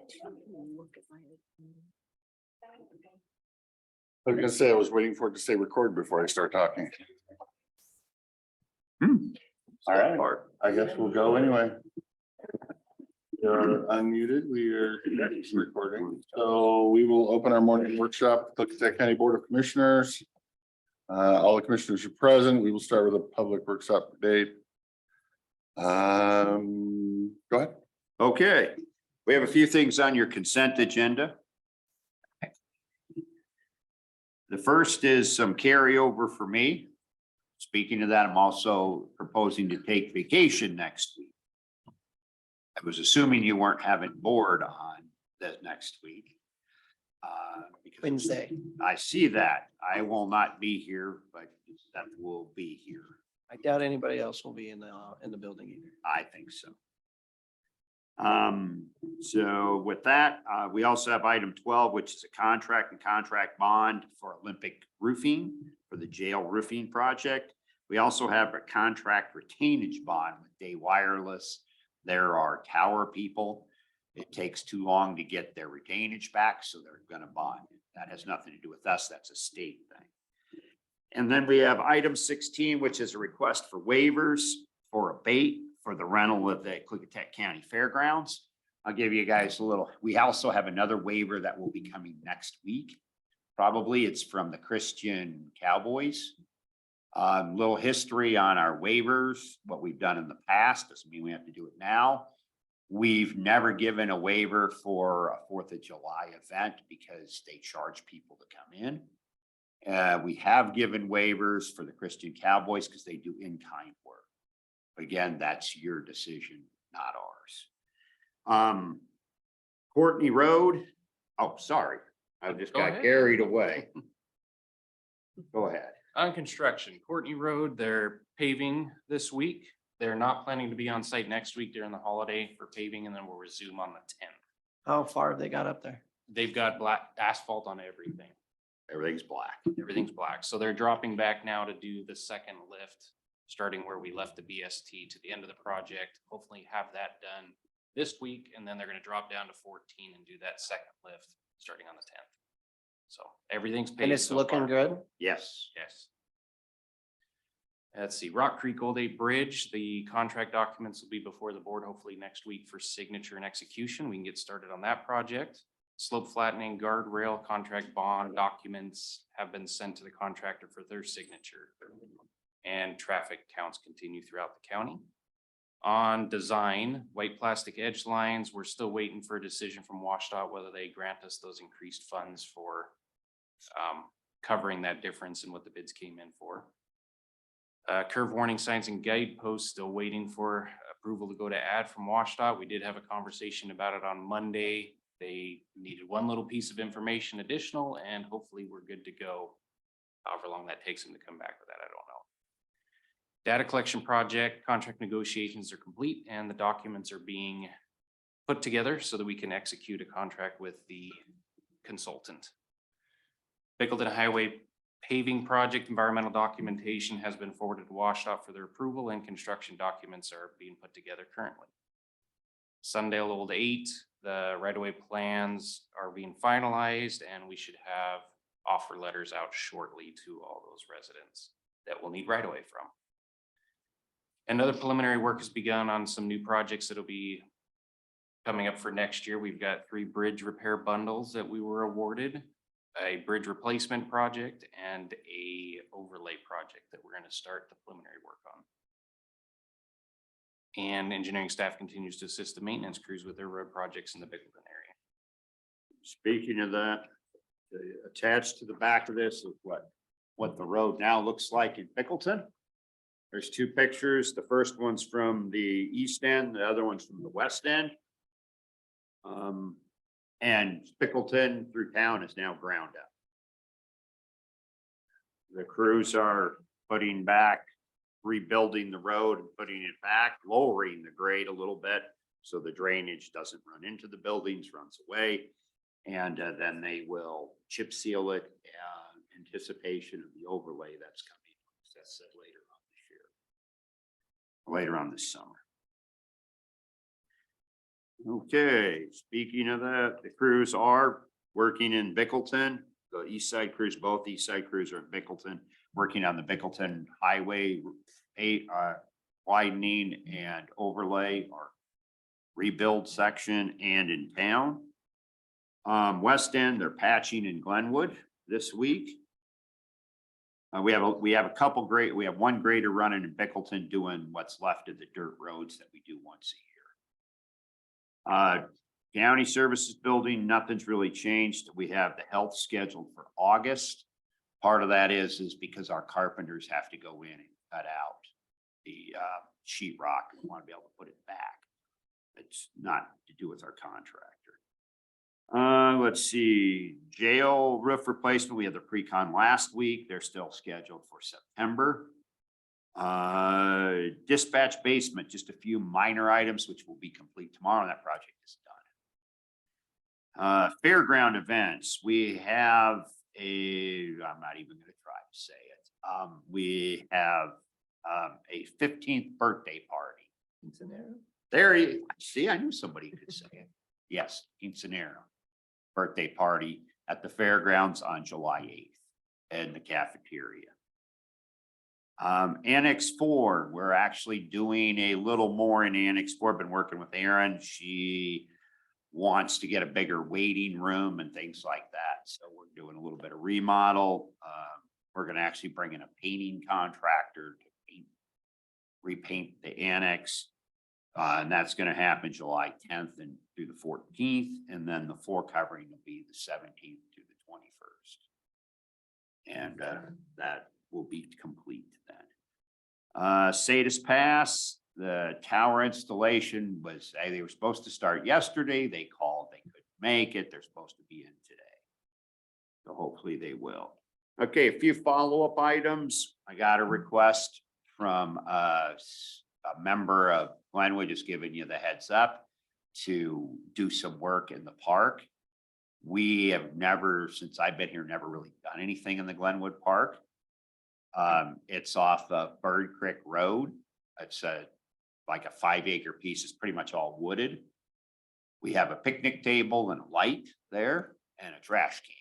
I was gonna say, I was waiting for it to say record before I start talking. All right, I guess we'll go anyway. You're unmuted, we are recording, so we will open our morning workshop, Klickitat County Board of Commissioners. All the commissioners are present, we will start with a public workshop date. Go ahead. Okay, we have a few things on your consent agenda. The first is some carryover for me. Speaking of that, I'm also proposing to take vacation next week. I was assuming you weren't having board on that next week. Because Wednesday. I see that. I will not be here, but that will be here. I doubt anybody else will be in the building either. I think so. So with that, we also have item 12, which is a contract and contract bond for Olympic roofing for the jail roofing project. We also have a contract retainage bond with Day Wireless. There are tower people. It takes too long to get their retainage back, so they're going to bond it. That has nothing to do with us. That's a state thing. And then we have item 16, which is a request for waivers for abate for the rental of the Klickitat County Fairgrounds. I'll give you guys a little, we also have another waiver that will be coming next week. Probably it's from the Christian Cowboys. Little history on our waivers, what we've done in the past, doesn't mean we have to do it now. We've never given a waiver for a 4th of July event because they charge people to come in. We have given waivers for the Christian Cowboys because they do in-kind work. Again, that's your decision, not ours. Courtney Road. Oh, sorry. I just Go got ahead. carried away. Go ahead. On construction, Courtney Road, they're paving this week. They're not planning to be on site next week during the holiday for paving, and then we'll resume on the 10th. How far have they got up there? They've got black asphalt on everything. Everything's black. Everything's black. So they're dropping back now to do the second lift, starting where we left the BST to the end of the project. Hopefully have that done this week, and then they're going to drop down to 14 and do that second lift starting on the 10th. So everything's paved. And it's so looking far. good. Yes. Yes. Let's see, Rock Creek Old Eight Bridge, the contract documents will be before the board hopefully next week for signature and execution. We can get started on that project. Slope flattening, guardrail, contract bond documents have been sent to the contractor for their signature. And traffic counts continue throughout the county. On design, white plastic edge lines, we're still waiting for a decision from WashDOT whether they grant us those increased funds for covering that difference in what the bids came in for. Curve warning signs and guideposts, still waiting for approval to go to add from WashDOT. We did have a conversation about it on Monday. They needed one little piece of information additional, and hopefully we're good to go. However long that takes them to come back with that, I don't know. Data collection project, contract negotiations are complete, and the documents are being put together so that we can execute a contract with the consultant. Bickleton Highway paving project environmental documentation has been forwarded to WashDOT for their approval, and construction documents are being put together currently. Sundale Old 8, the right-of-way plans are being finalized, and we should have offer letters out shortly to all those residents that will need right-of-way from. Another preliminary work has begun on some new projects that'll be coming up for next year. We've got 3 bridge repair bundles that we were awarded, a bridge replacement project, and a overlay project that we're going to start the preliminary work on. And engineering staff continues to assist the maintenance crews with their road projects in the Bickleton area. Speaking of that, attached to the back of this is what the road now looks like in Bickleton. There's 2 pictures. The first one's from the east end, the other one's from the west end. And Bickleton through town is now ground up. The crews are putting back, rebuilding the road and putting it back, lowering the grade a little bit so the drainage doesn't run into the buildings, runs away. And then they will chip seal it in anticipation of the overlay that's coming. That's said later on this year, later on this summer. Okay, speaking of that, the crews are working in Bickleton. The east side crews, both east side crews are in Bickleton, working on the Bickleton Highway widening and overlay or rebuild section and in town. West End, they're patching in Glenwood this week. We have one grader running in Bickleton doing what's left of the dirt roads that we do once a year. County Services Building, nothing's really changed. We have the health scheduled for August. Part of that is because our carpenters have to go in and cut out the sheetrock and want to be able to put it back. It's not to do with our contractor. Let's see, jail roof replacement. We had the pre-con last week. They're still scheduled for September. Dispatch basement, just a few minor items, which will be complete tomorrow. That project is done. Fairground events. We have I'm not even going to try to say it. We have a 15th birthday party. There you see, I knew somebody could say it. Yes, Quinceanera birthday party at the fairgrounds on July 8th in the cafeteria. Annex 4, we're actually doing a little more in Annex 4. Been working with Erin. She wants to get a bigger waiting room and things like that. So we're doing a little bit of remodel. We're going to actually bring in a painting contractor to repaint the annex. And that's going to happen July 10th and through the 14th. And then the floor covering will be the 17th to the 21st. And that will be complete then. Sadis Pass, the tower installation was, they were supposed to start yesterday. They called, they couldn't make it. They're supposed to be in today. So hopefully they will. Okay, a few follow-up items. I got a request from a member of Glenwood, just giving you the heads up to do some work in the park. We have never, since I've been here, never really done anything in the Glenwood Park. It's off of Bird Creek Road. It's like a 5-acre piece. It's pretty much all wooded. We have a picnic table and a light there and a trash can.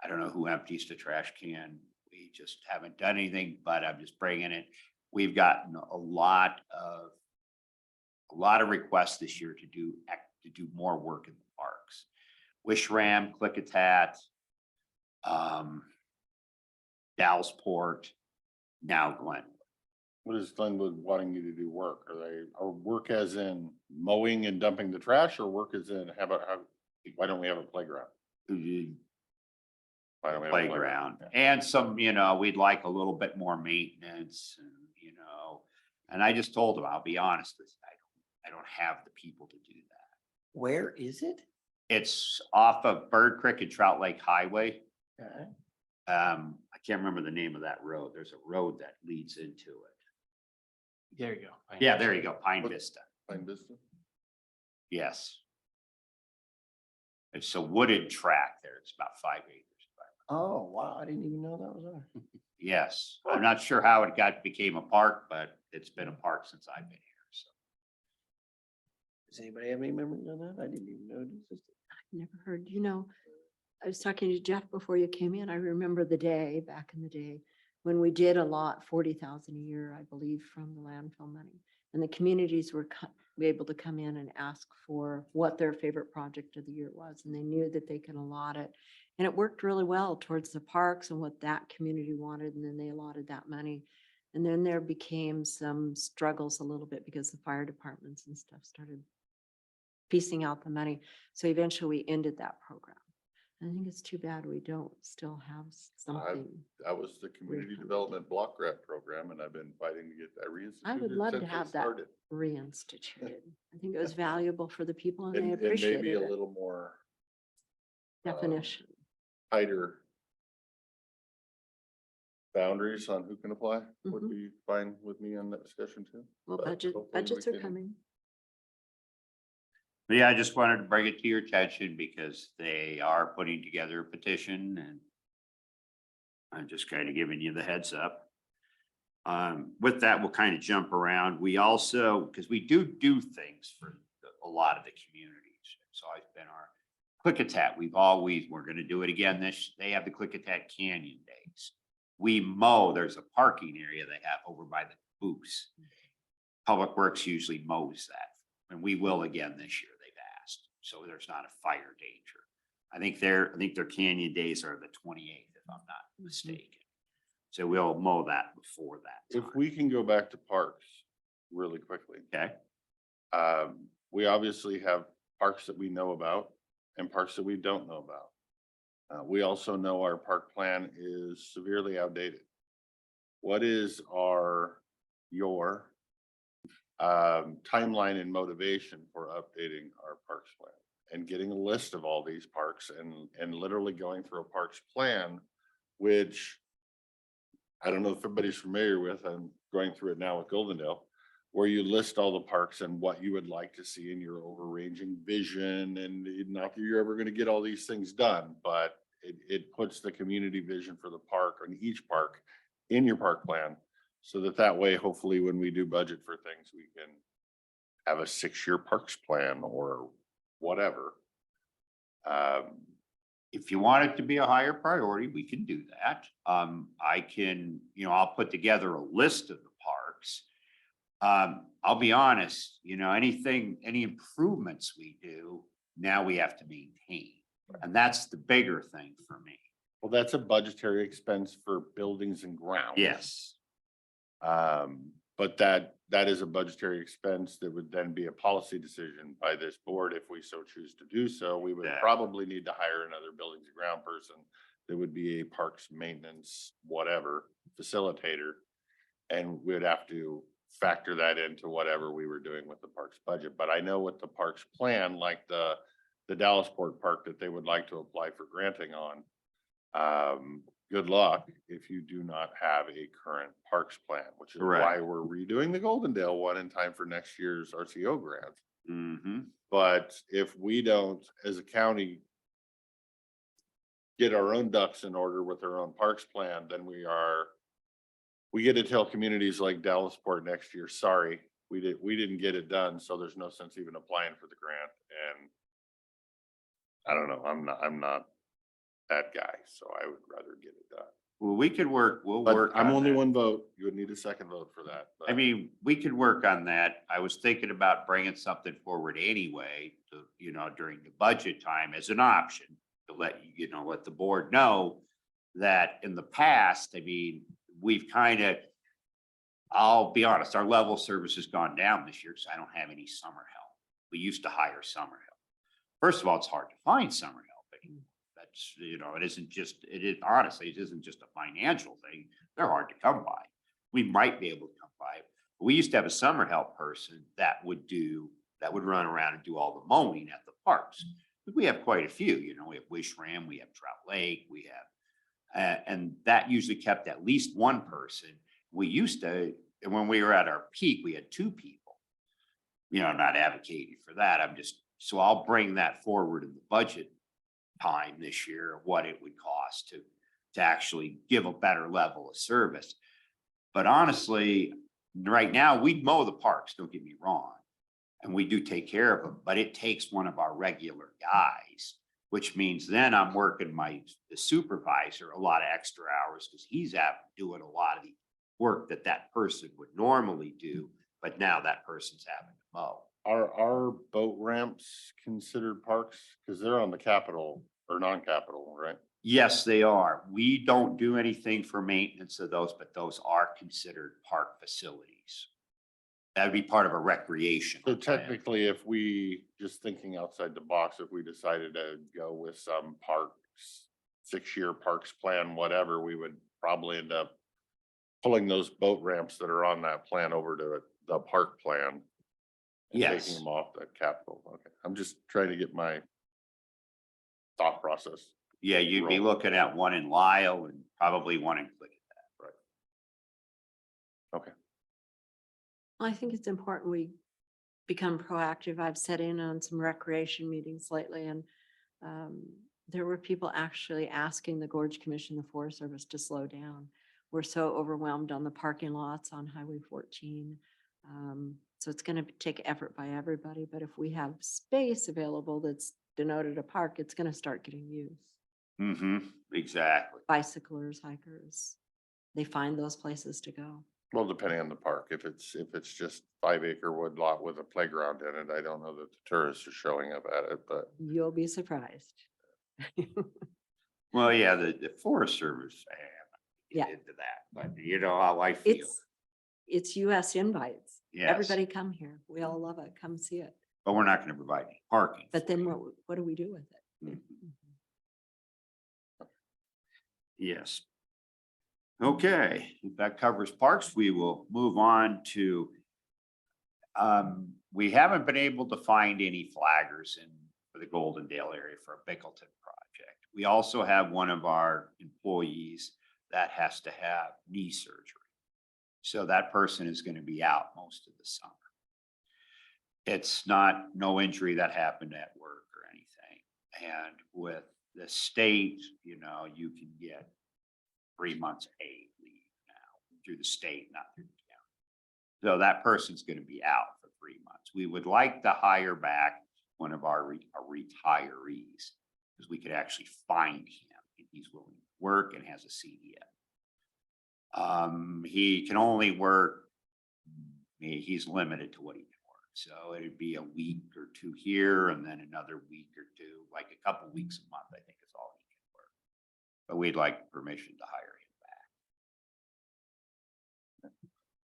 I don't know who empties the trash can. We just haven't done anything, but I'm just bringing it. We've gotten a lot of requests this year to do more work in the parks. Wishram, Klickitat, Dallsport, now Glenwood. What is Glenwood wanting you to do work? Or work as in mowing and dumping the trash, or work as in, why don't we have a playground? Why don't we have a Playground Yeah. and some, we'd like a little bit more maintenance and, and I just told them, I'll be honest with you, I don't have the people to do that. Where is it? It's off of Bird Creek and Trout Lake Highway. Okay. I can't remember the name of that road. There's a road that leads into it. There you go. Yeah, there you go. Pine Vista. Pine Vista? Yes. It's a wooded track there. It's about 5 acres. Oh, wow. I didn't even know that was there. Yes. I'm not sure how it became a park, but it's been a park since I've been here. So Does anybody have any memories on that? I didn't even know it existed. Never heard, I was talking to Jeff before you came in. I remember the day, back in the day, when we did allot 40,000 a year, I believe, from the landfill money. And the communities were able to come in and ask for what their favorite project of the year was. And they knew that they could allot it. And it worked really well towards the parks and what that community wanted. And then they allotted that money. And then there became some struggles a little bit because the fire departments and stuff started piecing out the money. So eventually we ended that program. I think it's too bad we don't still have something. That was the Community Development Block Grant Program, and I've been fighting to get that reinstituted. I would love since to it have that started. reinstituted. I think it was valuable for the people and they And appreciated maybe a it. little more Definition. tighter boundaries on who can apply would Mhm. be fine with me on that discussion too. Well, but hopefully budgets we are can- coming. But yeah, I just wanted to bring it to your attention because they are putting together a petition and I'm just kind of giving you the heads up. With that, we'll kind of jump around. We also, because we do things for a a lot of the communities. It's always been our Klickitat. We're gonna do it again they have the Klickitat Canyon Days. We mow, there's a parking area they have over by the booths. Public Works usually mows that, and we will again this year, they've asked, so there's not a fire danger. I think their Canyon Days are the 28th, if I'm not mistaken. So we'll mow that before that If time. we can go back to parks really quickly. Okay, We obviously have parks that we know about and parks that we don't know about. We also know our park plan is severely outdated. What is your timeline and motivation for updating our parks plan and getting a list of all these parks and literally going through a parks plan, which I don't know if everybody's familiar with. I'm going through it now with Goldendale, where you list all the parks and what you would like to see in your overranging vision. And not that you're ever going to get all these things done, but it puts the community vision for the park and each park in your park plan. So that way, hopefully, when we do budget for things, we can have a 6-year parks plan or whatever. if you want it to be a higher priority, we can do that. I can, I'll put together a list of the parks. I'll be honest, any improvements we do, now we have to maintain. And that's the bigger thing for me. Well, that's a budgetary expense for buildings and grounds. Yes. But that is a budgetary expense that would then be a policy decision by this board. If we so choose to do so, we would Yeah. probably need to hire another buildings and ground person. There would be a parks maintenance, whatever, facilitator. And we would have to factor that into whatever we were doing with the parks budget. But I know with the parks plan, like the Dallasport Park that they would like to apply for granting on. Good luck if you do not have a current parks plan, which is Correct. why we're redoing the Goldendale one in time for next year's RCO grant. Mm-hmm. But if we don't, as a county, get our own ducks in order with our own parks plan, then we get to tell communities like Dallasport next year, sorry, we didn't get it done, so there's no sense even applying for the grant. And I don't know, I'm not that guy, so I would rather get it done. Well, we could work, we'll But work. I'm on only that. one vote. You would need a second vote for that. but- I mean, we could work on that. I was thinking about bringing something forward anyway, to, during the budget time as an option to let the board know that in the past, we've I'll be honest, our level of service has gone down this year because I don't have any summer help. We used to hire summer help. First of all, it's hard to find summer help. That's, honestly, it isn't just a financial thing. They're hard to come by. We might be able to come by. But we used to have a summer help person that would run around and do all the mowing at the parks. We have quite a few, we have Wish Ram, we have Trout Lake, we have, and that usually kept at least one person. We used to, and when we were at our peak, we had 2 people. I'm not advocating for that. So I'll bring that forward in the budget time this year of what it would cost to actually give a better level of service. But honestly, right now, we'd mow the parks, don't get me wrong. And we do take care of them, but it takes one of our regular guys, which means then I'm working the supervisor a lot of extra hours because he's out doing a lot of the work that person would normally do, but now that person's having to mow. Are boat ramps considered parks? Because they're on the capital or non-capital, right? Yes, they are. We don't do anything for maintenance of those, but those are considered park facilities. That'd be part of a recreation. So technically, if we, just thinking outside the box, if we decided to go with some parks, 6-year parks plan, whatever, we would probably end up pulling those boat ramps that are on that plan over to the park plan. And Yes. taking them off the capital. Okay, I'm just trying to get my thought process. Yeah, you'd be looking at one in Lyle and probably one in Klickitat. Okay. I think it's important we become proactive. I've sat in on some recreation meetings lately and there were people actually asking the Gorge Commission, the Forest Service to slow down. We're so overwhelmed on the parking lots on Highway 14. So it's gonna take effort by everybody, but if we have space available that's denoted a park, it's gonna start getting used. Exactly. Bicyclers, hikers, they find those places to go. Well, depending on the park, if it's just 5 acre wood lot with a playground in it, I don't know that the tourists are showing up at it, but You'll be surprised. Well, yeah, the Forest Service, I haven't Yeah. get into that, but you know how I feel. It's US invites. Yes. Everybody come here. We all love it. Come see it. But we're not gonna provide any parking. But then what do we do with it? Mhm. Yes. Okay, if that covers parks, we will move on to. We haven't been able to find any flaggers for the Goldendale area for a Bickleton project. We also have one of our employees that has to have knee surgery. So that person is going to be out most of the summer. It's no injury that happened at work or anything. And with the state, you can get 3 months paid leave now through the state, not through the county. So that person's going to be out for 3 months. We would like to hire back one of our retirees because we could actually find him if he's willing to work and has a CDL. He can only work, he's limited to what he can work. So it'd be a week or two here and then another week or two, like a couple weeks a month, I think is all he can work. But we'd like permission to hire him back.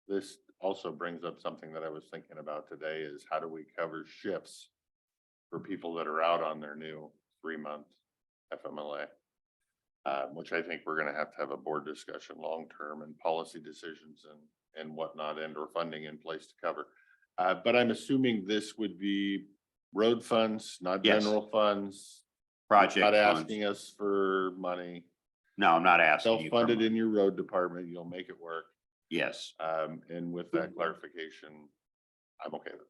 this also brings up something that I was thinking about today is how do we cover shifts for people that are out on their new 3-month FMLA? Which I think we're gonna have a board discussion long-term and policy decisions and whatnot and/or funding in place to cover. But I'm assuming this would be road funds, not Yes. general funds. Project Not funds. asking us for money. No, I'm not asking you. for Self-funded money. in your road department, you'll make it work. Yes. And with that clarification, I'm okay with it.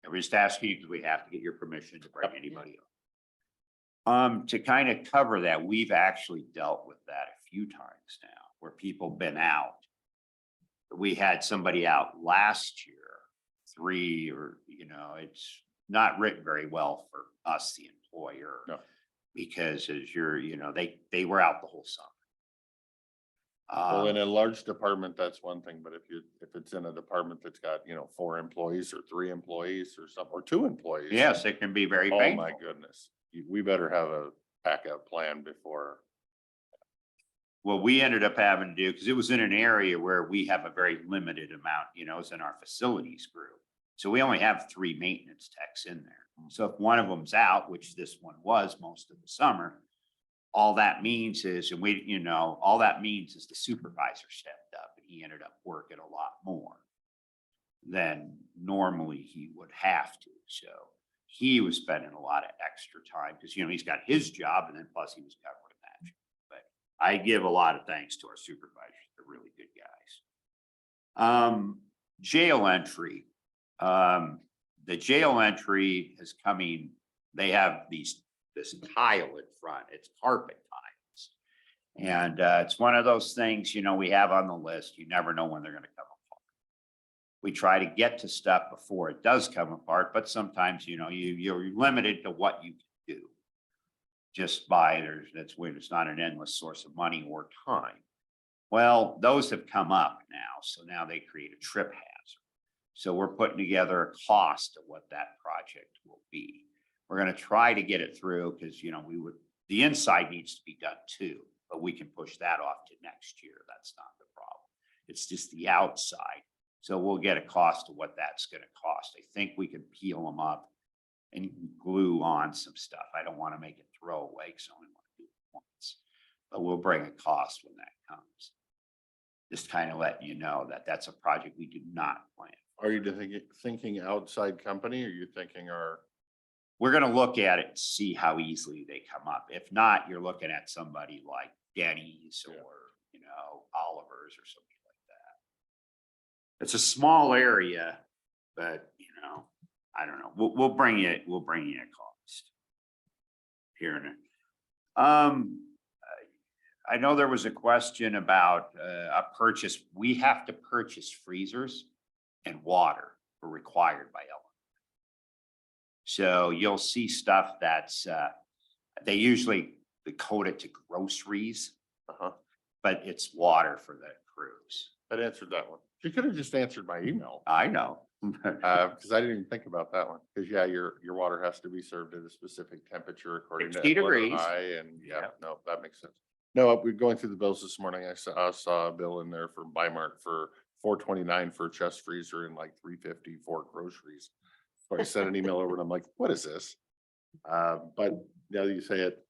And we're just asking you because we have to get your permission to bring anybody up. To kind of cover that, we've actually dealt with that a few times now, where people been out. We had somebody out last year, 3 or, it's not written very well for us, the employer. No. Because as they were out the whole summer. Well, in a large department, that's one thing, but if it's in a department that's got, 4 employees or 3 employees or something, or 2 employees. Yes, it can be very Oh, painful. my goodness. We better have a backup plan before. What we ended up having to do, because it was in an area where we have a very limited amount, it's in our facilities group. So we only have 3 maintenance techs in there. So if one of them's out, which this one was most of the summer, all that means is, all that means is the supervisor stepped up and he ended up working a lot more than normally he would have to. So he was spending a lot of extra time because, he's got his job and then plus he was covering that. But I give a lot of thanks to our supervisors. They're really good guys. Jail entry. The jail entry is coming. They have this tile in front. It's carpet tiles. And it's one of those things, we have on the list. You never know when they're going to come apart. We try to get to stuff before it does come apart, but sometimes, you're limited to what you can do. Just that's when it's not an endless source of money or time. Well, those have come up now. So now they create a trip hazard. So we're putting together a cost of what that project will be. We're going to try to get it through because, the inside needs to be done too, but we can push that off to next year. That's not the problem. It's just the outside. So we'll get a cost of what that's going to cost. I think we can peel them up and glue on some stuff. I don't want to make it throwaway because I only want to do it once, but we'll bring a cost when that comes. Just kind of letting you know that that's a project we do not plan. Are you thinking outside company or are you thinking We're going to look at it and see how easily they come up. If not, you're looking at somebody like Denny's or, Oliver's or something like that. It's a small area, but I don't know. We'll bring you a cost here and there. I know there was a question about a purchase. We have to purchase freezers and water are required by Illinois. So you'll see stuff that's, they usually code it to groceries, Uh-huh. but it's water for the crews. That answered that one. You could have just answered my email, I know. because I didn't even think about that one. Because yeah, your water has to be served at a specific temperature according to. 60 Atlanta degrees. High, and yeah, Yep. no, that makes sense. No, we're going through the bills this morning. I saw a bill in there for Bimart for $4.29 for a chest freezer and like $3.50 for groceries. So I sent an email over and I'm like, what is this? But now that you say it,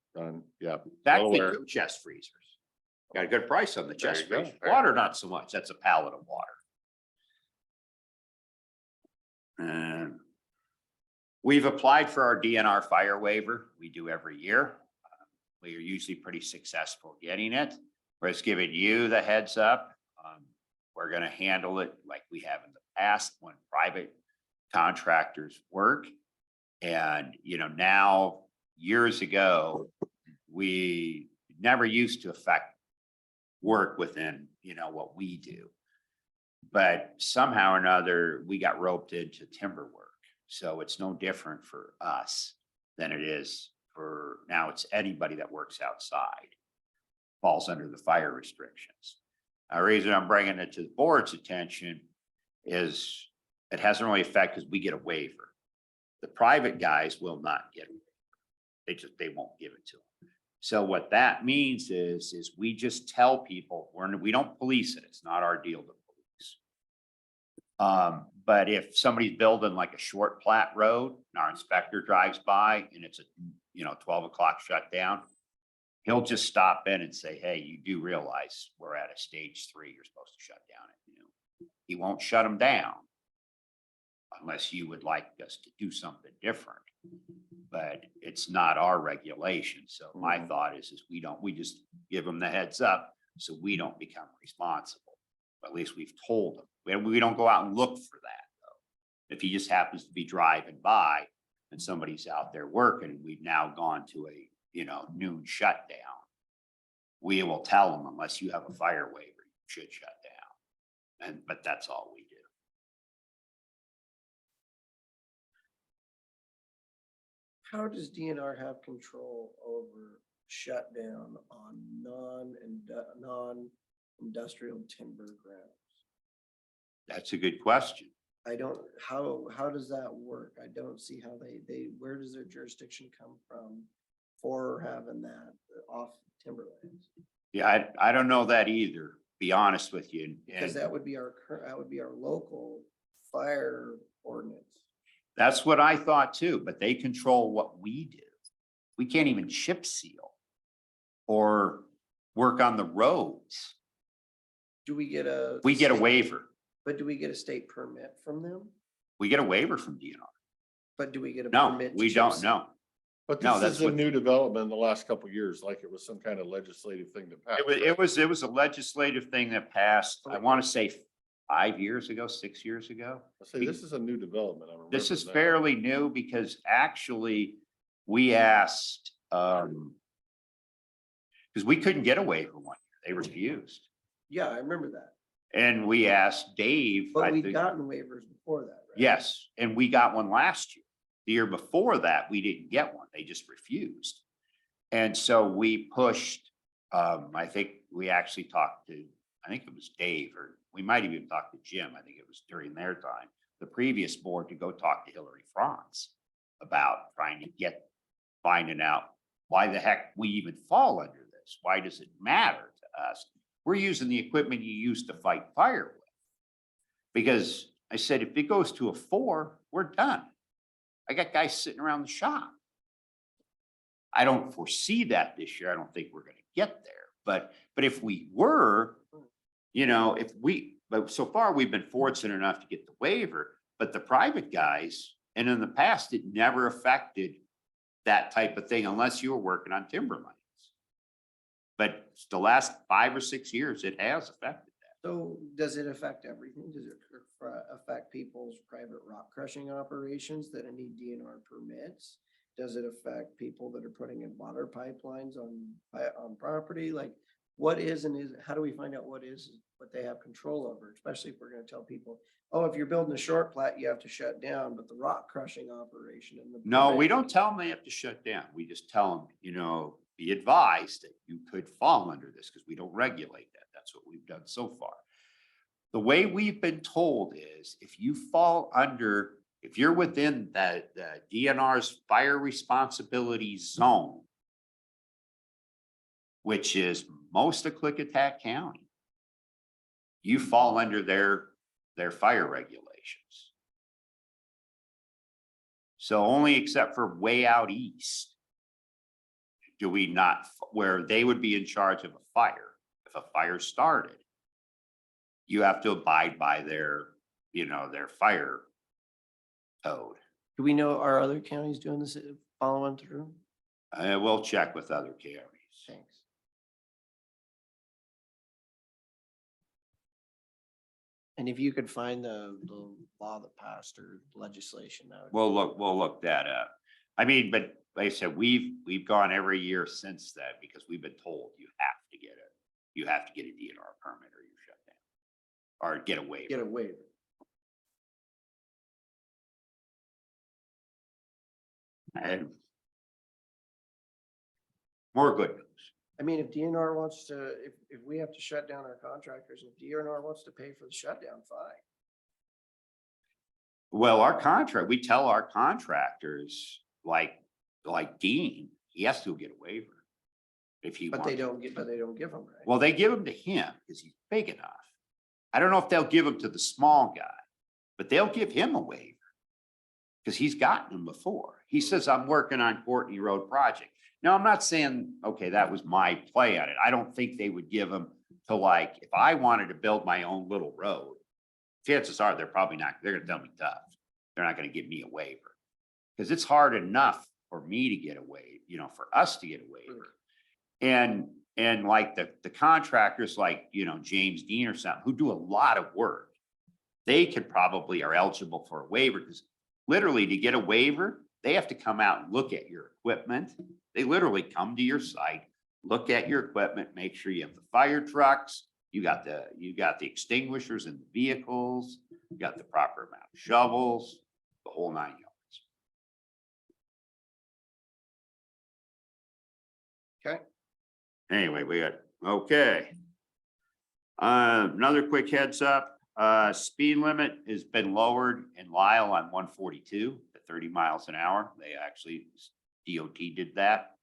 yeah. That's well aware. the chest freezers. Got a good price on the There chest you go. freezer. Water, not so much. That's a pallet of water. And we've applied for our DNR fire waiver. We do every year. We are usually pretty successful getting it. We're just giving you the heads up. We're gonna handle it like we have in the past when private contractors work. And, now, years ago, we never used to affect work within, what we do. But somehow or another, we got roped into timber work. So it's no different for us than it is for, now it's anybody that works outside falls under the fire restrictions. The reason I'm bringing it to the board's attention is it hasn't really affected because we get a waiver. The private guys will not get a waiver. They won't give it to them. So what that means is we just tell people, we don't police it. It's not our deal to police. But if somebody's building like a short plat road and our inspector drives by and it's a, 12 o'clock shutdown, he'll just stop in and say, hey, you do realize we're at a stage 3, you're supposed to shut down at noon. He won't shut them down unless you would like us to do something different. But it's not our regulation. So my thought is we just give them the heads up so we don't become responsible. But at least we've told them. We don't go out and look for that though. If he just happens to be driving by and somebody's out there working, we've now gone to a, noon shutdown. We will tell them unless you have a fire waiver, you should shut down. But that's all we do. How does DNR have control over shutdown on non-industrial timber grounds? That's a good question. I don't, how does that work? I don't see how where does their jurisdiction come from for having that off timberlands? Yeah, I don't know that either, be honest with you. Because that would be our local fire ordinance. That's what I thought too, but they control what we do. We can't even chip seal or work on the roads. Do we get We get a state- waiver. But do we get a state permit from them? We get a waiver from DNR. But do we get a No, permit? to we chip don't seal? know. But No, this that's is a what- new development in the last couple of years, like it was some kind of legislative thing that passed. It was a legislative thing that passed, I want to say 5 years ago, 6 years ago. I say, this is a new development. I remember This is that. fairly new because actually we asked, because we couldn't get a waiver one year. They refused. Yeah, I remember that. And we asked Dave. But I we've think- gotten waivers before that, right? Yes, and we got one last year. The year before that, we didn't get one. They just refused. And so we pushed, I think we actually talked to, I think it was Dave, or we might even talk to Jim. I think it was during their time, the previous board, to go talk to Hillary Franz about finding out why the heck we even fall under this. Why does it matter to us? We're using the equipment you use to fight fire with. Because I said, if it goes to a 4, we're done. I got guys sitting around the shop. I don't foresee that this year. I don't think we're gonna get there. But if we were, but so far we've been fortunate enough to get the waiver, but the private guys, and in the past, it never affected that type of thing unless you were working on timberlands. But the last 5 or 6 years, it has affected that. So does it affect everything? Does it affect people's private rock crushing operations that need DNR permits? Does it affect people that are putting in water pipelines on property? Like, what is and is, how do we find out what they have control over, especially if we're gonna tell people, oh, if you're building a short plat, you have to shut down, but the rock crushing operation and the. No, we don't tell them they have to shut down. We just tell them, be advised that you could fall under this because we don't regulate that. That's what we've done so far. The way we've been told is if you fall under, if you're within the DNR's fire responsibility zone, which is most of Klickitat County, you fall under their fire regulations. So only except for way out east do we not, where they would be in charge of a fire. If a fire started, you have to abide by their fire code. Do we know, are other counties doing this, following through? We'll check with other counties. Thanks. And if you could find the law that passed or legislation, that would. We'll look that up. I mean, but like I said, we've gone every year since that because we've been told you have to get a DNR permit or you shut down. Or get a waiver. Get a waiver. And more good news. I mean, if DNR wants to, if we have to shut down our contractors, if DNR wants to pay for the shutdown, fine. Well, we tell our contractors, like Dean, he has to get a waiver. If he But wants. they don't give them, right? Well, they give them to him because he's big enough. I don't know if they'll give them to the small guy, but they'll give him a waiver. Because he's gotten them before. He says, I'm working on Courtney Road project. Now, I'm not saying, okay, that was my play on it. I don't think they would give them to like, if I wanted to build my own little road, chances are they're probably not, they're gonna tell me tough. They're not gonna give me a waiver. Because it's hard enough for me to get a waiver, for us to get a waiver. And like the contractors like, James Dean or something, who do a lot of work, they could probably are eligible for a waiver because literally to get a waiver, they have to come out and look at your equipment. They literally come to your site, look at your equipment, make sure you have the fire trucks, you got the extinguishers in the vehicles, you got the proper amount of shovels, the whole 9 yards. Okay. Anyway, okay. Another quick heads up, speed limit has been lowered in Lyle on 142 to 30 miles an hour. They actually, DOT did that.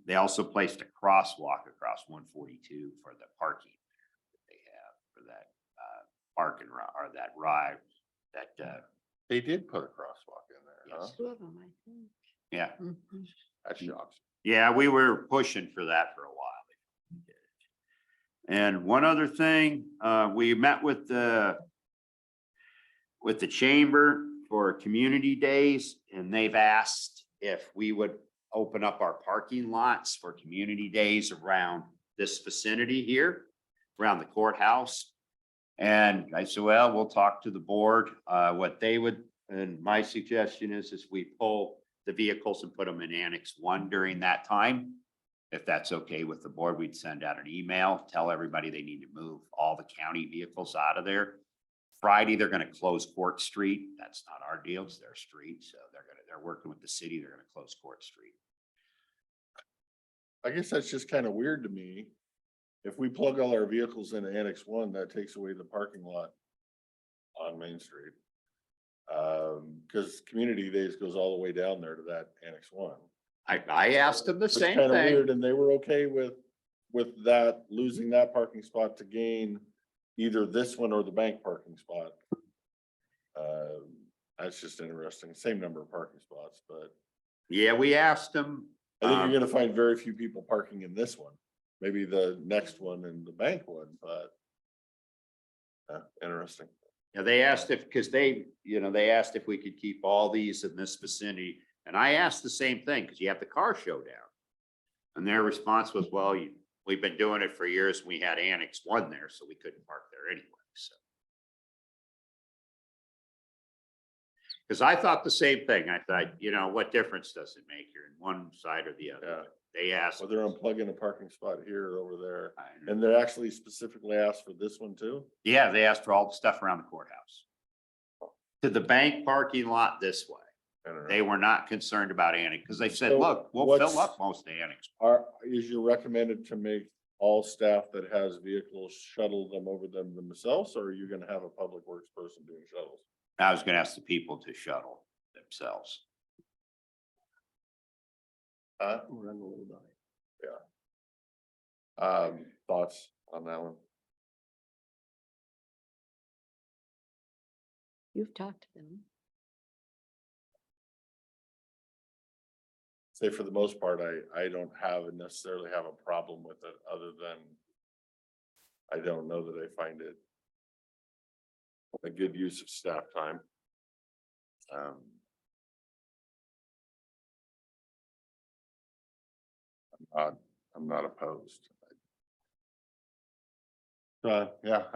They also placed a crosswalk across 142 for the parking that they have for that, parking or that ride that, They did put a crosswalk in there, huh? Yes. 2 of them, I think. yeah. Mhm. That shocks. Yeah, we were pushing for that for a while. And one other thing, we met with the chamber for community days, and they've asked if we would open up our parking lots for community days around this vicinity here, around the courthouse. And I said, well, we'll talk to the board, what they would, and my suggestion is we pull the vehicles and put them in Annex 1 during that time. If that's okay with the board, we'd send out an email, tell everybody they need to move all the county vehicles out of there. Friday, they're gonna close Court Street. That's not our deal, it's their street. So they're working with the city, they're gonna close Court Street. I guess that's just kind of weird to me. If we plug all our vehicles into Annex 1, that takes away the parking lot on Main Street. Because Community Days goes all the way down there to that Annex 1. I asked them the It's same kind of thing. weird, and they were okay with that, losing that parking spot to gain either this one or the bank parking spot. That's just interesting. Same number of parking spots, but Yeah, we asked them. I think you're gonna find very few people parking in this one. Maybe the next one and the bank one, but interesting. Yeah, they asked because they asked if we could keep all these in this vicinity. And I asked the same thing, because you have the car show down. And their response was, well, we've been doing it for years. We had Annex 1 there, so we couldn't park there anyway, so. Because I thought the same thing. I thought, you know, what difference does it make? You're in one side or the other. Yeah. But they asked. Whether I'm plugging a parking spot here or over there. I know. And they actually specifically asked for this one too? Yeah, they asked for all the stuff around the courthouse. To the bank parking lot this way. I don't know. They were not concerned about annex, because they said, So look, we'll what's- fill up most of the annex. Is you recommended to make all staff that has vehicles shuttle them over them themselves, or are you gonna have a public works person doing shuttles? I was gonna ask the people to shuttle themselves. Run a little by. Thoughts on that one? You've talked to them. Say for the most part, I don't necessarily have a problem with it, other than I don't know that I find it a good use of staff time. I'm not opposed. Yeah,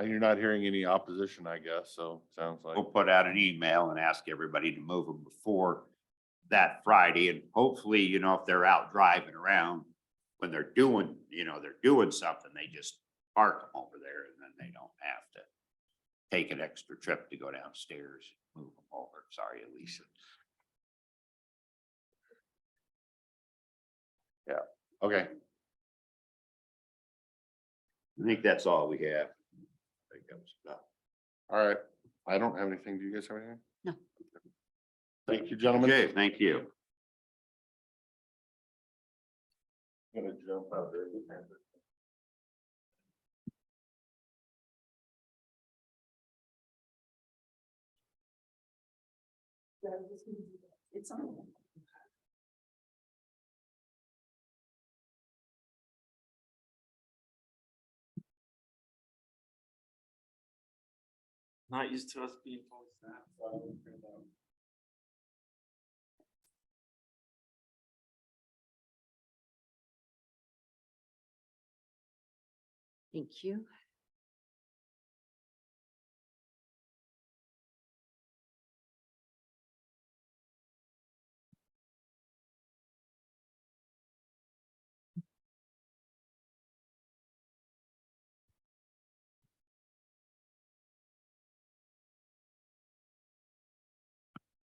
you're not hearing any opposition, I guess, so sounds like. We'll put out an email and ask everybody to move them before that Friday, and hopefully, you know, if they're out driving around, when they're doing, you know, they're doing something, they just park them over there, and then they don't have to take an extra trip to go downstairs, move them over. Sorry, Elisa. Okay, I think that's all we have. I think that was enough. all right. I don't have anything. Do you guys have anything? No. Thank you, gentlemen. Okay, thank you. I'm gonna jump out there. It's on. Not used to us being full staff, so I don't care about. Thank you.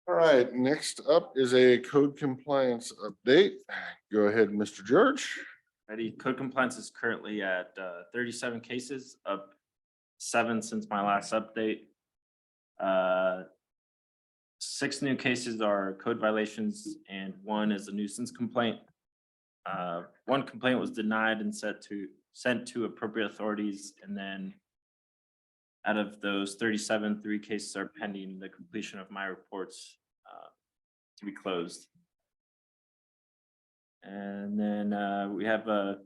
All right, next up is a code compliance update. Go ahead, Mr. George. Ready, code compliance is currently at 37 cases, up 7 since my last update. 6 new cases are code violations and 1 is a nuisance complaint. 1 complaint was denied and sent to appropriate authorities, and then out of those 37, 3 cases are pending the completion of my reports to be closed. And then we have a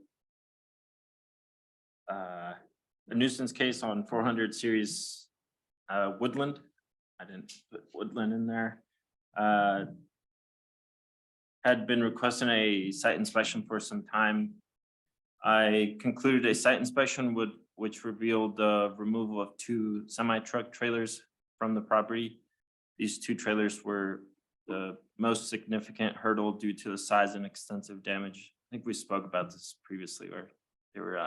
nuisance case on 400 series Woodland. I didn't put Woodland in there. Had been requesting a site inspection for some time. I concluded a site inspection which revealed the removal of 2 semi-truck trailers from the property. These 2 trailers were the most significant hurdle due to the size and extensive damage. I think we spoke about this previously, where they were,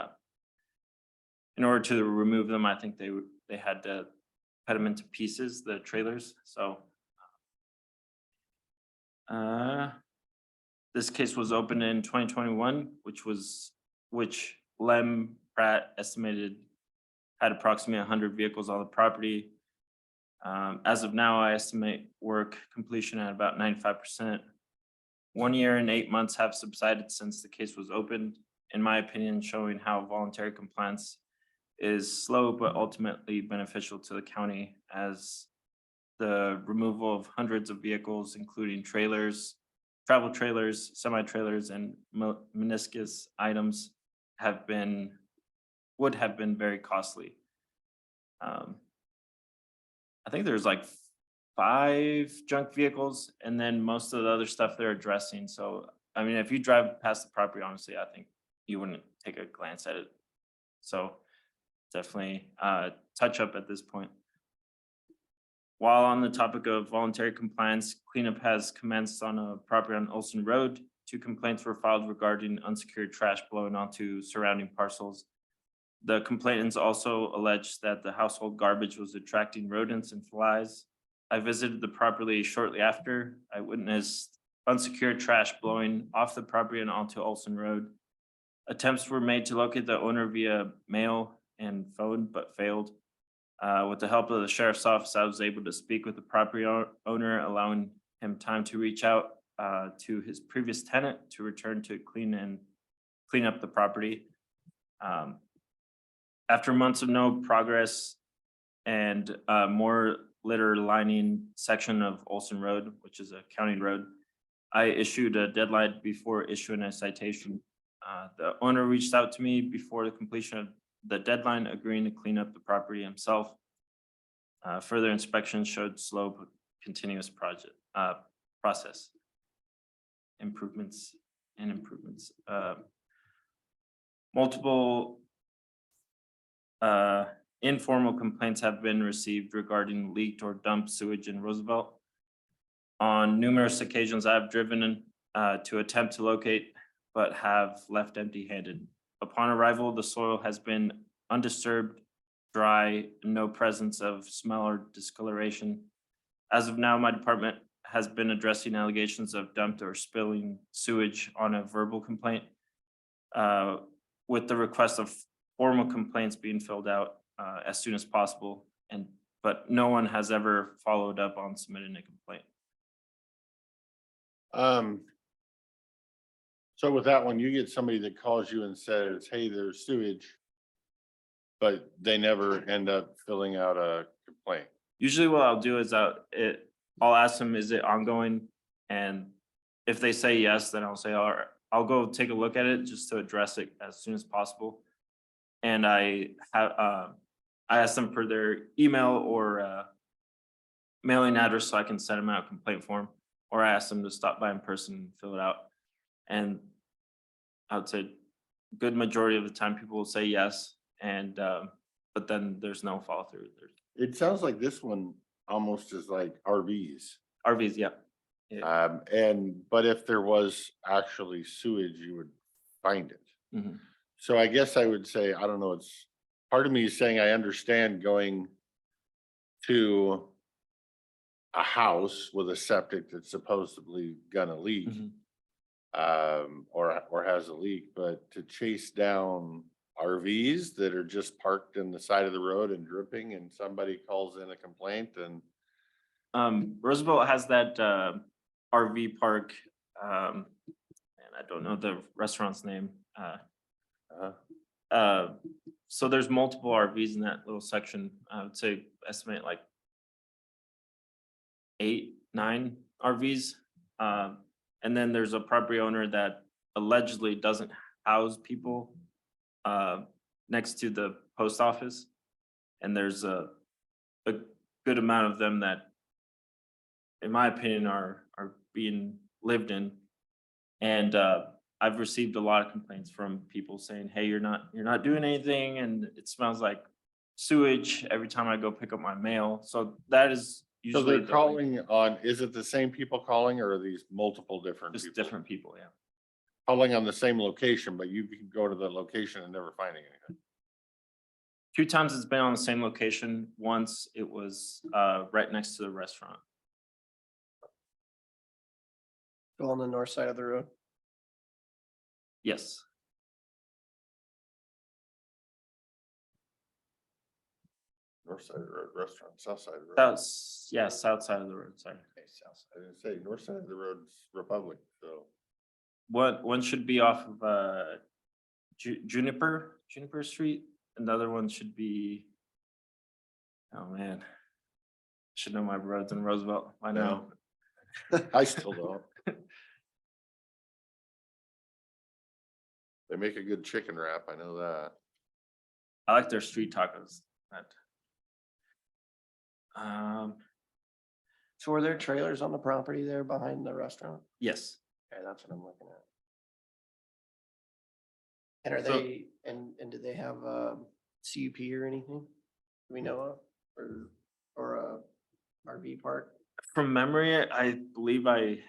in order to remove them, I think they had to cut them into pieces, the trailers, so. This case was opened in 2021, which Lem Pratt estimated had approximately 100 vehicles on the property. As of now, I estimate work completion at about 95%. 1 year and 8 months have subsided since the case was opened, in my opinion, showing how voluntary compliance is slow but ultimately beneficial to the county, as the removal of hundreds of vehicles, including trailers, travel trailers, semi-trailers, and meniscus items would have been very costly. I think there's like 5 junk vehicles, and then most of the other stuff they're addressing. So, I mean, if you drive past the property, honestly, I think you wouldn't take a glance at it. So definitely touch up at this point. While on the topic of voluntary compliance, cleanup has commenced on a property on Olson Road. 2 complaints were filed regarding unsecured trash blowing onto surrounding parcels. The complainants also alleged that the household garbage was attracting rodents and flies. I visited the property shortly after. I witnessed unsecured trash blowing off the property and onto Olson Road. Attempts were made to locate the owner via mail and phone, but failed. With the help of the sheriff's office, I was able to speak with the property owner, allowing him time to reach out to his previous tenant to return to clean up the property. After months of no progress and more litter lining section of Olson Road, which is a county road, I issued a deadline before issuing a citation. The owner reached out to me before the completion of the deadline, agreeing to clean up the property himself. Further inspection showed slow but continuous process. Improvements. Multiple informal complaints have been received regarding leaked or dumped sewage in Roosevelt. On numerous occasions, I've driven to attempt to locate, but have left empty-handed. Upon arrival, the soil has been undisturbed, dry, no presence of smell or discoloration. As of now, my department has been addressing allegations of dumped or spilling sewage on a verbal complaint, with the request of formal complaints being filled out as soon as possible. But no one has ever followed up on submitting a complaint. So with that one, you get somebody that calls you and says, hey, there's sewage, but they never end up filling out a complaint. Usually what I'll do is I'll ask them, is it ongoing? And if they say yes, then I'll say, all right, I'll go take a look at it just to address it as soon as possible. And I ask them for their email or mailing address so I can send them out a complaint form, or I ask them to stop by in person and fill it out. And I would say good majority of the time people will say yes, and but then there's no follow through. It sounds like this one almost is like RVs. RVs, yeah. But if there was actually sewage, you would find it. Mhm. So I guess I would say, I don't know, it's part of me is saying I understand going to a house with a septic that's supposedly gonna leak. Mhm. Or has a leak, but to chase down RVs that are just parked in the side of the road and dripping and somebody calls in a complaint and Roosevelt has that RV park, and I don't know the restaurant's name. So there's multiple RVs in that little section. I would say estimate like 8, 9 RVs. And then there's a property owner that allegedly doesn't house people next to the post office. And there's a good amount of them that, in my opinion, are being lived in. And I've received a lot of complaints from people saying, hey, you're not doing anything, and it smells like sewage every time I go pick up my mail. So that is so usually they're calling on, is it the same people calling or are these multiple different just people? different people, yeah. Calling on the same location, but you can go to the location and never finding anything. 2 times it's been on the same location. Once it was right next to the restaurant. Go on the north side of the road. Yes. North side of the road restaurant, south side of the road. That's, yeah, south side of the road, sorry. Okay, south side. I didn't say north side of the road's Republic, so. One should be off of Juniper Street. Another one should be, oh man. Should know my roads in Roosevelt by now. I still don't. They make a good chicken wrap, I know that. I like their street tacos. So were there trailers on the property there behind the restaurant? Yes. Okay, that's what I'm looking at. And are So- they, and do they have CUP or anything? Do we know of, or RV park? From memory, I believe I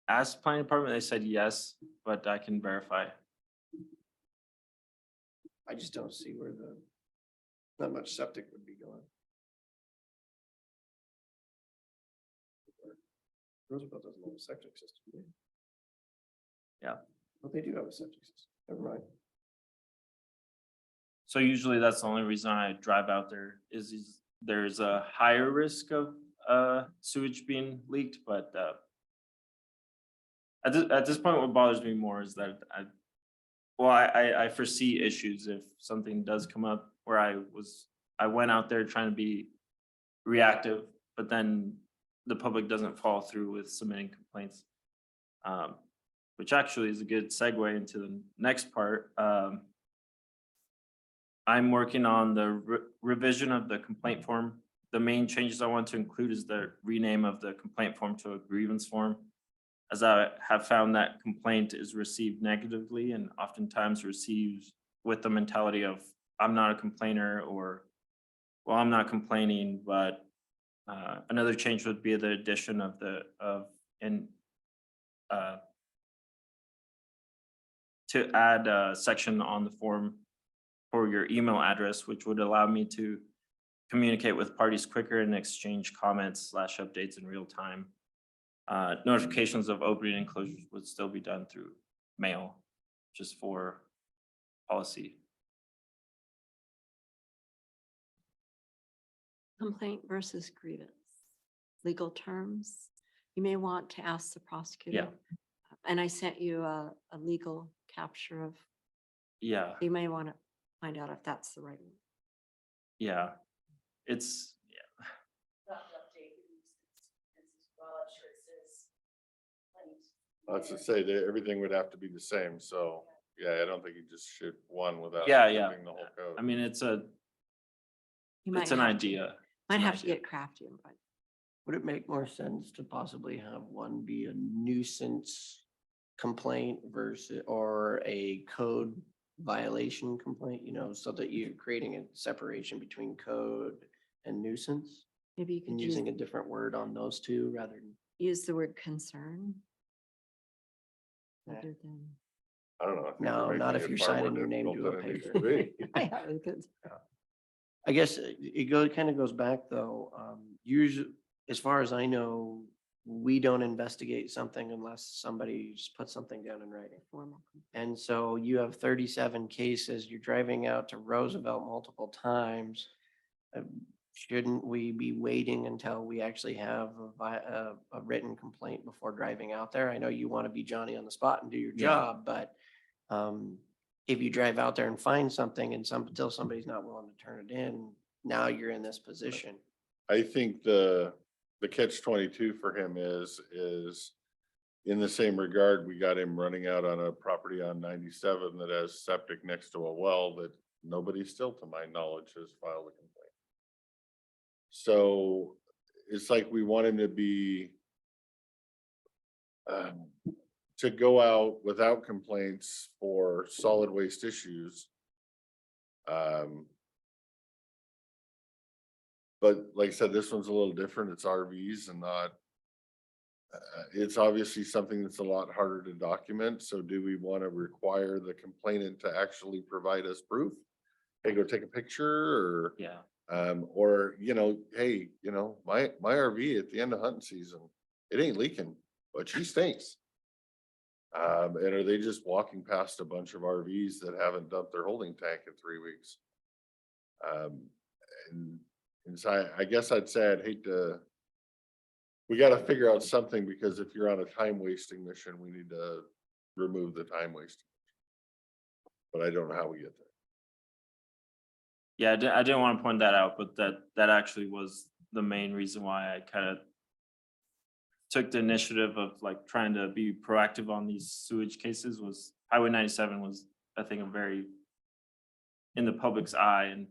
asked planning department, they said yes, but I can verify. I just don't see where not much septic would be going. Roosevelt doesn't have a septic system. do they? Yeah. But they do have a septic system. Never mind. So usually that's the only reason I drive out there is there's a higher risk of sewage being leaked, but at this point, what bothers me more is that I foresee issues if something does come up where I went out there trying to be reactive, but then the public doesn't follow through with submitting complaints. Which actually is a good segue into the next part. I'm working on the revision of the complaint form. The main changes I want to include is the rename of the complaint form to a grievance form, as I have found that complaint is received negatively and oftentimes received with the mentality of, I'm not a complainer, or, well, I'm not complaining, but another change would be the addition of to add a section on the form for your email address, which would allow me to communicate with parties quicker and exchange comments / updates in real time. Notifications of opening and closures would still be done through mail, just for policy. Complaint versus grievance. Legal terms. You may want to ask the prosecutor. And I sent you a legal capture of, Yeah, you may want to find out if that's the right one. yeah, it's, Let's just say that everything would have to be the same, so, yeah, I don't think you just shoot one without. Yeah. shipping the whole code. I mean, it's You might an have to- idea. Might an have to idea. get crafty and write. Would it make more sense to possibly have one be a nuisance complaint versus, or a code violation complaint, so that you're creating a separation between code and nuisance? Maybe you And could use, using a different word on those two rather than. use the word concern. Yeah. Rather than. I don't know. I think No, we're not making if it you're far more signing your name difficult to a than it needs paper. to be. Yeah, because- I guess kind of goes back though, usually, as far as I know, we don't investigate something unless somebody's put something down in writing. Formal. And so you have 37 cases, you're driving out to Roosevelt multiple times. Shouldn't we be waiting until we actually have a written complaint before driving out there? I know you want to be Johnny on the spot and do your Yeah. job, but if you drive out there and find something and until somebody's not willing to turn it in, now you're in this position. I think the catch-22 for him is in the same regard, we got him running out on a property on 97 that has septic next to a well that nobody still, to my knowledge, has filed a complaint. So it's like we want him to be to go out without complaints for solid waste issues. But like I said, this one's a little different. It's RVs and not, it's obviously something that's a lot harder to document. So do we want to require the complainant to actually provide us proof? Hey, go take a picture Yeah, or, hey, my RV at the end of hunting season, it ain't leaking, but she stinks. And are they just walking past a bunch of RVs that haven't dumped their holding tank in 3 weeks? And so I guess I'd say I'd hate to, we got to figure out something, because if you're on a time wasting mission, we need to remove the time wasting. But I don't know how we get there. yeah, I didn't want to point that out, but that actually was the main reason why I kind of took the initiative of like trying to be proactive on these sewage cases. Was Highway 97 was, I think, a very in the public's eye. And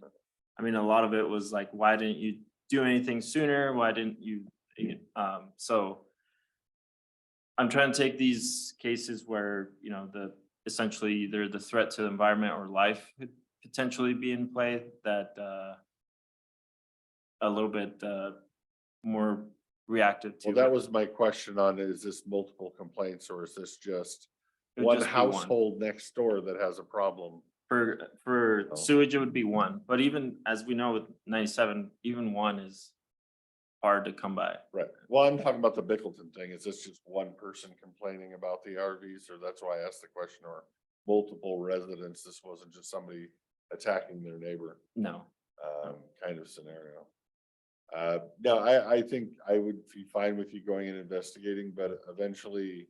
I mean, a lot of it was like, why didn't you do anything sooner? Why didn't you? So I'm trying to take these cases where, essentially either the threat to the environment or life could potentially be in play, that a little bit more reactive to. Well, that it. was my question on, is this multiple complaints or is this just It would one just be one. household next door that has a problem? For Oh. sewage, it would be one, but even as we know with 97, even one is hard to come by. Right. Well, I'm talking about the Bickleton thing. Is this just one person complaining about the RVs, or that's why I asked the question, or multiple residents? This wasn't just somebody attacking their neighbor, No, kind of scenario. No, I think I would be fine with you going and investigating, but eventually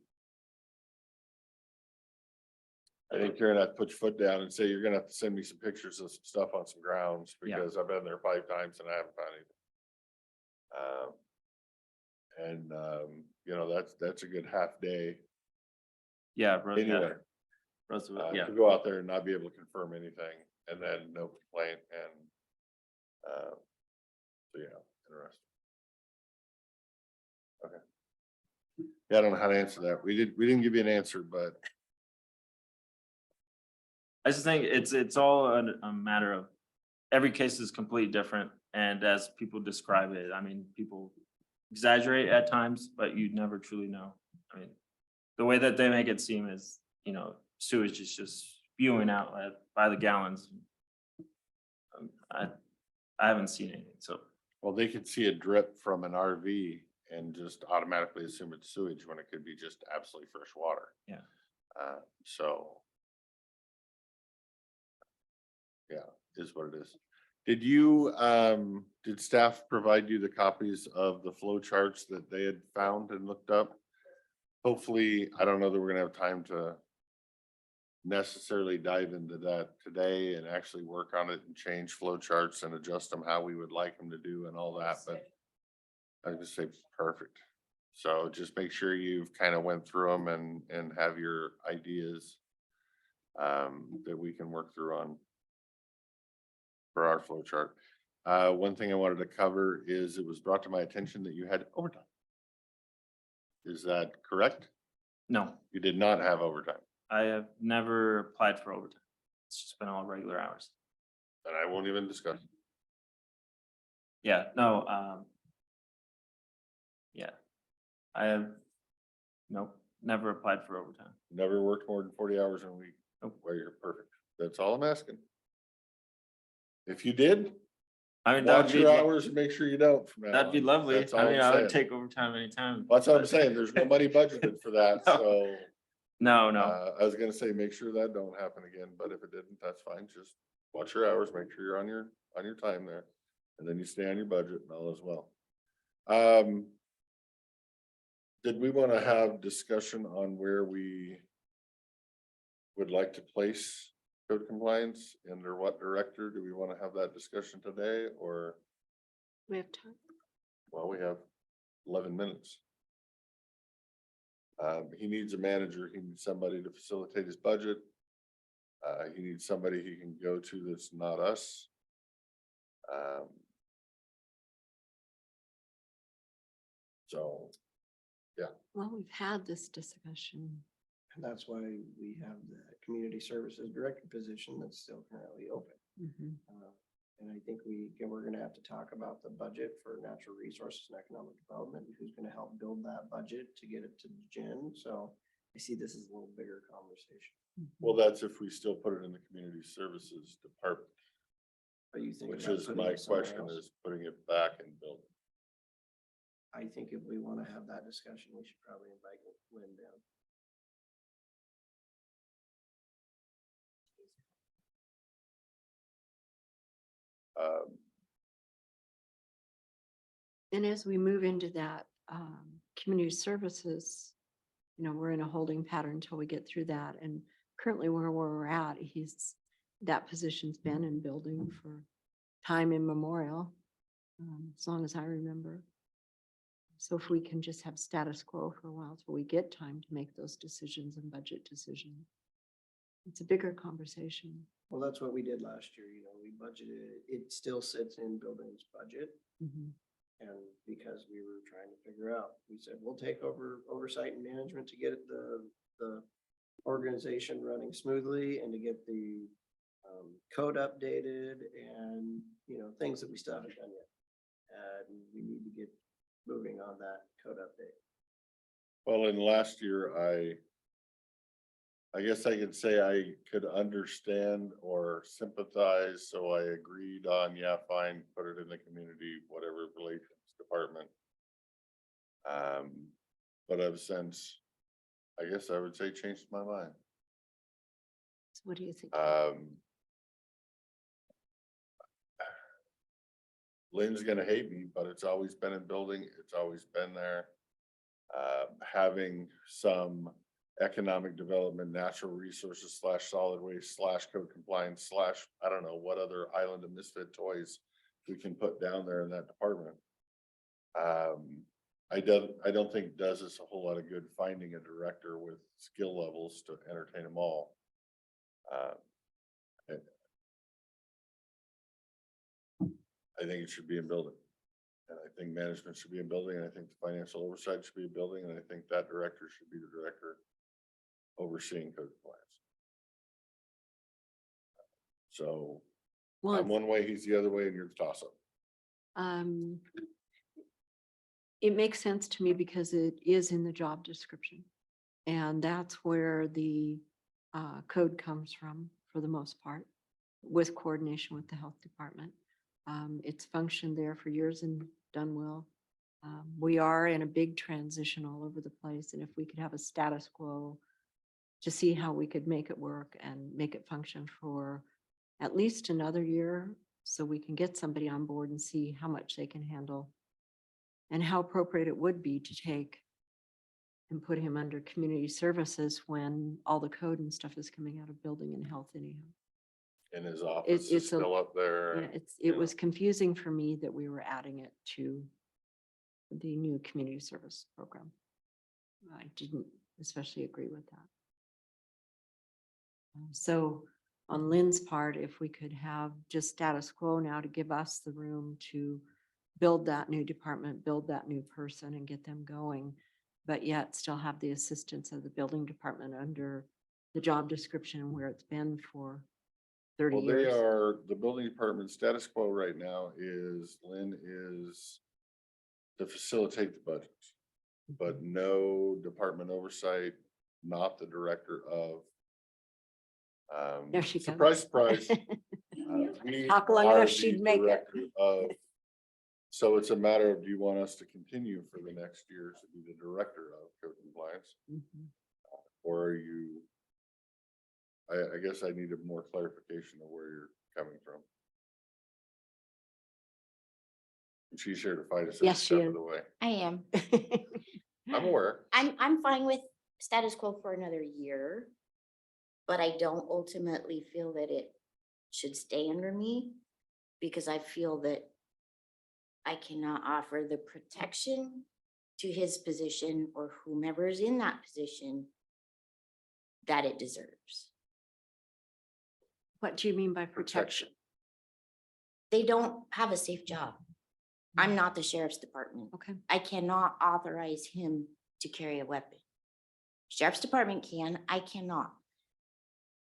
I think you're gonna have to put your foot down and say, you're gonna have to send me some pictures of some stuff on some grounds, Yeah. because I've been there 5 times and I haven't found anything. You know, that's a good half day yeah, yeah, anyway. Roosevelt, yeah. To go out there and not be able to confirm anything and then no complaint and, so yeah, interesting. Okay. Yeah, I don't know how to answer that. We didn't give you an answer, but I just think it's all a matter of, every case is completely different, and as people describe it, I mean, people exaggerate at times, but you never truly know. I mean, the way that they make it seem is, you know, sewage is just spewing out by the gallons. I haven't seen anything, so. well, they could see a drip from an RV and just automatically assume it's sewage when it could be just absolutely fresh water. Yeah. So. Yeah, is what it is. Did you, did staff provide you the copies of the flow charts that they had found and looked up? Hopefully, I don't know that we're gonna have time to necessarily dive into that today and actually work on it and change flow charts and adjust them how we would like them to do and all that, but I would just say perfect. So just make sure you've kind of went through them and have your ideas that we can work through on for our flow chart. One thing I wanted to cover is it was brought to my attention that you had overtime. Is that correct? No, You did not have overtime, I have never applied for overtime. It's just been all regular hours. and I won't even discuss it. Yeah, no, yeah. I have, nope, never applied for overtime. Never worked more than 40 hours in a week. Nope. Well, you're perfect. That's all I'm asking. If you did, I mean, that would watch be, your hours and make sure you don't from now that'd be on. lovely. That's all I mean, I'm I would saying. take overtime anytime. That's what I'm but- saying. There's no money budgeted for that, No. so. No, no, I was gonna say, make sure that don't happen again, but if it didn't, that's fine. Just watch your hours, make sure you're on your time there. And then you stay on your budget and all as well. Did we want to have discussion on where we would like to place code compliance under what director? Do we want to have that discussion today or, We have time. well, we have 11 minutes. He needs a manager. He needs somebody to facilitate his budget. He needs somebody he can go to that's not us. So, Well, we've had this discussion. And that's why we have the community services director position that's still currently open. Mhm. And I think we're gonna have to talk about the budget for natural resources and economic development, and who's gonna help build that budget to get it to Jen. So I see this as a little bigger conversation. well, that's if we still put it in the community services department, But you think which about is putting my it somewhere question else? is putting it back in building. I think if we wanna have that discussion, we should probably invite Lynn down. And as we move into that, community services, we're in a holding pattern until we get through that. And currently where we're at, that position's been in building for time immemorial, as long as I remember. So if we can just have status quo for a while till we get time to make those decisions and budget decisions. It's a bigger conversation. Well, that's what we did last year, we budgeted, it still sits in buildings budget. Mhm. And because we were trying to figure out, we said, we'll take over oversight and management to get the organization running smoothly and to get the code updated and, things that we still haven't done yet. And we need to get moving on that code update. Well, in last year, I guess I could say I could understand or sympathize, so I agreed on, yeah, fine, put it in the community, whatever relations department. But I've since, I guess I would say, changed my mind. So what do you think? Lynn's gonna hate me, but it's always been in building, it's always been there. Having some economic development, natural resources / solid waste / code compliance / I don't know what other island of misfit toys we can put down there in that department. I don't think it does us a whole lot of good finding a director with skill levels to entertain them all. I think it should be in building. And I think management should be in building, and I think the financial oversight should be in building, and I think that director should be the director overseeing code compliance. So Well, I'm one way, he's the other way, and you're the toss up. um, it makes sense to me because it is in the job description. And that's where the code comes from for the most part, with coordination with the health department. It's functioned there for years and done well. We are in a big transition all over the place, and if we could have a status quo to see how we could make it work and make it function for at least another year, so we can get somebody on board and see how much they can handle and how appropriate it would be to take and put him under community services when all the code and stuff is coming out of building and health anyhow. And his office is it's a- still up there. Yeah, it was confusing for me that we were adding it to the new community service program. I didn't especially agree with that. So on Lynn's part, if we could have just status quo now to give us the room to build that new department, build that new person and get them going, but yet still have the assistance of the building department under the job description where it's been for 30 Well, they years. are, the building department status quo right now is Lynn is to facilitate the budget, but no department oversight, not the director of. There she goes. Surprise, surprise. We Talk long are enough, the she'd make it. director of- So it's a matter of, do you want us to continue for the next year to be the director of code compliance? Mhm. Or are you? I guess I needed more clarification of where you're coming from. And she's here to fight us every Yes, she step is. of the way. I am. I'm aware. I'm fine with status quo for another year. But I don't ultimately feel that it should stay under me because I feel that I cannot offer the protection to his position or whomever is in that position that it deserves. What do you mean by protection? They don't have a safe job. I'm not the sheriff's department. Okay. I cannot authorize him to carry a weapon. Sheriff's department can, I cannot.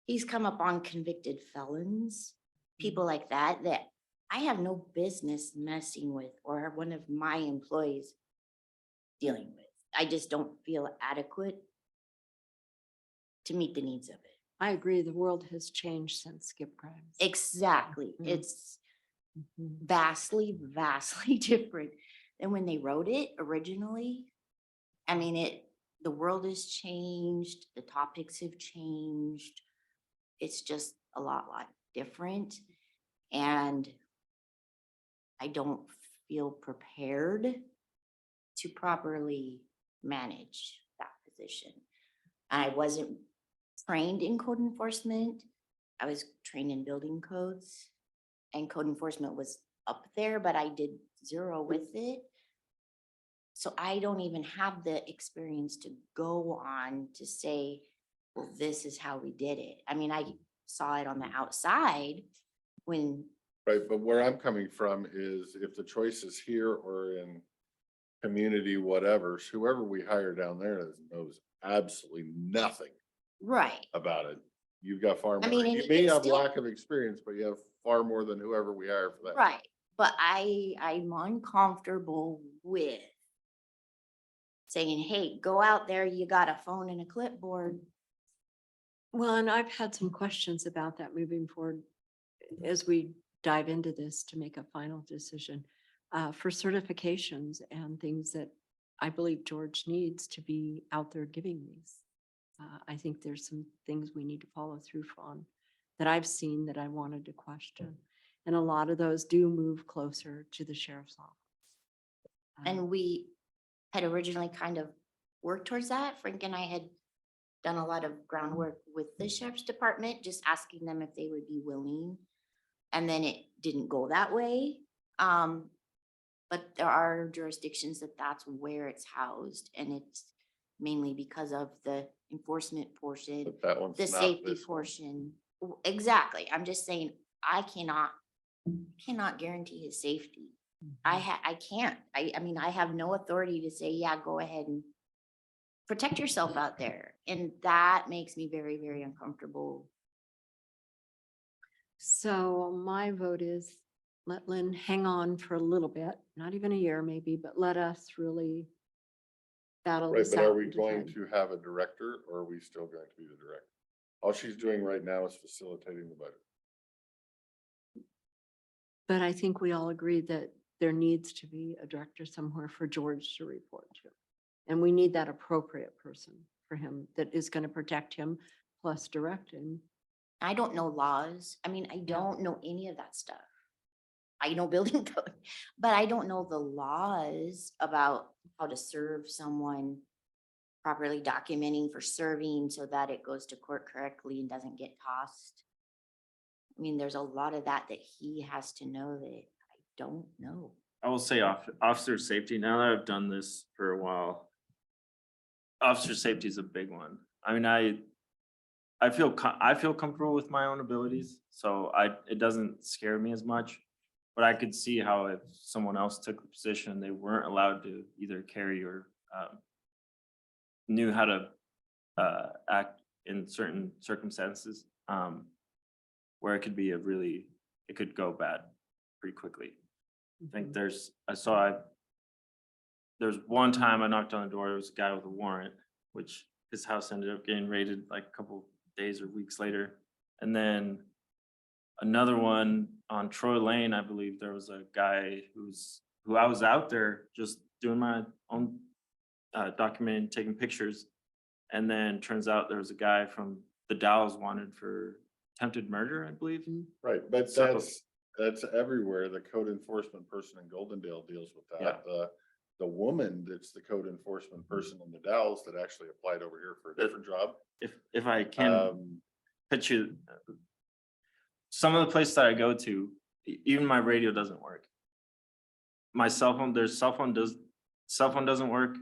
He's come up on convicted felons, people like that, that I have no business messing with or one of my employees dealing with. I just don't feel adequate to meet the needs of it. I agree. The world has changed since Skip Grimes. Exactly. Mhm. It's Mhm. vastly different than when they wrote it originally. I mean, the world has changed, the topics have changed. It's just a lot different. And I don't feel prepared to properly manage that position. I wasn't trained in code enforcement. I was trained in building codes. And code enforcement was up there, but I did zero with it. So I don't even have the experience to go on to say, well, this is how we did it. I mean, I saw it on the outside when, Right, but where I'm coming from is if the choice is here or in community whatever, whoever we hire down there knows absolutely nothing right, about it. You've got far I more, mean, and you you may can have still- lack of experience, but you have far more than whoever we hire for that. right. But I'm uncomfortable with saying, hey, go out there, you got a phone and a clipboard. Well, and I've had some questions about that moving forward as we dive into this to make a final decision for certifications and things that I believe George needs to be out there giving these. I think there's some things we need to follow through on that I've seen that I wanted to question. And a lot of those do move closer to the sheriff's office. And we had originally kind of worked towards that. Frank and I had done a lot of groundwork with the sheriff's department, just asking them if they would be willing. And then it didn't go that way. But there are jurisdictions that that's where it's housed, and it's mainly because of the enforcement portion, But that one's the not safety this one. portion. Exactly. I'm just saying, I cannot guarantee his safety. I can't. I mean, I have no authority to say, yeah, go ahead and protect yourself out there. And that makes me very, very uncomfortable. So my vote is let Lynn hang on for a little bit, not even a year maybe, but let us really battle Right, this but out. are we and going decide. to have a director or are we still going to be the director? All she's doing right now is facilitating the budget. But I think we all agree that there needs to be a director somewhere for George to report to. And we need that appropriate person for him that is going to protect him plus direct him. I don't know laws. I mean, I don't know any of that stuff. I know building code, but I don't know the laws about how to serve someone, properly documenting for serving so that it goes to court correctly and doesn't get tossed. I mean, there's a lot of that he has to know that I don't know. I will say officer safety, now that I've done this for a while, officer safety is a big one. I mean, I feel comfortable with my own abilities, so it doesn't scare me as much. But I could see how if someone else took the position, they weren't allowed to either carry or knew how to act in certain circumstances, where it could be it could go bad pretty quickly. I think there's one time I knocked on the door, there was a guy with a warrant, which his house ended up getting raided like a couple days or weeks later. And then another one on Troy Lane, I believe there was a guy who I was out there just doing my own documenting, taking pictures. And then turns out there was a guy from the Dalles wanted for attempted murder, I believe. Right, but So- that's everywhere. The code enforcement person in Goldendale deals with that. The woman that's the code enforcement person in the Dalles that actually applied over here for a different job. If I can pitch you, some of the places that I go to, even my radio doesn't work. My cell phone doesn't work.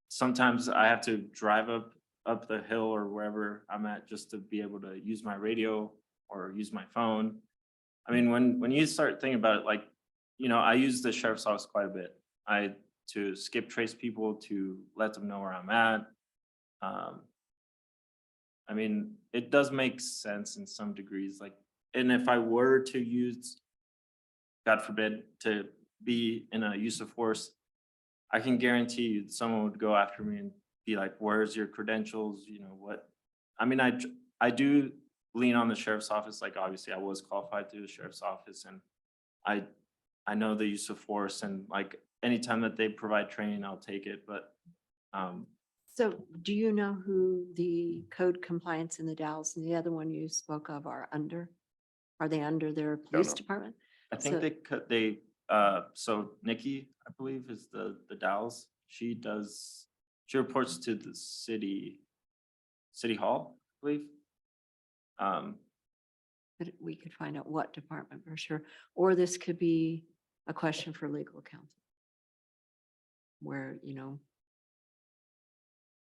Sometimes I have to drive up the hill or wherever I'm at just to be able to use my radio or use my phone. I mean, when you start thinking about it, like, I use the sheriff's office quite a bit. To skip trace people, to let them know where I'm at. I mean, it does make sense in some degrees, like, and if I were to use, God forbid, to be in a use of force, I can guarantee you someone would go after me and be like, where's your credentials? What? I mean, I do lean on the sheriff's office. Like, obviously I was qualified through the sheriff's office, and I know the use of force, and like anytime that they provide training, I'll take it. But So do you know who the code compliance in the Dalles and the other one you spoke of are under? Are they under their police know. department? I think So- so Nikki, I believe, is the Dalles. She reports to the city hall, I believe. But we could find out what department for sure, or this could be a question for legal counsel. Where,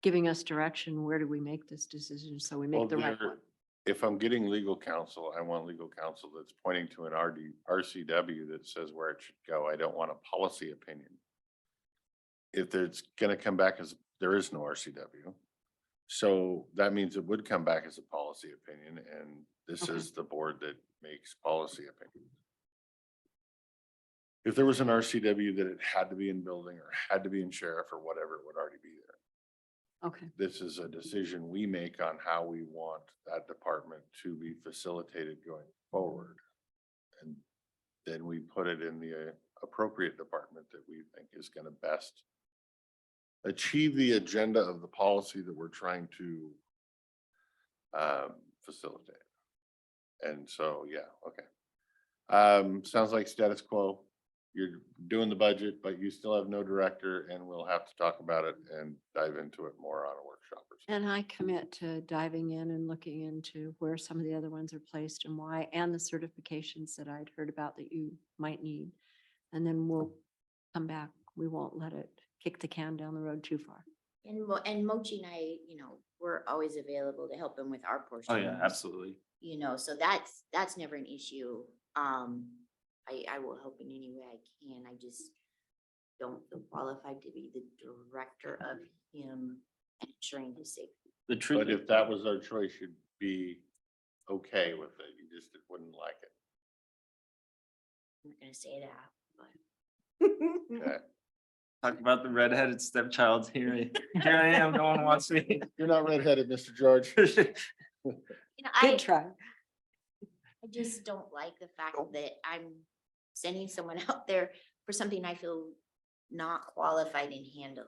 giving us direction, where do we make this decision so we Well, make the right one? if I'm getting legal counsel, I want legal counsel that's pointing to an RCW that says where it should go. I don't want a policy opinion. If it's gonna come back as, there is no RCW. So that means it would come back as a policy opinion, and this Okay. is the board that makes policy opinions. if there was an RCW that it had to be in building or had to be in sheriff or whatever, it would already be there. Okay, This is a decision we make on how we want that department to be facilitated going forward. And then we put it in the appropriate department that we think is gonna best achieve the agenda of the policy that we're trying to facilitate. And so, yeah, okay. Sounds like status quo. You're doing the budget, but you still have no director, and we'll have to talk about it and dive into it more on a workshop or something. and I commit to diving in and looking into where some of the other ones are placed and why, and the certifications that I'd heard about that you might need. And then we'll come back. We won't let it kick the can down the road too far. And Mochi and I, we're always available to help him with our portion. Oh, yeah, absolutely. So that's never an issue. I will help in any way I can. I just don't feel qualified to be the director of him and ensuring his safety. The truth. But if that was our choice, you'd be okay with it. You just wouldn't like it. I'm not gonna say that, but. Okay. Talk about the redheaded stepchild here. Here I am, no one wants me. You're not redheaded, Mr. George. I Good try. just don't like the fact that I'm sending someone out there for something I feel not qualified in handling.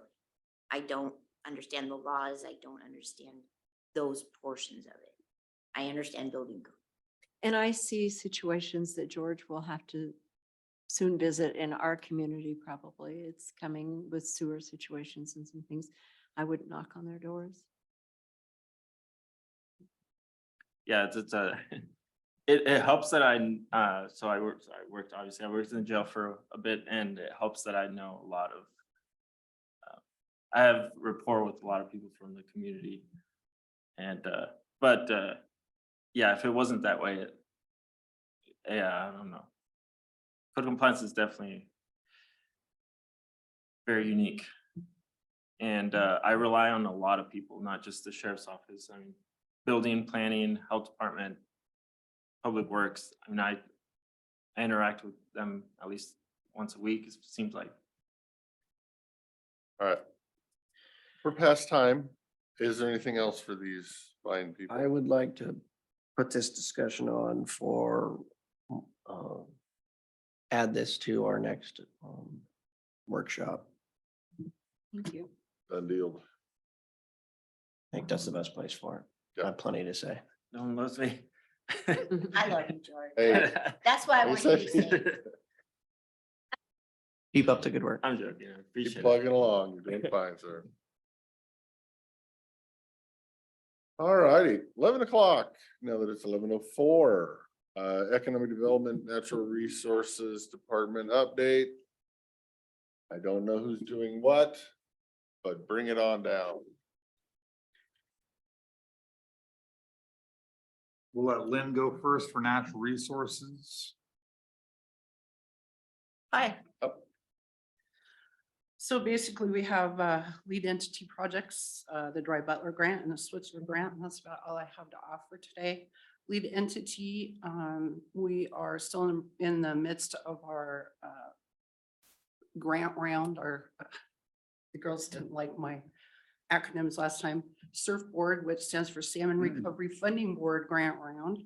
I don't understand the laws. I don't understand those portions of it. I understand building code. And I see situations that George will have to soon visit in our community, probably. It's coming with sewer situations and some things. I wouldn't knock on their doors. Yeah, it helps that so I worked in the jail for a bit, and it helps that I know a lot of, I have rapport with a lot of people from the community. And, yeah, if it wasn't that way, yeah, I don't know. Code compliance is definitely very unique. And, I rely on a lot of people, not just the sheriff's office. I mean, building, planning, health department, public works. I mean, I interact with them at least once a week, it seems like. All right. For past time, is there anything else for these fine people? I would like to put this discussion on for, add this to our next workshop. Thank you. Done deal. I think that's the best place for it. I Yeah. have plenty to say. No one loves me. I love you, George. Hey, That's why I want you to be safe. Keep up the good work. I'm joking, I keep appreciate it. plugging along. You're doing fine, sir. All righty, 11 o'clock. Now that it's 11:04. Economic Development, Natural Resources Department update. I don't know who's doing what, but bring it on down. We'll let Lynn go first for natural resources. Hi. So basically, we have lead entity projects, the Dry Butler grant and the Switzer grant, and that's about all I have to offer today. Lead entity, we are still in the midst of our grant round, or the girls didn't like my acronyms last time. Surfboard, which stands for Salmon Recovery Funding Board grant round.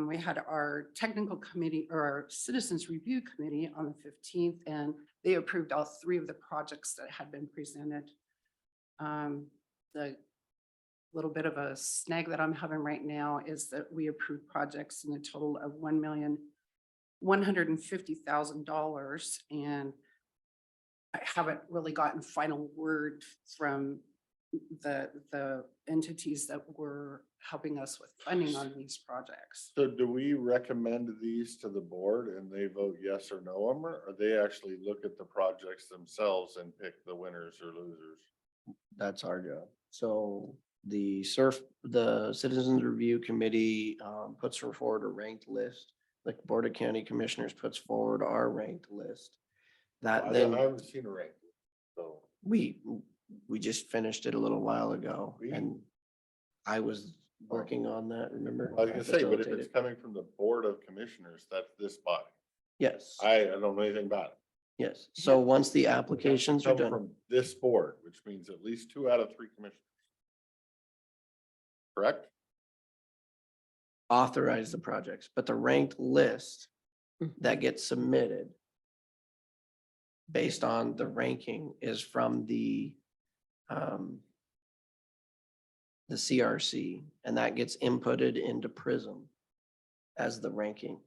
We had our technical committee or our citizens review committee on the 15th, and they approved all 3 of the projects that had been presented. The little bit of a snag that I'm having right now is that we approved projects in a total of $1,150,000, and I haven't really gotten final word from the entities that were helping us with funding on these projects. So do we recommend these to the board and they vote yes or no on them, or they actually look at the projects themselves and pick the winners or losers? That's our job. So the Citizens Review Committee puts forward a ranked list. The Board of County Commissioners puts forward our ranked list. That I then haven't seen a rank, so. we just finished it a little while ago, We- and I was working on that, remember? I was gonna say, but if facilitated. it's coming from the Board of Commissioners, that's this body. Yes, I don't know anything about it. yes. So once the applications are Come done, from this board, which means at least 2 out of 3 commissioners. Correct? authorize the projects, but the ranked list that gets submitted based on the ranking is from the CRC, and that gets inputted into Prism as the ranking.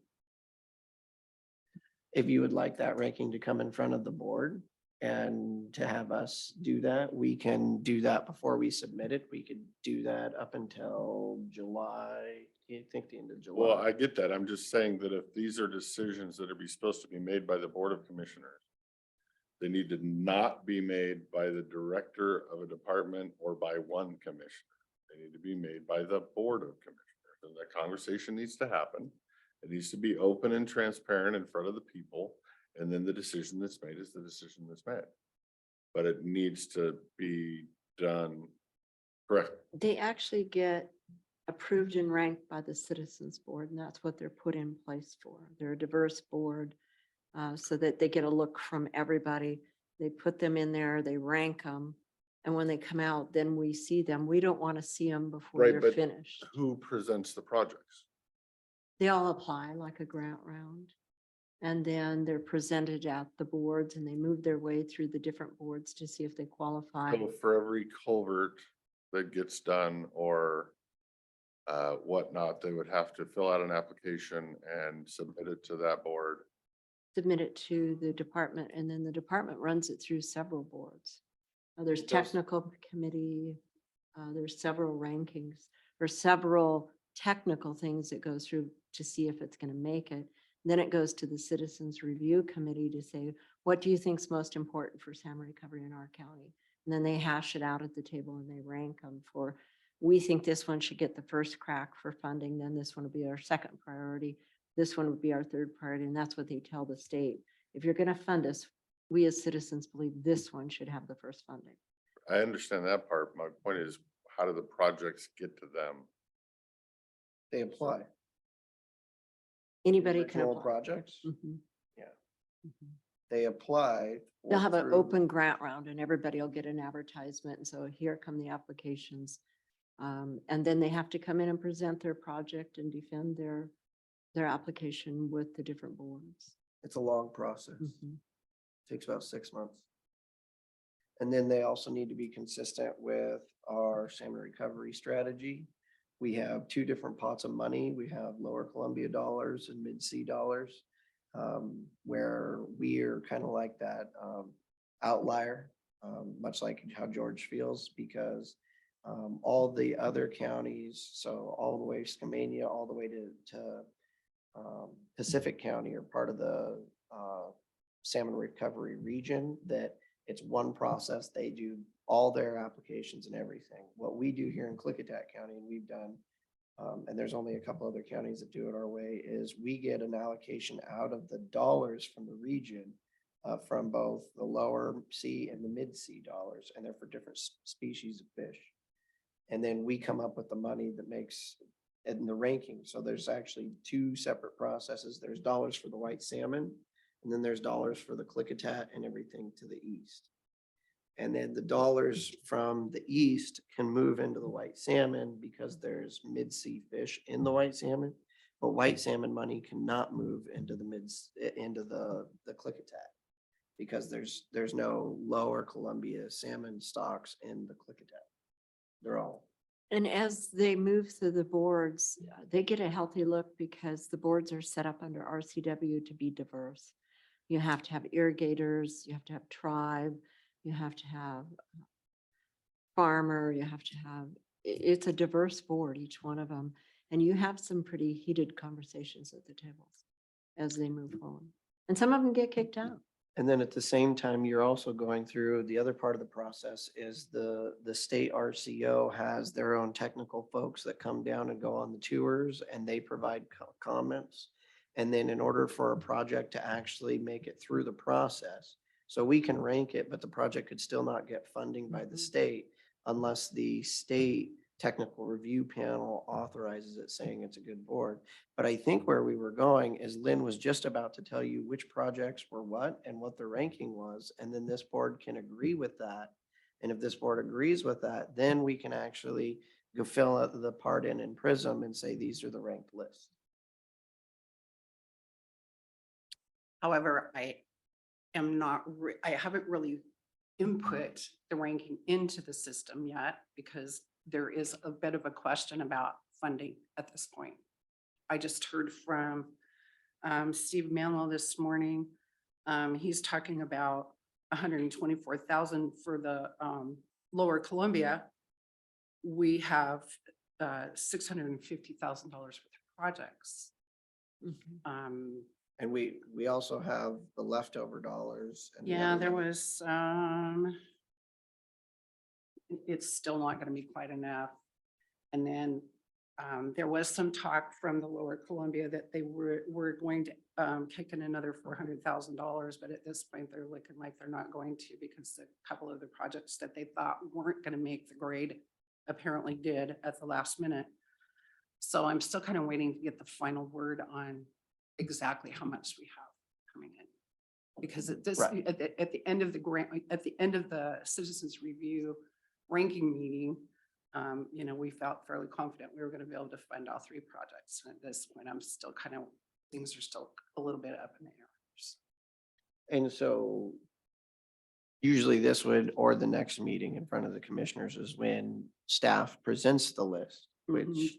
If you would like that ranking to come in front of the board and to have us do that, we can do that before we submit it. We could do that up until July, I think the end of July. Well, I get that. I'm just saying that if these are decisions that are supposed to be made by the Board of Commissioners, they need to not be made by the director of a department or by one commissioner. They need to be made by the Board of Commissioners, and that conversation needs to happen. It needs to be open and transparent in front of the people, and then the decision that's made is the decision that's made. But it needs to be done correctly. They actually get approved and ranked by the Citizens Board, and that's what they're put in place for. They're a diverse board, so that they get a look from everybody. They put them in there, they rank them, and when they come out, then we see them. We don't want to see them before Right, they're but finished. who presents the projects? They all apply like a grant round. And then they're presented at the boards and they move their way through the different boards to see if they qualify. So for every culvert that gets done or whatnot, they would have to fill out an application and submit it to that board. Submit it to the department, and then the department runs it through several boards. There's It does. technical committee, there's several rankings, or several technical things that go through to see if it's going to make it. Then it goes to the Citizens Review Committee to say, what do you think is most important for salmon recovery in our county? And then they hash it out at the table and they rank them for, we think this one should get the first crack for funding, then this one will be our second priority. This one would be our third priority, and that's what they tell the state. If you're gonna fund us, we as citizens believe this one should have the first funding. I understand that part. My point is, how do the projects get to them? They apply. Anybody can Individual apply. projects, Mhm. Yeah. Mhm. they apply. They'll have an through- open grant round and everybody will get an advertisement. And so here come the applications. And then they have to come in and present their project and defend their application with the different boards. It's a long process. Mhm. Takes about 6 months. And then they also need to be consistent with our salmon recovery strategy. We have 2 different pots of money. We have Lower Columbia dollars and Mid-Sea dollars, where we are kind of like that outlier, much like how George feels, because all the other counties, so all the way Skamania, all the way to Pacific County are part of the salmon recovery region, that it's one process. They do all their applications and everything. What we do here in Klickitat County, and we've done, and there's only a couple other counties that do it our way, is we get an allocation out of the dollars from the region, from both the lower sea and the mid-sea dollars, and they're for different species of fish. And then we come up with the money that makes in the ranking. So there's actually 2 separate processes. There's dollars for the white salmon, and then there's dollars for the Klickitat and everything to the east. And then the dollars from the east can move into the white salmon because there's mid-sea fish in the white salmon. But white salmon money cannot move into the into the Klickitat, because there's no Lower Columbia salmon stocks in the Klickitat. They're all. And as they move through the boards, they get a healthy look because the boards are set up under RCW to be diverse. You have to have irrigators, you have to have tribe, you have to have farmer, you have to have, it's a diverse board, each one of them. And you have some pretty heated conversations at the tables as they move forward. And some of them get kicked out. And then at the same time, you're also going through, the other part of the process is the state RCO has their own technical folks that come down and go on the tours, and they provide comments. And then in order for a project to actually make it through the process, so we can rank it, but the project could still not get funding by the state unless the state technical review panel authorizes it, saying it's a good board. But I think where we were going is Lynn was just about to tell you which projects were what and what the ranking was, and then this board can agree with that. And if this board agrees with that, then we can actually go fill out the part in Prism and say, these are the ranked lists. However, I am not, I haven't really input the ranking into the system yet because there is a bit of a question about funding at this point. I just heard from Steve Manlow this morning. He's talking about 124,000 for the Lower Columbia. We have $650,000 worth of projects. And we also have the leftover dollars. And the Yeah, other there money. was, it's still not gonna be quite enough. And then, there was some talk from the Lower Columbia that they were going to, kick in another $400,000, but at this point, they're looking like they're not going to because a couple of the projects that they thought weren't gonna make the grade apparently did at the last minute. So I'm still kind of waiting to get the final word on exactly how much we have coming in. Because at this, Right. at the end of the grant, at the end of the citizens review ranking meeting, you know, we felt fairly confident we were gonna be able to fund all three projects. And at this point, I'm still kind of, things are still a little bit up in the air. And so usually this would, or the next meeting in front of the commissioners is when staff presents the list, which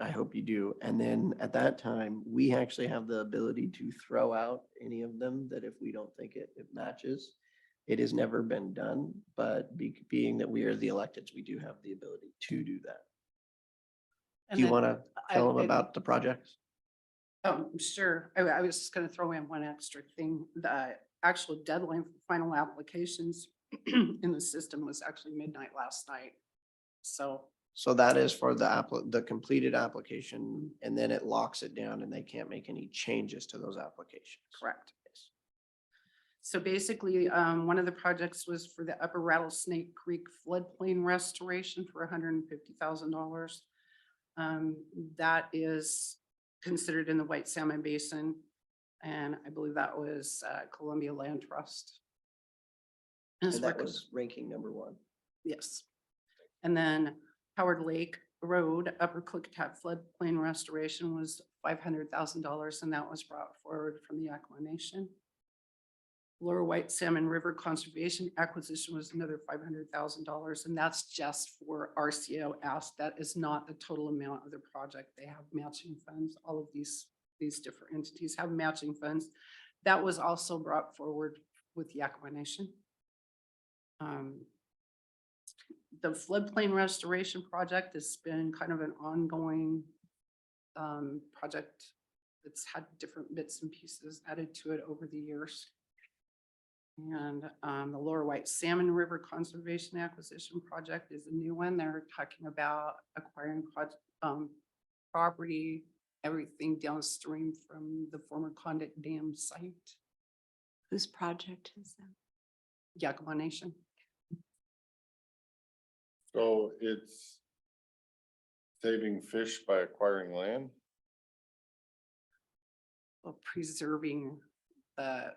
I hope you do. And then at that time, we actually have the ability to throw out any of them that if we don't think it matches. It has never been done, but being that we are the electeds, we do have the ability to do that. And Do you then want to tell them I- about the projects? Sure. I was just gonna throw in one extra thing. The actual deadline for final applications in the system was actually midnight last night. So, So that is for the completed application, and then it locks it down and they can't make any changes to those applications. correct. So basically, one of the projects was for the Upper Rattlesnake Creek floodplain restoration for $150,000. That is considered in the White Salmon Basin. And I believe that was Columbia Land Trust. And that was ranking number 1. Yes. And then Howard Lake Road, Upper Klickitat floodplain restoration was $500,000, and that was brought forward from the Yakima Nation. Lower White Salmon River Conservation Acquisition was another $500,000, and that's just for RCO ask. That is not the total amount of the project. They have matching funds. All of these different entities have matching funds. That was also brought forward with Yakima Nation. The floodplain restoration project has been kind of an ongoing project that's had different bits and pieces added to it over the years. And the Lower White Salmon River Conservation Acquisition Project is a new one. They're talking about acquiring property, everything downstream from the former Condit Dam site, Whose project is that? Yakima Nation. So it's saving fish by acquiring land? Of preserving the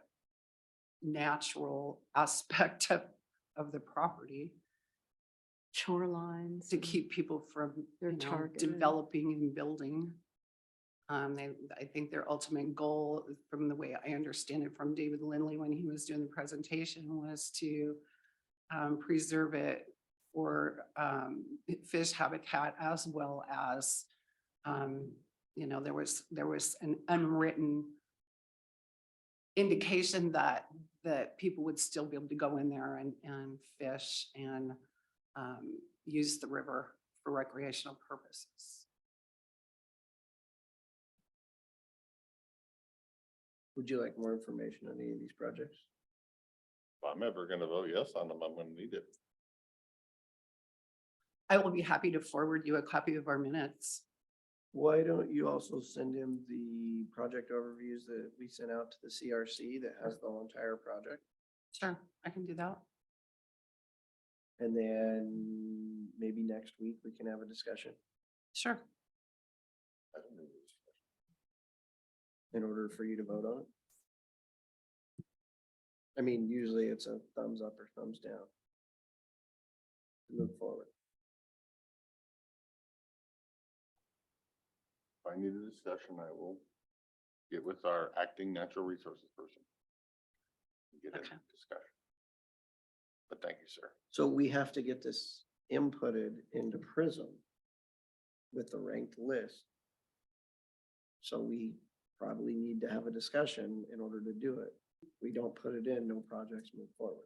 natural aspect of the property Shorelines. to keep people from, They're you know, targeted. developing and building. I think their ultimate goal, from the way I understand it from David Lindley when he was doing the presentation, was to preserve it for fish habitat, as well as, you know, there was an unwritten indication that people would still be able to go in there and fish and use the river for recreational purposes. Would you like more information on any of these projects? If I'm ever gonna vote yes on them, I'm gonna need it. I will be happy to forward you a copy of our minutes. Why don't you also send him the project overviews that we sent out to the CRC that has the whole entire project? Sure, I can do that. And then maybe next week we can have a discussion Sure. in order for you to vote on it? I mean, usually it's a thumbs up or thumbs down. To move forward. If I need a discussion, I will get with our acting natural resources person. Get into Okay. discussion. But thank you, sir. So we have to get this inputted into Prism with the ranked list. So we probably need to have a discussion in order to do it. We don't put it in, no projects move forward.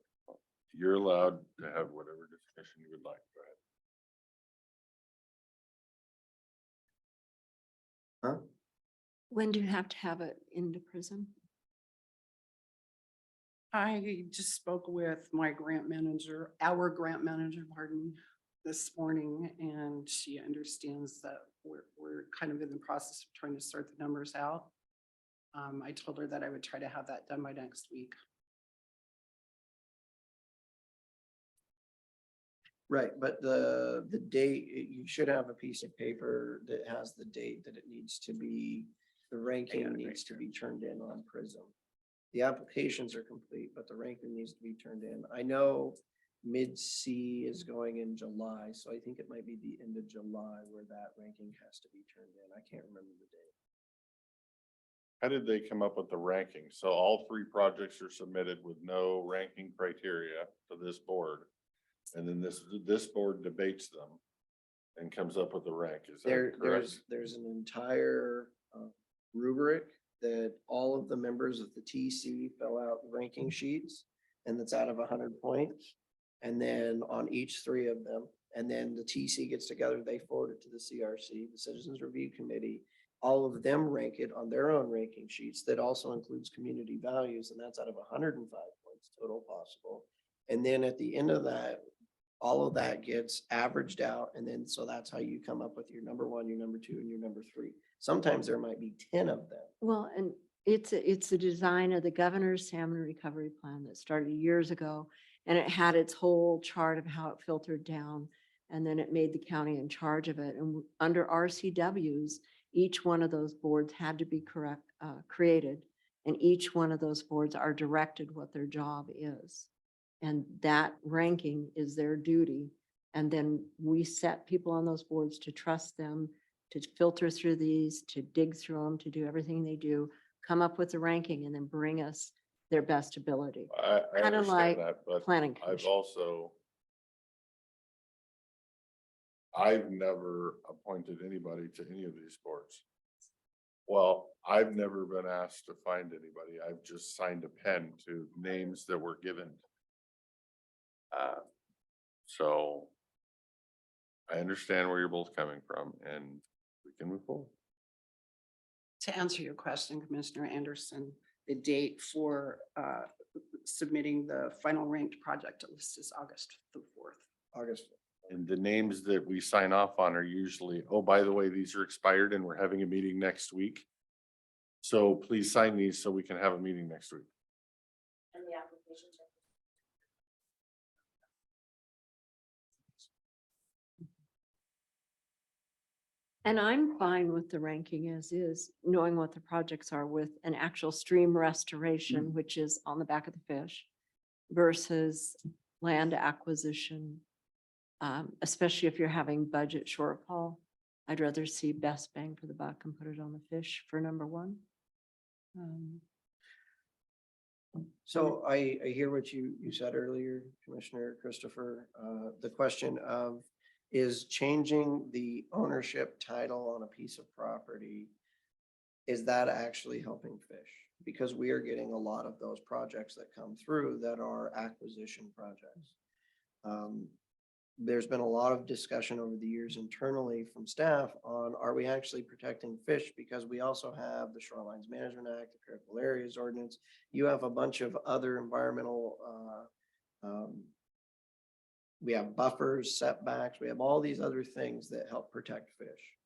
You're allowed to have whatever discussion you would like. Go ahead. Huh? When do you have to have it into Prism? I just spoke with my grant manager, our grant manager, pardon, this morning, and she understands that we're kind of in the process of trying to sort the numbers out. I told her that I would try to have that done by next week. Right, but the date, you should have a piece of paper that has the date that it needs to be, the ranking needs to be turned in on Prism. The applications are complete, but the ranking needs to be turned in. I know mid-C is going in July, so I think it might be the end of July where that ranking has to be turned in. I can't remember the date. How did they come up with the ranking? So all three projects are submitted with no ranking criteria to this board. And then this board debates them and comes up with the rank. Is that correct? There's an entire rubric that all of the members of the TC fill out ranking sheets, and that's out of 100 points. And then on each three of them, and then the TC gets together, they forward it to the CRC, the Citizens Review Committee. All of them rank it on their own ranking sheets. That also includes community values, and that's out of 105 points total possible. And then at the end of that, all of that gets averaged out. And then, so that's how you come up with your number one, your number two, and your number three. Sometimes there might be 10 of them. Well, and it's a design of the Governor's Salmon Recovery Plan that started years ago. And it had its whole chart of how it filtered down. And then it made the county in charge of it. And under RCWs, each one of those boards had to be created. And each one of those boards are directed what their job is. And that ranking is their duty. And then we set people on those boards to trust them, to filter through these, to dig through them, to do everything they do, come up with the ranking, and then bring us their best ability. I Kinda understand like that, but Planning I've Commission. also, I've never appointed anybody to any of these boards. Well, I've never been asked to find anybody. I've just signed a pen to names that were given. So I understand where you're both coming from, and we can move forward. To answer your question, Commissioner Anderson, the date for submitting the final ranked project list is August the 4th. August. And the names that we sign off on are usually, oh, by the way, these are expired and we're having a meeting next week. So please sign these so we can have a meeting next week. And the applications are. And I'm fine with the ranking as is, knowing what the projects are with an actual stream restoration, which is on the back of the fish, versus land acquisition. Especially if you're having budget shortfall, I'd rather see best bang for the buck and put it on the fish for number one. So I hear what you said earlier, Commissioner Christopher. The question of, is changing the ownership title on a piece of property, is that actually helping fish? Because we are getting a lot of those projects that come through that are acquisition projects. There's been a lot of discussion over the years internally from staff on, are we actually protecting fish? Because we also have the Shorelines Management Act, the Critical Areas Ordinance. You have a bunch of other environmental, we have buffers, setbacks, we have all these other things that help protect fish.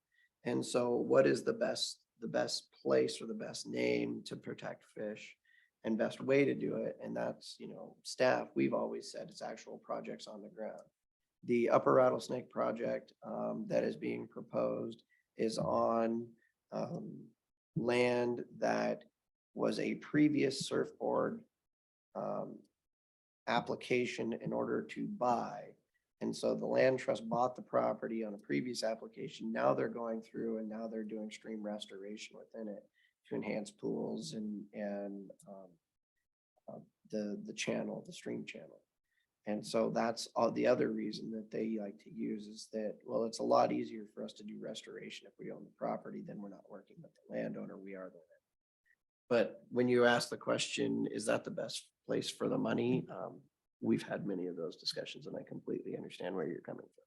And so what is the best place or the best name to protect fish and best way to do it? And that's, staff, we've always said it's actual projects on the ground. the Upper Rattlesnake project that is being proposed is on land that was a previous surfboard application in order to buy. And so the land trust bought the property on a previous application. Now they're going through and now they're doing stream restoration within it to enhance pools and the channel, the stream channel. And so that's all the other reason that they like to use is that, well, it's a lot easier for us to do restoration if we own the property, then we're not working with the landowner, we are the landowner. But when you ask the question, is that the best place for the money? We've had many of those discussions and I completely understand where you're coming from.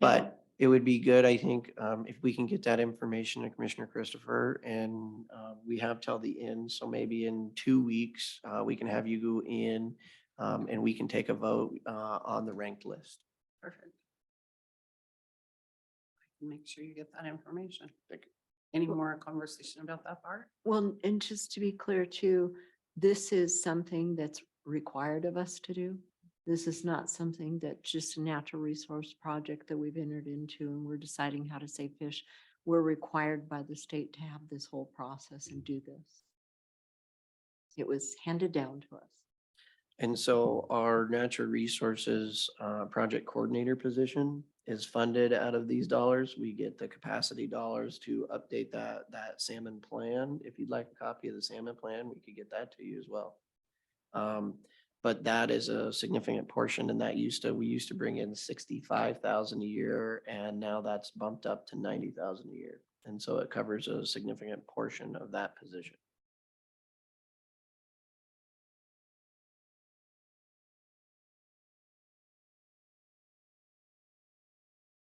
But it would be good, I think, if we can get that information to Commissioner Christopher and we have till the end. So maybe in 2 weeks, we can have you go in and we can take a vote on the ranked list. Perfect. I can make sure you get that information. Thank you. Any more conversation about that part? Well, and just to be clear too, this is something that's required of us to do. This is not something that's just a natural resource project that we've entered into and we're deciding how to save fish. We're required by the state to have this whole process and do this. It was handed down to us. And so our natural resources project coordinator position is funded out of these dollars. We get the capacity dollars to update that salmon plan. If you'd like a copy of the salmon plan, we could get that to you as well. But that is a significant portion and that we used to bring in 65,000 a year and now that's bumped up to 90,000 a year. And so it covers a significant portion of that position.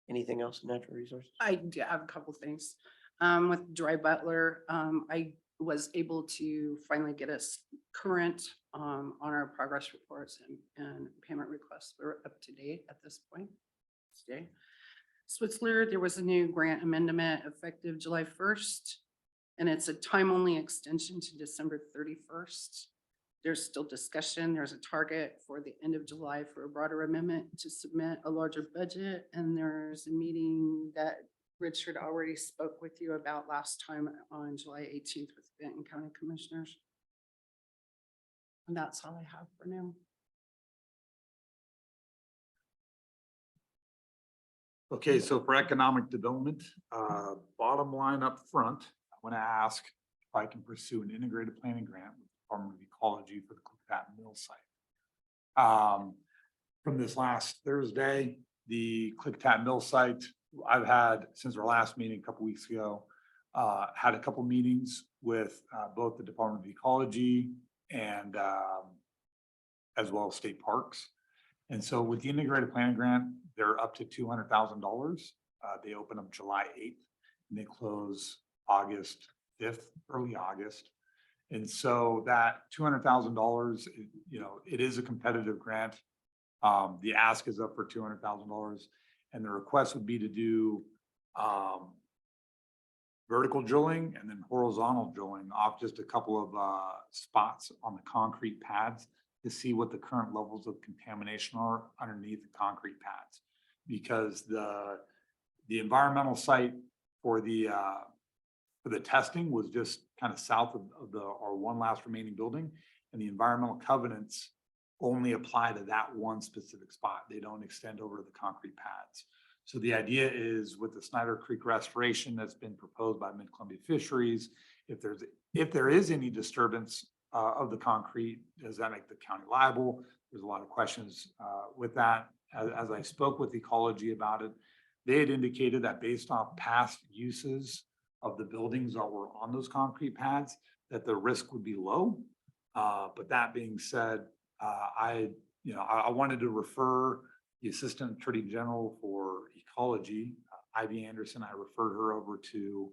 Anything else in natural resources? I do have a couple things. With Dry Butler, I was able to finally get us current on our progress reports and payment requests. We're up to date at this point. Today. Switzerland, there was a new grant amendment effective July 1st, and it's a time-only extension to December 31st. There's still discussion. There's a target for the end of July for a broader amendment to submit a larger budget. And there's a meeting that Richard already spoke with you about last time on July 18th with Benton County Commissioners. And that's all I have for now. Okay, so for economic development, bottom line up front, I want to ask if I can pursue an integrated planning grant with the Department of Ecology for the Klickitat Mill site. From this last Thursday, the Klickitat Mill site, I've had since our last meeting a couple weeks ago, had a couple meetings with both the Department of Ecology and as well as state parks. And so with the integrated planning grant, they're up to $200,000. They open up July 8th and they close August 5th, early August. And so that $200,000, it is a competitive grant. The ask is up for $200,000 and the request would be to do vertical drilling and then horizontal drilling off just a couple of spots on the concrete pads to see what the current levels of contamination are underneath the concrete pads. Because the environmental site for the testing was just kind of south of our one last remaining building, and the environmental covenants only apply to that one specific spot. They don't extend over to the concrete pads. So the idea is with the Snyder Creek restoration that's been proposed by Mid-Columbia Fisheries, if there is any disturbance of the concrete, does that make the county liable? There's a lot of questions with that. As I spoke with Ecology about it, they had indicated that based on past uses of the buildings that were on those concrete pads, that the risk would be low. But that being said, I wanted to refer the Assistant Attorney General for Ecology, Ivy Anderson. I referred her over to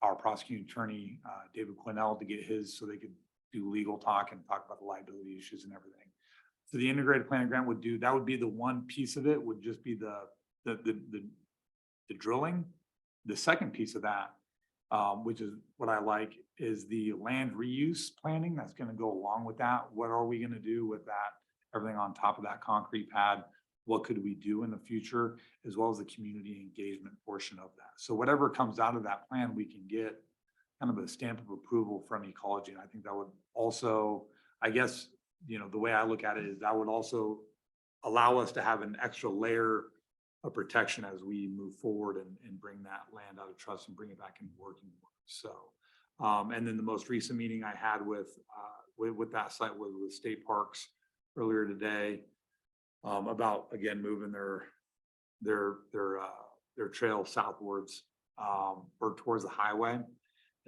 our prosecuting attorney, David Quinnell, to get his so they could do legal talk and talk about the liability issues and everything. So the integrated planning grant would be the one piece of it, would just be the drilling. The second piece of that which is what I like, is the land reuse planning that's gonna go along with that. What are we gonna do with that? Everything on top of that concrete pad? What could we do in the future, as well as the community engagement portion of that? So whatever comes out of that plan, we can get kind of a stamp of approval from ecology. And I think that would also, I guess, the way I look at it is that would also allow us to have an extra layer of protection as we move forward and bring that land out of trust and bring it back into working order. So, and then the most recent meeting I had with that site was with State Parks earlier today, about, again, moving their trail southwards, or towards the highway.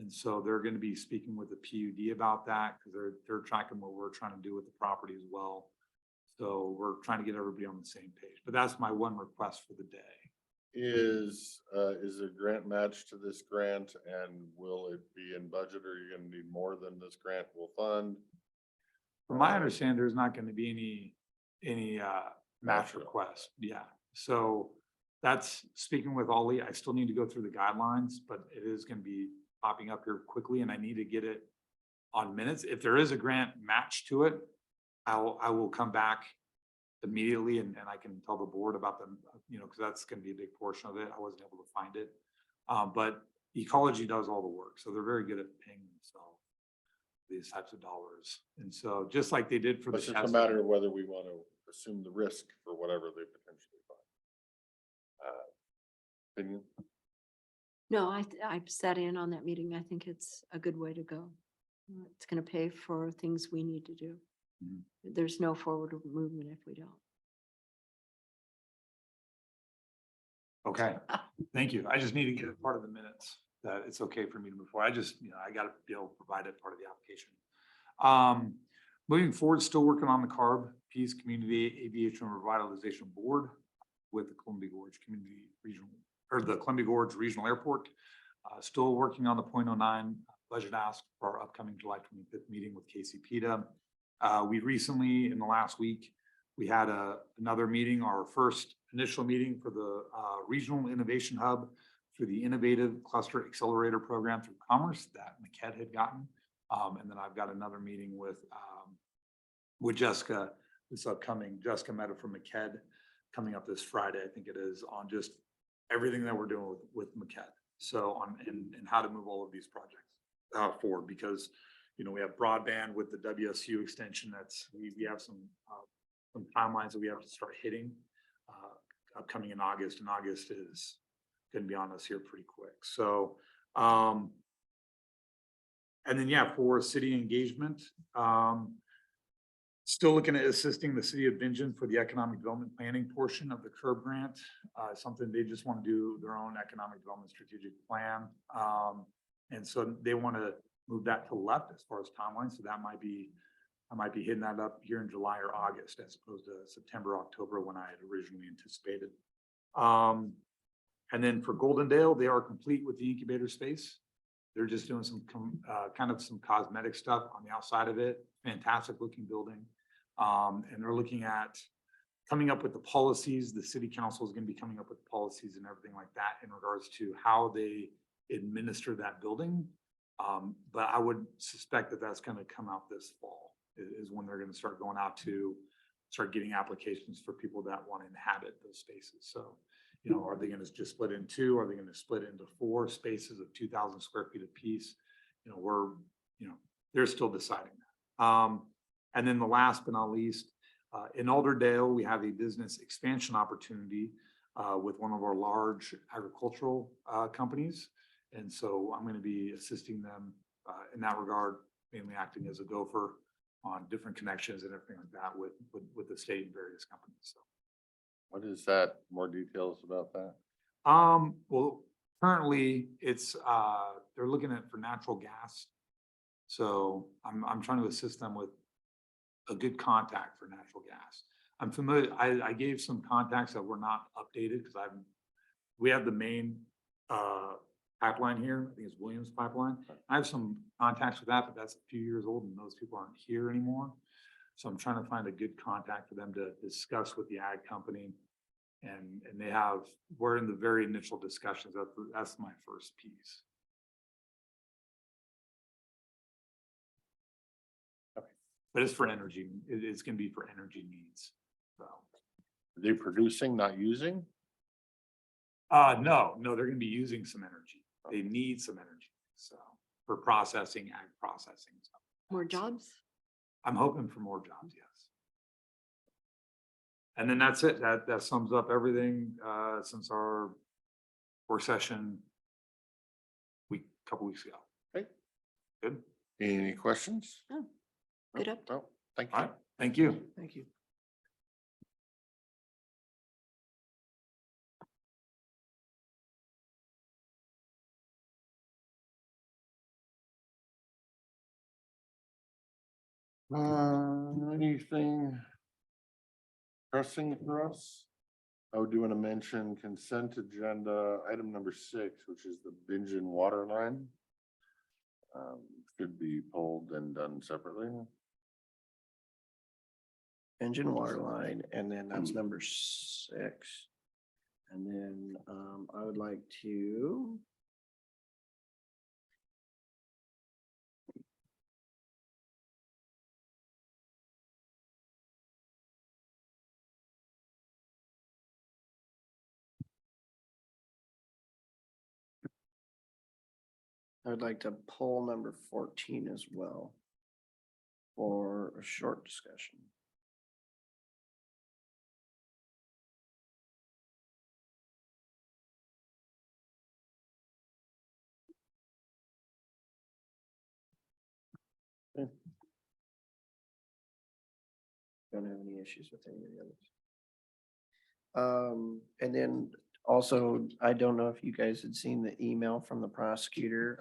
And so they're going to be speaking with the PUD about that, because they're tracking what we're trying to do with the property as well. So we're trying to get everybody on the same page, but that's my one request for the day. Is a grant match to this grant, and will it be in budget, or are you gonna need more than this grant will fund? From my understanding, there's not going to be any match Gotcha. request. Yeah. So that's speaking with Ollie. I still need to go through the guidelines, but it is going to be popping up here quickly, and I need to get it on minutes. If there is a grant match to it, I will come back immediately, and I can tell the board about them, because that's going to be a big portion of it. I wasn't able to find it. But ecology does all the work. So they're very good at paying themselves these types of dollars. And so just like they did for the It's just a test- matter of whether we want to assume the risk for whatever they potentially find. Opinion? No, I sat in on that meeting. I think it's a good way to go. It's gonna pay for things we need to do. Mhm. There's no forward movement if we don't. Okay, thank you. I just need to get it part of the minutes that it's okay for me to move forward. I just, I gotta be able to provide it part of the application. Moving forward, still working on the CARB Peace Community Aviation Revitalization Board with the Columbia Gorge Community Regional, or the Columbia Gorge Regional Airport. Still working on the .09 budget ask for our upcoming July 25th meeting with KC BoCC. We recently, in the last week, we had another meeting, our first initial meeting for the Regional Innovation Hub through the Innovative Cluster Accelerator Program through Commerce that MCED had gotten. And then I've got another meeting with Jessica, this upcoming Jessica Meta from MCED, coming up this Friday, I think it is, on just everything that we're doing with MCED. So and how to move all of these projects forward, because we have broadband with the WSU extension. We have some timelines that we have to start hitting upcoming in August, and August is going to be on us here pretty quick. So and then for city engagement, still looking at assisting the city of Bingen for the economic development planning portion of the CURB grant. Something they just want to do their own economic development strategic plan. And so they want to move that to the left as far as timeline. So I might be hitting that up here in July or August, as opposed to September, October, when I had originally anticipated. And then for Goldendale, they are complete with the incubator space. They're just doing some kind of some cosmetic stuff on the outside of it. Fantastic looking building. And they're looking at coming up with the policies. The city council is going to be coming up with policies and everything like that in regards to how they administer that building. But I would suspect that that's going to come out this fall is when they're going to start going out to start getting applications for people that want to inhabit those spaces. So, are they going to just split in two? Are they going to split into 4 spaces of 2,000 square feet apiece? They're still deciding that. And then the last but not least, in Alderdale, we have a business expansion opportunity with one of our large agricultural companies. And so I'm going to be assisting them in that regard, mainly acting as a gopher on different connections and everything like that with the state and various companies. So. What is that? More details about that? Well, currently it's they're looking at for natural gas. So I'm trying to assist them with a good contact for natural gas. I'm familiar. I gave some contacts that were not updated because we have the main pipeline here. I think it's Williams Pipeline. I have some contacts with that, but that's a few years old and those people aren't here anymore. So I'm trying to find a good contact for them to discuss with the ag company. And we're in the very initial discussions. That's my first piece. But it's for energy, it's gonna be for energy needs, so. Are they producing, not using? No, they're gonna be using some energy. They need some energy, so, for processing, ag processing. so. More jobs? I'm hoping for more jobs, yes. And then that's it. That sums up everything, since our work session couple weeks ago. Okay. Good. Any questions? No. Good No? update. No? Thank All you. right. Thank you. Thank you. Anything pressing for us? I do want to mention consent agenda, item number 6, which is the Bingen water line. Should be pulled and done separately. Engine water line, and then that's number 6. And then I would like to. I would like to pull number 14 as well for a short discussion. Don't have any issues with any of the others. And then also, I don't know if you guys had seen the email from the prosecutor.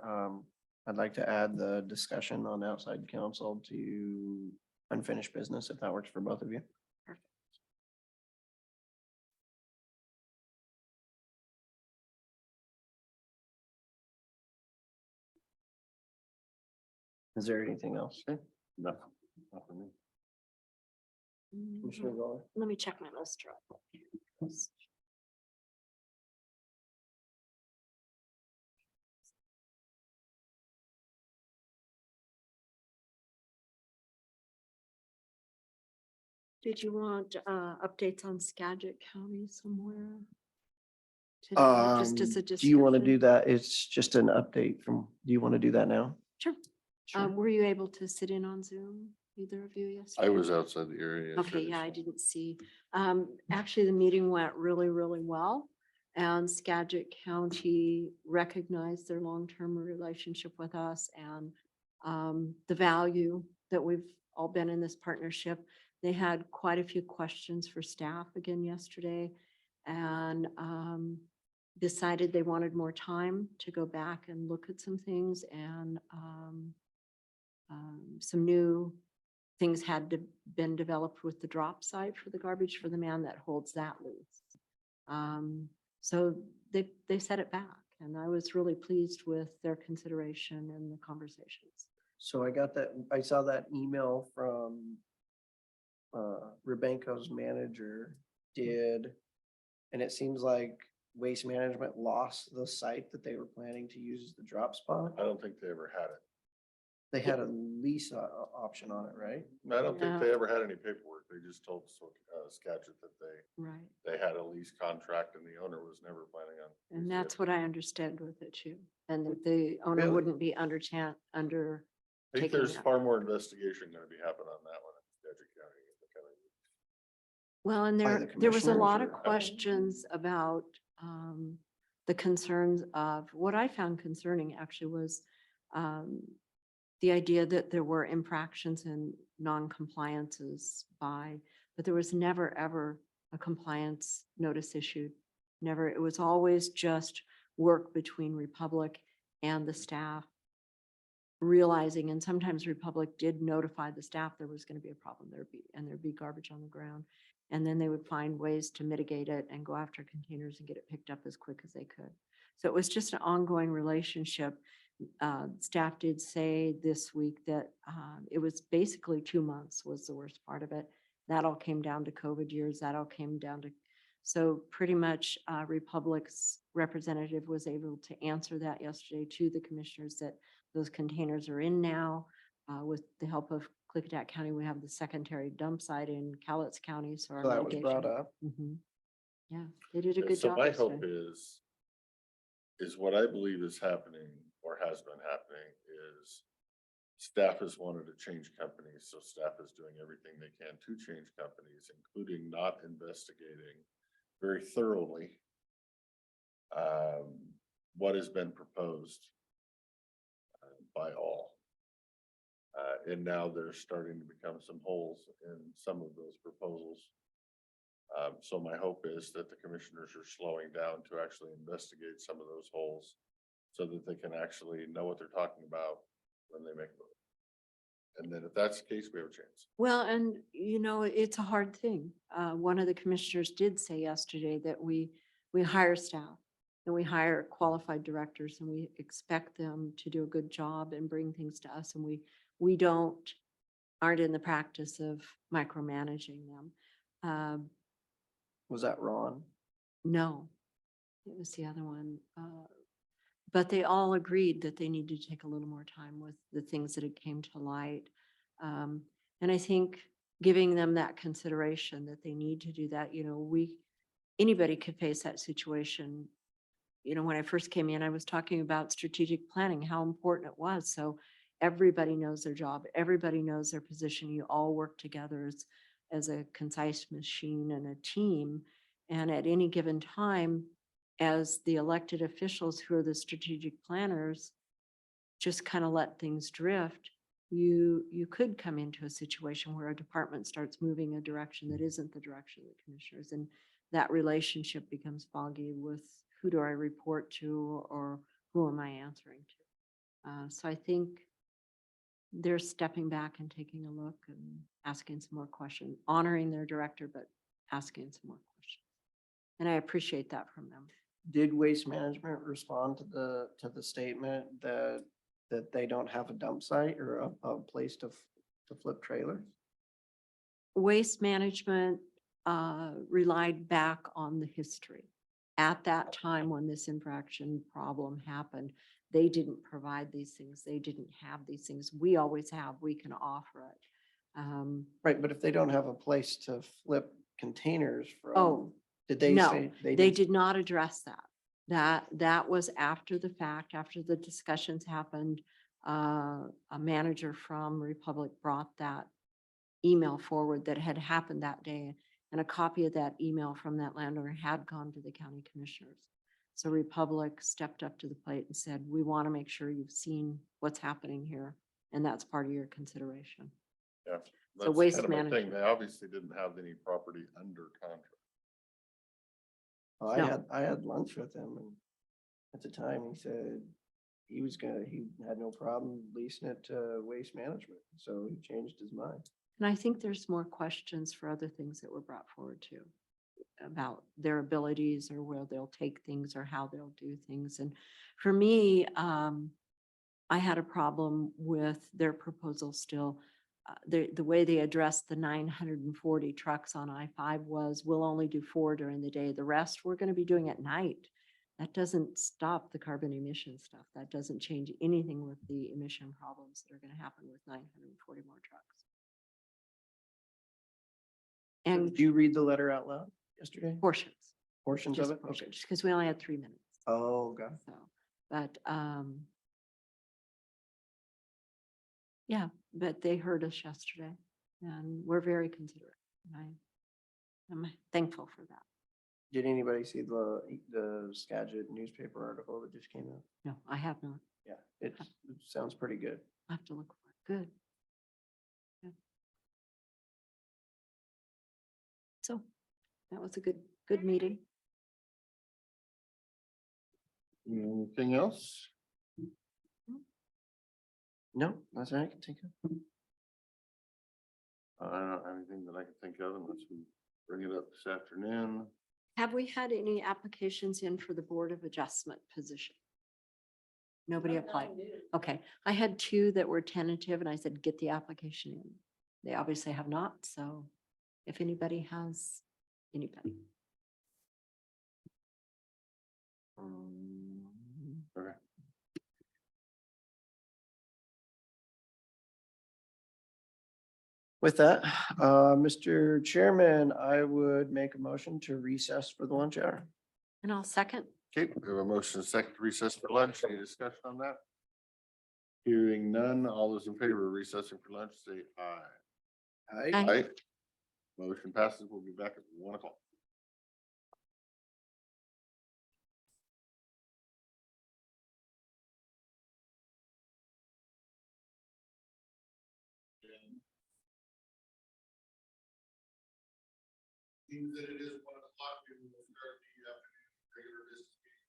I'd like to add the discussion on outside counsel to unfinished business, if that works for both of you. Is there anything else? Nothing. Not for me. Commissioner Waller? Let me check my list. real quick. Did you want updates on Skagit County somewhere? Today, just as a Do you want to do description? that? It's just an update from, do you want to do that now? Sure. Sure. Were you able to sit in on Zoom, either of you yesterday? I was outside the area. Okay, yesterday, yeah, I so- didn't see. Actually, the meeting went really, really well. And Skagit County recognized their long-term relationship with us and the value that we've all been in this partnership. They had quite a few questions for staff again yesterday and decided they wanted more time to go back and look at some things and some new things had to been developed with the drop site for the garbage for the man that holds that loose. So they set it back and I was really pleased with their consideration and the conversations. So I got that, I saw that email from Rebenko's manager did, and it seems like Waste Management lost the site that they were planning to use as the drop spot. I don't think they ever had it. They had a lease option on it, right? I don't think Yeah. they ever had any paperwork. They just told Skagit that Right. they had a lease contract and the owner was never planning on. And using that's it. what I understand with it too. And that the owner Really? wouldn't be under I think taking there's it up. far more investigation gonna be happening on that one in Skagit County. Well, and By there was a lot of commissioners or- questions about the concerns of, what I found concerning actually was the idea that there were infractions and non-compliances but there was never, ever a compliance notice issued. Never, it was always just work between Republic and the staff. Realizing, and sometimes Republic did notify the staff there was going to be a problem, there'd be garbage on the ground. And then they would find ways to mitigate it and go after containers and get it picked up as quick as they could. So it was just an ongoing relationship. Staff did say this week that it was basically 2 months was the worst part of it. That all came down to COVID years. That all came down to, so pretty much Republic's representative was able to answer that yesterday to the commissioners that those containers are in now with the help of Klickitat County, we have the secondary dump site in Cowlitz County, so our So that was brought mitigation. up. Mhm. Yeah, they did a good So job. my yesterday. hope is what I believe is happening or has been happening is staff has wanted to change companies, so staff is doing everything they can to change companies, including not investigating very thoroughly what has been proposed by all. And now there's starting to become some holes in some of those proposals. So my hope is that the commissioners are slowing down to actually investigate some of those holes so that they can actually know what they're talking about when they make a move. And then if that's the case, we have a chance. Well, and you know, it's a hard thing. One of the commissioners did say yesterday that we hire staff and we hire qualified directors and we expect them to do a good job and bring things to us. And we aren't in the practice of micromanaging them. Was that Ron? No, it was the other one. But they all agreed that they need to take a little more time with the things that had came to light. And I think giving them that consideration that they need to do that, you know, anybody could face that situation. You know, when I first came in, I was talking about strategic planning, how important it was. So everybody knows their job, everybody knows their position. You all work together as a concise machine and a team. And at any given time, as the elected officials who are the strategic planners, just kind of let things drift, you could come into a situation where a department starts moving a direction that isn't the direction of the commissioners. And that relationship becomes foggy with who do I report to or who am I answering to? So I think they're stepping back and taking a look and asking some more questions, honoring their director, but asking some more questions. And I appreciate that from them. Did Waste Management respond to the statement that they don't have a dump site or a place to flip trailers? Waste Management relied back on the history. At that time when this infraction problem happened, they didn't provide these things. They didn't have these things. We always have, we can offer it. Right, but if they don't have a place to flip containers from, Oh, did they no, say? they didn't- did not address that. That was after the fact, after the discussions happened. A manager from Republic brought that email forward that had happened that day. And a copy of that email from that landowner had gone to the county commissioners. So Republic stepped up to the plate and said, we want to make sure you've seen what's happening here. And that's part of your consideration. Yeah. So that's waste kind of my thing. management. They obviously didn't have any property under contract. Well, No. I had lunch with him and at the time he said he had no problem leasing it to Waste Management. So he changed his mind. And I think there's more questions for other things that were brought forward too, about their abilities or where they'll take things or how they'll do things. And for me, I had a problem with their proposal still. The way they addressed the 940 trucks on I-5 was, we'll only do 4 during the day. The rest we're going to be doing at night. That doesn't stop the carbon emission stuff. That doesn't change anything with the emission problems that are going to happen with 940 more trucks. So And did you read the letter out loud yesterday? portions, Portions of just it? Okay. portions, because we only had 3 minutes. Oh, God. So, but, yeah, but they heard us yesterday and we're very considerate. And I'm thankful for that. Did anybody see the Skagit newspaper article that just came out? No, I have not. Yeah, it sounds pretty good. I have to look for it. Good. Good. So that was a good meeting. Anything else? No, that's all I can think of. I don't have anything that I can think of unless we bring it up this afternoon. Have we had any applications in for the Board of Adjustment position? Nobody applied. Okay, I had 2 that were tentative and I said, get the application in. They obviously have not, so if anybody has anybody. Okay. With that, Mr. Chairman, I would make a motion to recess for the lunch hour. And I'll second. Okay, we have a motion second to recess for lunch. Any discussion on that? Hearing none, all those in favor of recessing for lunch, say aye. Aye. Aye. Motion passes. We'll be back at 1 o'clock. Seems that it is 1 o'clock. We will start the afternoon regular business meeting.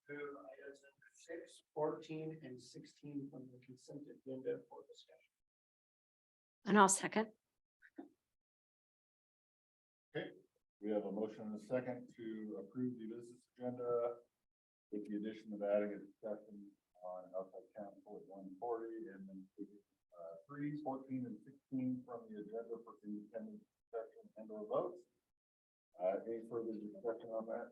To remove items number 6, 14, and 16 from the consent agenda for discussion. And I'll second. We have a motion and a second to approve the business agenda with the addition of adding a discussion on outside counsel at 1:40 and then 3, 14, and 16 from the agenda for independent discussion and or vote. Any further discussion on that?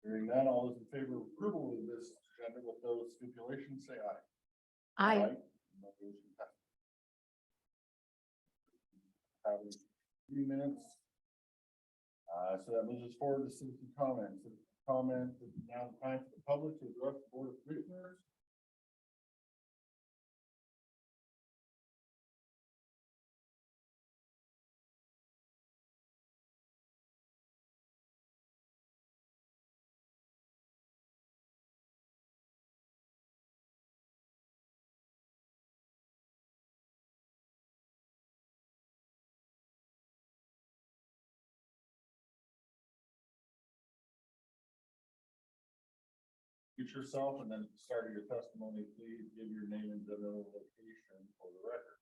Hearing none, all those in favor of approval of this agenda with those stipulations, say aye. Aye. Motion passes. Having 3 minutes. So that moves us forward to citizen comments. Citizen comments is now the time for the public to address the Board of Commissioners. Introduce yourself, and then at the start of your testimony, please give your name and general location for the record.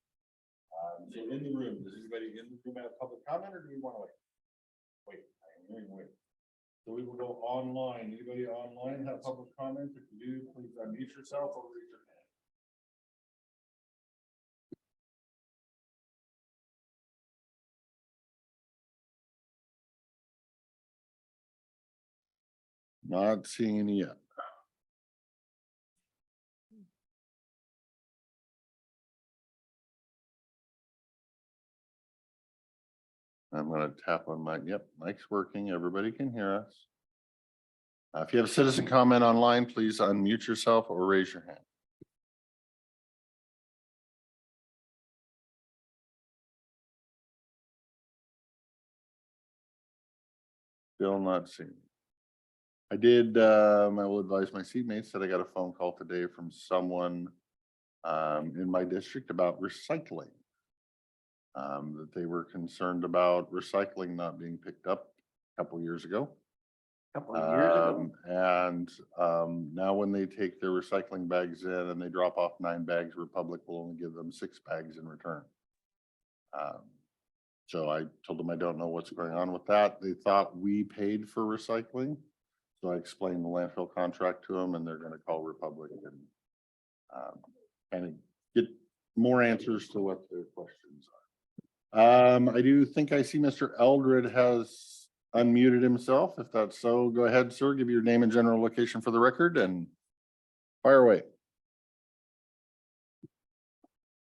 So in the room, does anybody in the room have public comment, or do we want to wait? Wait, I am hearing wait. So we will go online. Anybody online have public comments? If you do, please unmute yourself or raise your hand. Not seeing any yet. I'm gonna tap on my, yep, mic's working. Everybody can hear us. If you have a citizen comment online, please unmute yourself or raise your hand. Still not seeing. I did, I will advise my seatmates that I got a phone call today from someone in my district about recycling. That they were concerned about recycling not being picked up a couple years ago. Couple of years ago. Now when they take their recycling bags in and they drop off 9 bags, Republic will only give them 6 bags in return. So I told them I don't know what's going on with that. They thought we paid for recycling. So I explained the landfill contract to them, and they're gonna call Republic and kind of get more answers to what their questions are. I do think I see Mr. Eldred has unmuted himself. If that's so, go ahead, sir. Give your name and general location for the record and fire away.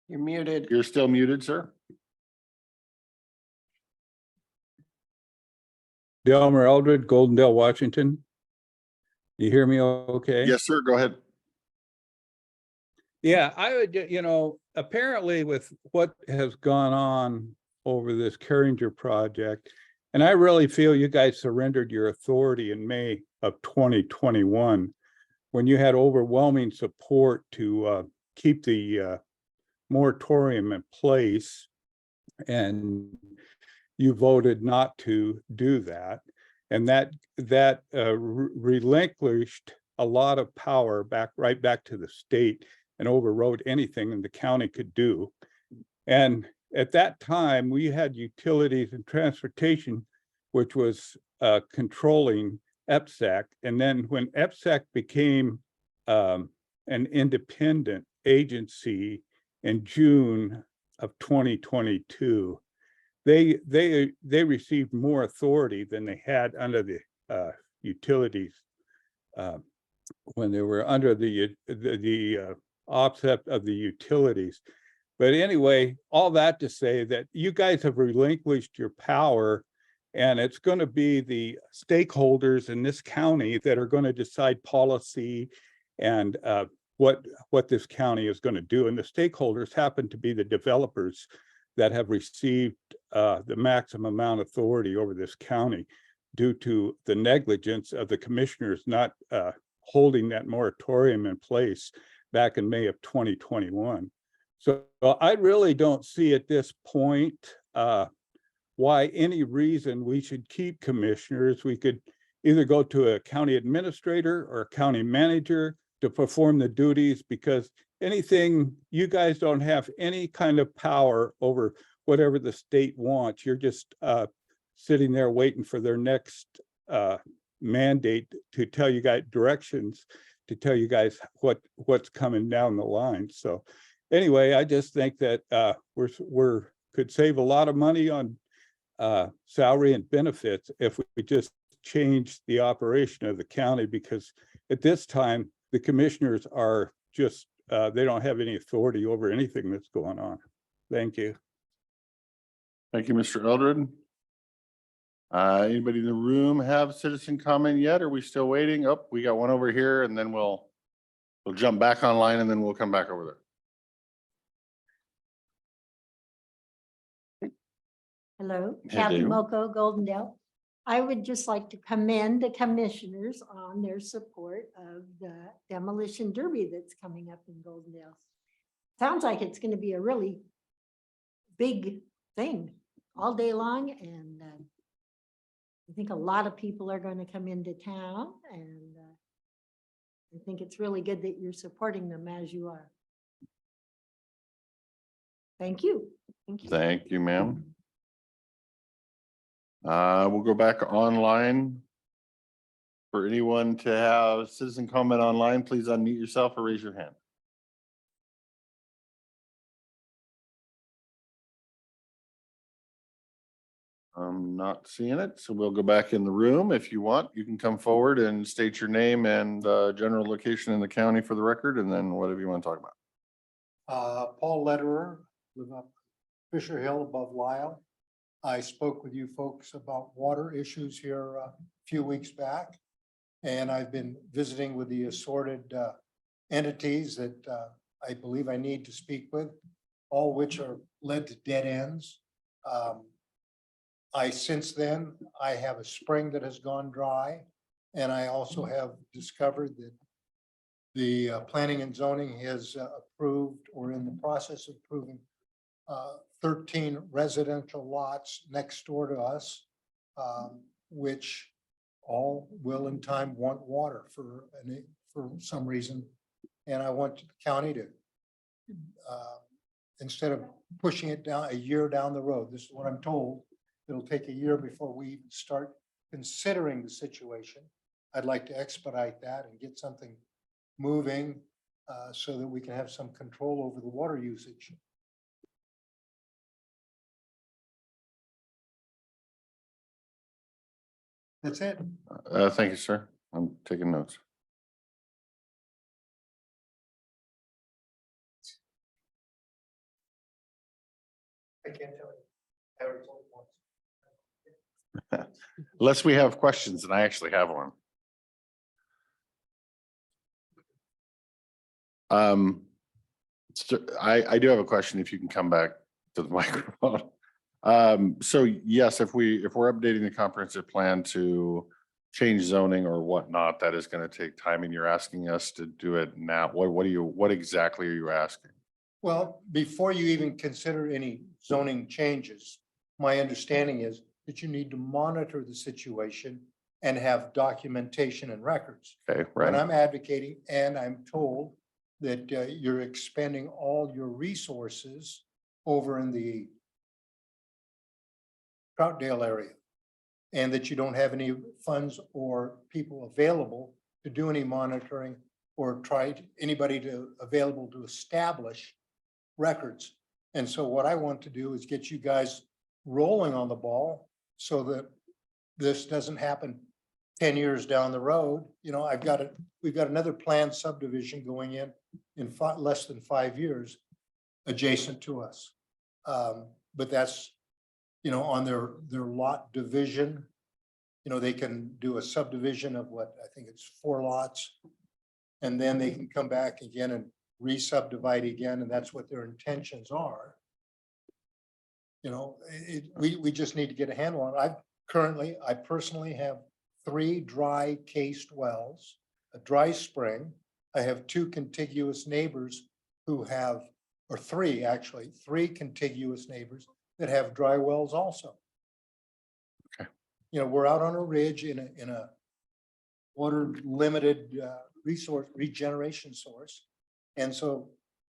You're muted. You're still muted, sir. Delmer Eldred, Goldendale, Washington. You hear me okay? Yes, sir. Go ahead. Yeah, I would, apparently with what has gone on over this Carringer project, and I really feel you guys surrendered your authority in May of 2021 when you had overwhelming support to keep the moratorium in place, and you voted not to do that. And that relinquished a lot of power right back to the state and overrode anything that the county could do. And at that time, we had utilities and transportation, which was controlling EPSAC. And then when EPSAC became an independent agency in June of 2022, they received more authority than they had under the utilities when they were under the offset of the utilities. But anyway, all that to say that you guys have relinquished your power, and it's going to be the stakeholders in this county that are going to decide policy and what this county is going to do. And the stakeholders happen to be the developers that have received the maximum amount of authority over this county due to the negligence of the commissioners not holding that moratorium in place back in May of 2021. So I really don't see at this point why any reason we should keep commissioners. We could either go to a county administrator or a county manager to perform the duties, because anything, you guys don't have any kind of power over whatever the state wants. You're just sitting there waiting for their next mandate to tell you guys directions, to tell you guys what's coming down the line. So anyway, I just think that we're could save a lot of money on salary and benefits if we just change the operation of the county, because at this time the commissioners are just they don't have any authority over anything that's going on. Thank you. Thank you, Mr. Eldred. Anybody in the room have citizen comment yet? Are we still waiting? Oh, we got one over here, and then we'll jump back online, and then we'll come back over there. Hello, Hey, Kathy Dave. Moko, Goldendale. I would just like to commend the commissioners on their support of the demolition derby that's coming up in Goldendale. Sounds like it's going to be a really big thing all day long, and I think a lot of people are going to come into town, and I think it's really good that you're supporting them as you are. Thank you. Thank you, ma'am. We'll go back online. For anyone to have citizen comment online, please unmute yourself or raise your hand. I'm not seeing it, so we'll go back in the room. If you want, you can come forward and state your name and general location in the county for the record, and then whatever you want to talk about. Paul Lederer, live up Fisher Hill above Lyle. I spoke with you folks about water issues here a few weeks back. And I've been visiting with the assorted entities that I believe I need to speak with, all which are led to dead ends. Since then, I have a spring that has gone dry. And I also have discovered that the planning and zoning has approved or in the process of approving 13 residential lots next door to us, which all will in time want water for some reason. And I want the county to, instead of pushing it down a year down the road, this is what I'm told, it'll take a year before we even start considering the situation. I'd like to expedite that and get something moving so that we can have some control over the water usage. That's it. Thank you, sir. I'm taking notes. I can't tell you. I already told you once. Unless we have questions, and I actually have one. So I do have a question, if you can come back to the microphone. So yes, if we're updating the comprehensive plan to change zoning or whatnot, that is going to take time, and you're asking us to do it now. What exactly are you asking? Well, before you even consider any zoning changes, my understanding is that you need to monitor the situation and have documentation and records. Okay, And right? I'm advocating, and I'm told that you're expending all your resources over in the Troutdale area, and that you don't have any funds or people available to do any monitoring or anybody available to establish records. And so what I want to do is get you guys rolling on the ball so that this doesn't happen 10 years down the road. You know, we've got another planned subdivision going in less than 5 years adjacent to us. But that's, you know, on their lot division. You know, they can do a subdivision of what, I think it's 4 lots. And then they can come back again and re-subdivide again, and that's what their intentions are. You know, we just need to get a handle on it. I personally have 3 dry cased wells, a dry spring. I have 2 contiguous neighbors who have, or 3 actually, 3 contiguous neighbors that have dry wells also. Okay. You know, we're out on a ridge in a water limited resource regeneration source. And so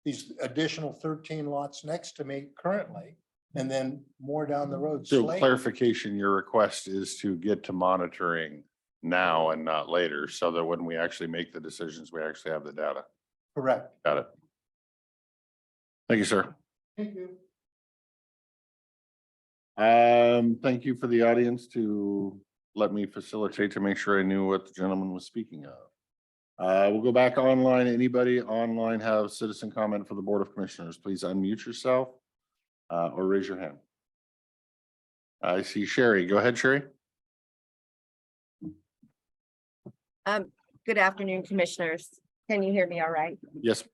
these additional 13 lots next to me currently, and then more down the road. So Slate. clarification, your request is to get to monitoring now and not later, so that when we actually make the decisions, we actually have the data. Correct. Got it. Thank you, sir. Thank you. Thank you for the audience to let me facilitate to make sure I knew what the gentleman was speaking of. We'll go back online. Anybody online have citizen comment for the Board of Commissioners? Please unmute yourself or raise your hand. I see Sherry. Go ahead, Sherry. Good afternoon, commissioners. Can you hear me all right? Yes.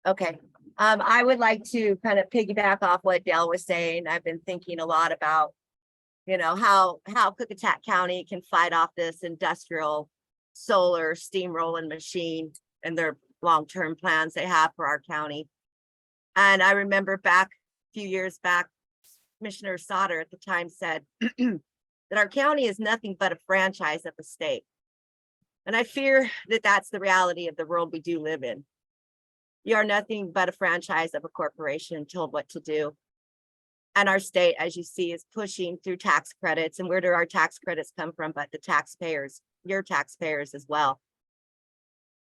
Okay. I would like to kind of piggyback off what Dale was saying. I've been thinking a lot about, you know, how Klickitat County can fight off this industrial solar steamrolling machine and their long-term plans they have for our county. And I remember back a few years back, Commissioner Sauter at the time said that our county is nothing but a franchise of the state. And I fear that that's the reality of the world we do live in. You are nothing but a franchise of a corporation told what to do. And our state, as you see, is pushing through tax credits. And where do our tax credits come from? But the taxpayers, your taxpayers as well.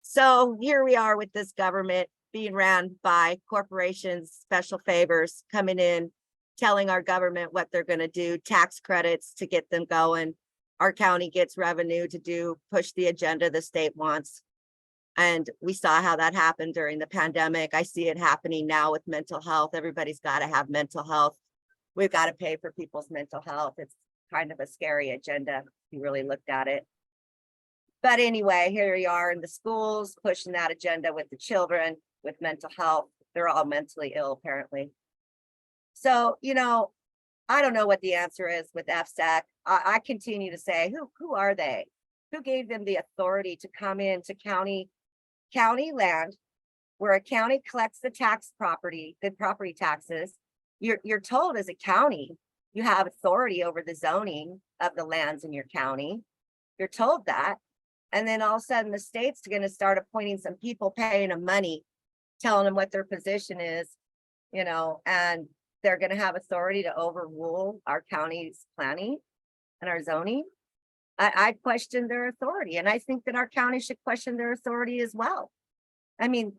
So here we are with this government being ran by corporations, special favors coming in, telling our government what they're going to do, tax credits to get them going. Our county gets revenue to push the agenda the state wants. And we saw how that happened during the pandemic. I see it happening now with mental health. Everybody's got to have mental health. We've got to pay for people's mental health. It's kind of a scary agenda if you really looked at it. But anyway, here we are in the schools pushing that agenda with the children with mental health. They're all mentally ill, apparently. So, you know, I don't know what the answer is with FSEC. I continue to say, who are they? Who gave them the authority to come into county land where a county collects the property taxes? You're told as a county, you have authority over the zoning of the lands in your county. You're told that. And then all of a sudden the state's going to start appointing some people, paying them money, telling them what their position is, you know, and they're going to have authority to overrule our county's planning and our zoning. I question their authority, and I think that our county should question their authority as well. I mean,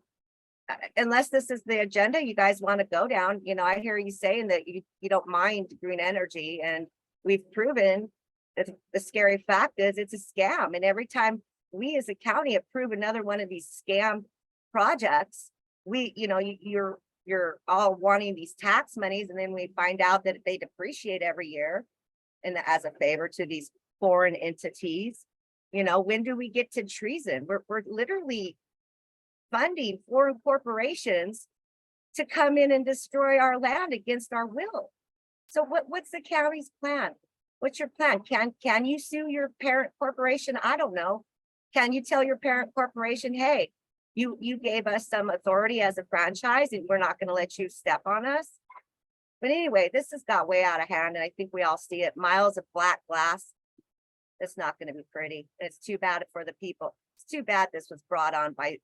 unless this is the agenda you guys want to go down, you know, I hear you saying that you don't mind green energy, and we've proven that the scary fact is it's a scam. And every time we as a county approve another one of these scam projects, you're all wanting these tax monies, and then we find out that they depreciate every year and as a favor to these foreign entities. You know, when do we get to treason? We're literally funding foreign corporations to come in and destroy our land against our will. So what's the county's plan? What's your plan? Can you sue your parent corporation? I don't know. Can you tell your parent corporation, hey, you gave us some authority as a franchise and we're not going to let you step on us? But anyway, this has got way out of hand and I think we all see it. Miles of black glass. It's not going to be pretty. It's too bad for the people. It's too bad this was brought on by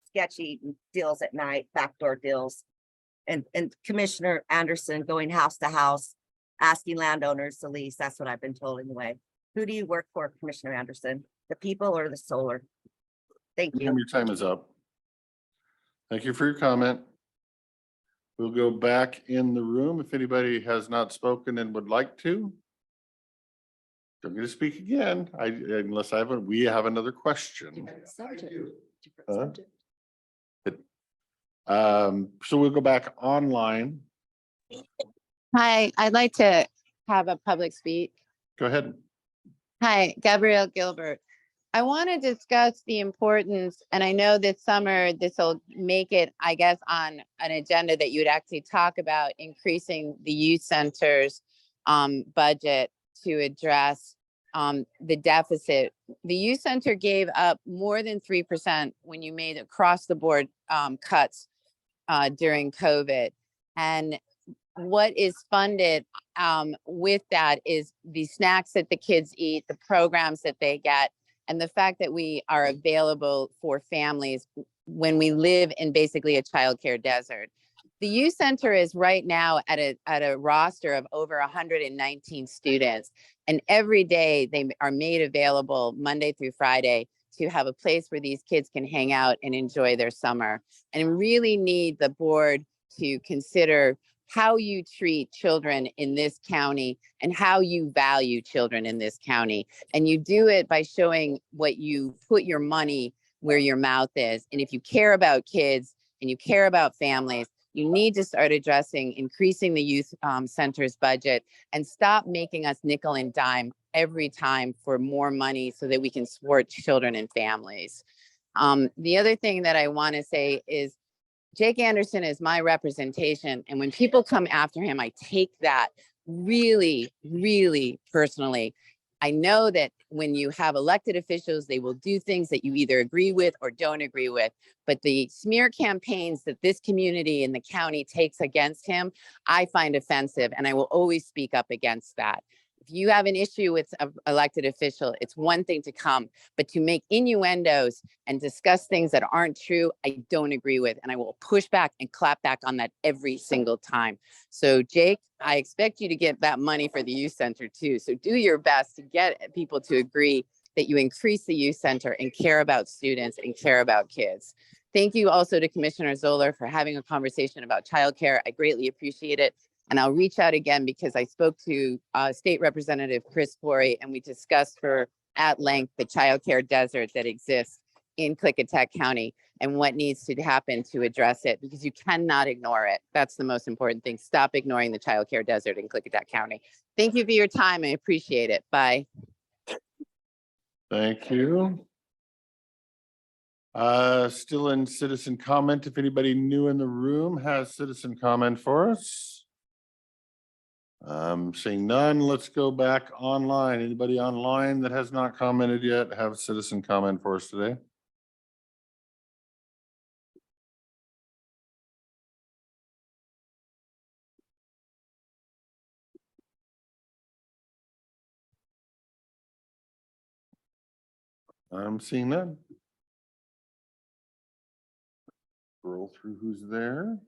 sketchy deals at night, backdoor deals. And Commissioner Anderson going house to house, asking landowners to lease. That's what I've been told anyway. Who do you work for, Commissioner Anderson? The people or the solar? Thank Ma'am, you. your time is up. Thank you for your comment. We'll go back in the room if anybody has not spoken and would like to. I'm going to speak again, unless we have another question. Different subject. Different Huh? subject. So we'll go back online. Hi, I'd like to have a public speak. Go ahead. Hi, Gabrielle Gilbert. I want to discuss the importance, and I know this summer this will make it, I guess, on an agenda that you would actually talk about increasing the youth center's budget to address the deficit. The youth center gave up more than 3% when you made across the board cuts during COVID. And what is funded with that is the snacks that the kids eat, the programs that they get, and the fact that we are available for families when we live in basically a childcare desert. The youth center is right now at a roster of over 119 students, and every day they are made available Monday through Friday to have a place where these kids can hang out and enjoy their summer. And really need the board to consider how you treat children in this county and how you value children in this county. And you do it by showing what you put your money where your mouth is. And if you care about kids and you care about families, you need to start addressing increasing the youth center's budget and stop making us nickel and dime every time for more money so that we can support children and families. The other thing that I want to say is Jake Anderson is my representation. And when people come after him, I take that really, really personally. I know that when you have elected officials, they will do things that you either agree with or don't agree with. But the smear campaigns that this community and the county takes against him, I find offensive, and I will always speak up against that. If you have an issue with an elected official, it's one thing to come, but to make innuendos and discuss things that aren't true, I don't agree with. And I will push back and clap back on that every single time. So Jake, I expect you to get that money for the youth center too. So do your best to get people to agree that you increase the youth center and care about students and care about kids. Thank you also to Commissioner Zoller for having a conversation about childcare. I greatly appreciate it. And I'll reach out again because I spoke to State Representative Chris Corey and we discussed at length the childcare desert that exists in Klickitat County and what needs to happen to address it, because you cannot ignore it. That's the most important thing. Stop ignoring the childcare desert in Klickitat County. Thank you for your time. I appreciate it. Bye. Thank you. Still in citizen comment. If anybody new in the room has citizen comment for us. Seeing none, let's go back online. Anybody online that has not commented yet have citizen comment for us today? I'm seeing none. Scroll through who's there.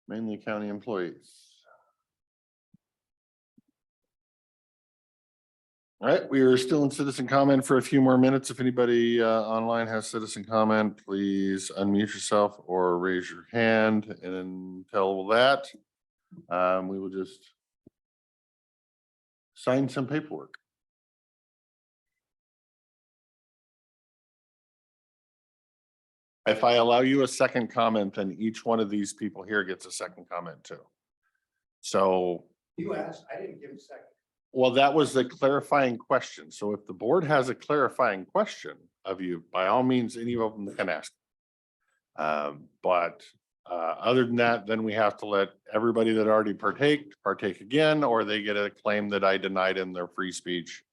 Mainly county employees. All right, we are still in citizen comment for a few more minutes. If anybody online has citizen comment, please unmute yourself or raise your hand. And until that, we will just sign some paperwork. If I allow you a second comment, then each one of these people here gets a second comment too. So You asked, I didn't give a second. Well, that was the clarifying question. So if the board has a clarifying question of you, by all means, any of them can ask. But other than that, then we have to let everybody that already partake again, or they get a claim that I denied in their free speech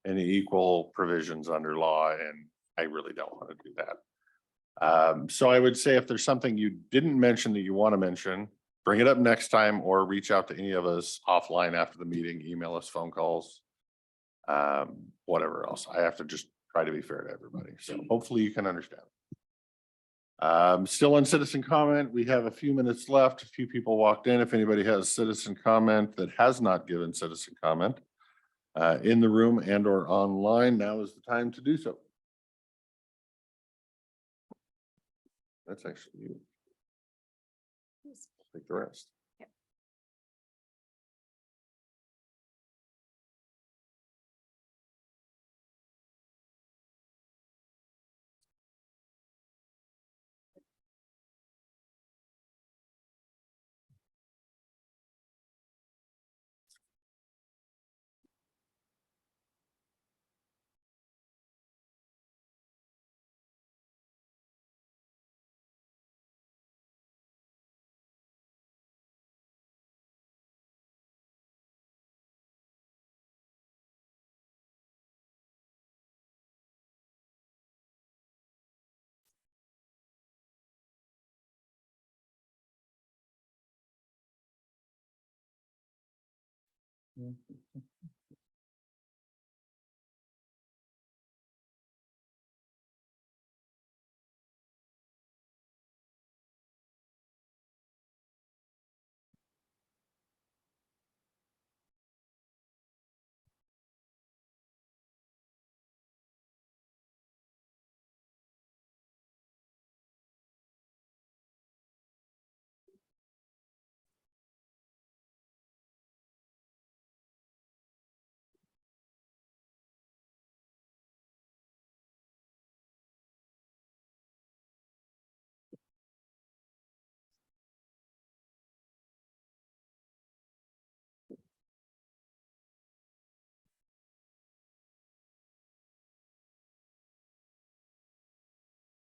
and the equal provisions under law, and I really don't want to do that. So I would say if there's something you didn't mention that you want to mention, bring it up next time or reach out to any of us offline after the meeting, email us, phone calls. Whatever else. I have to just try to be fair to everybody. So hopefully you can understand. Still on citizen comment, we have a few minutes left. A few people walked in. If anybody has citizen comment that has not given citizen comment in the room and or online, now is the time to do so. That's actually you. Take the rest.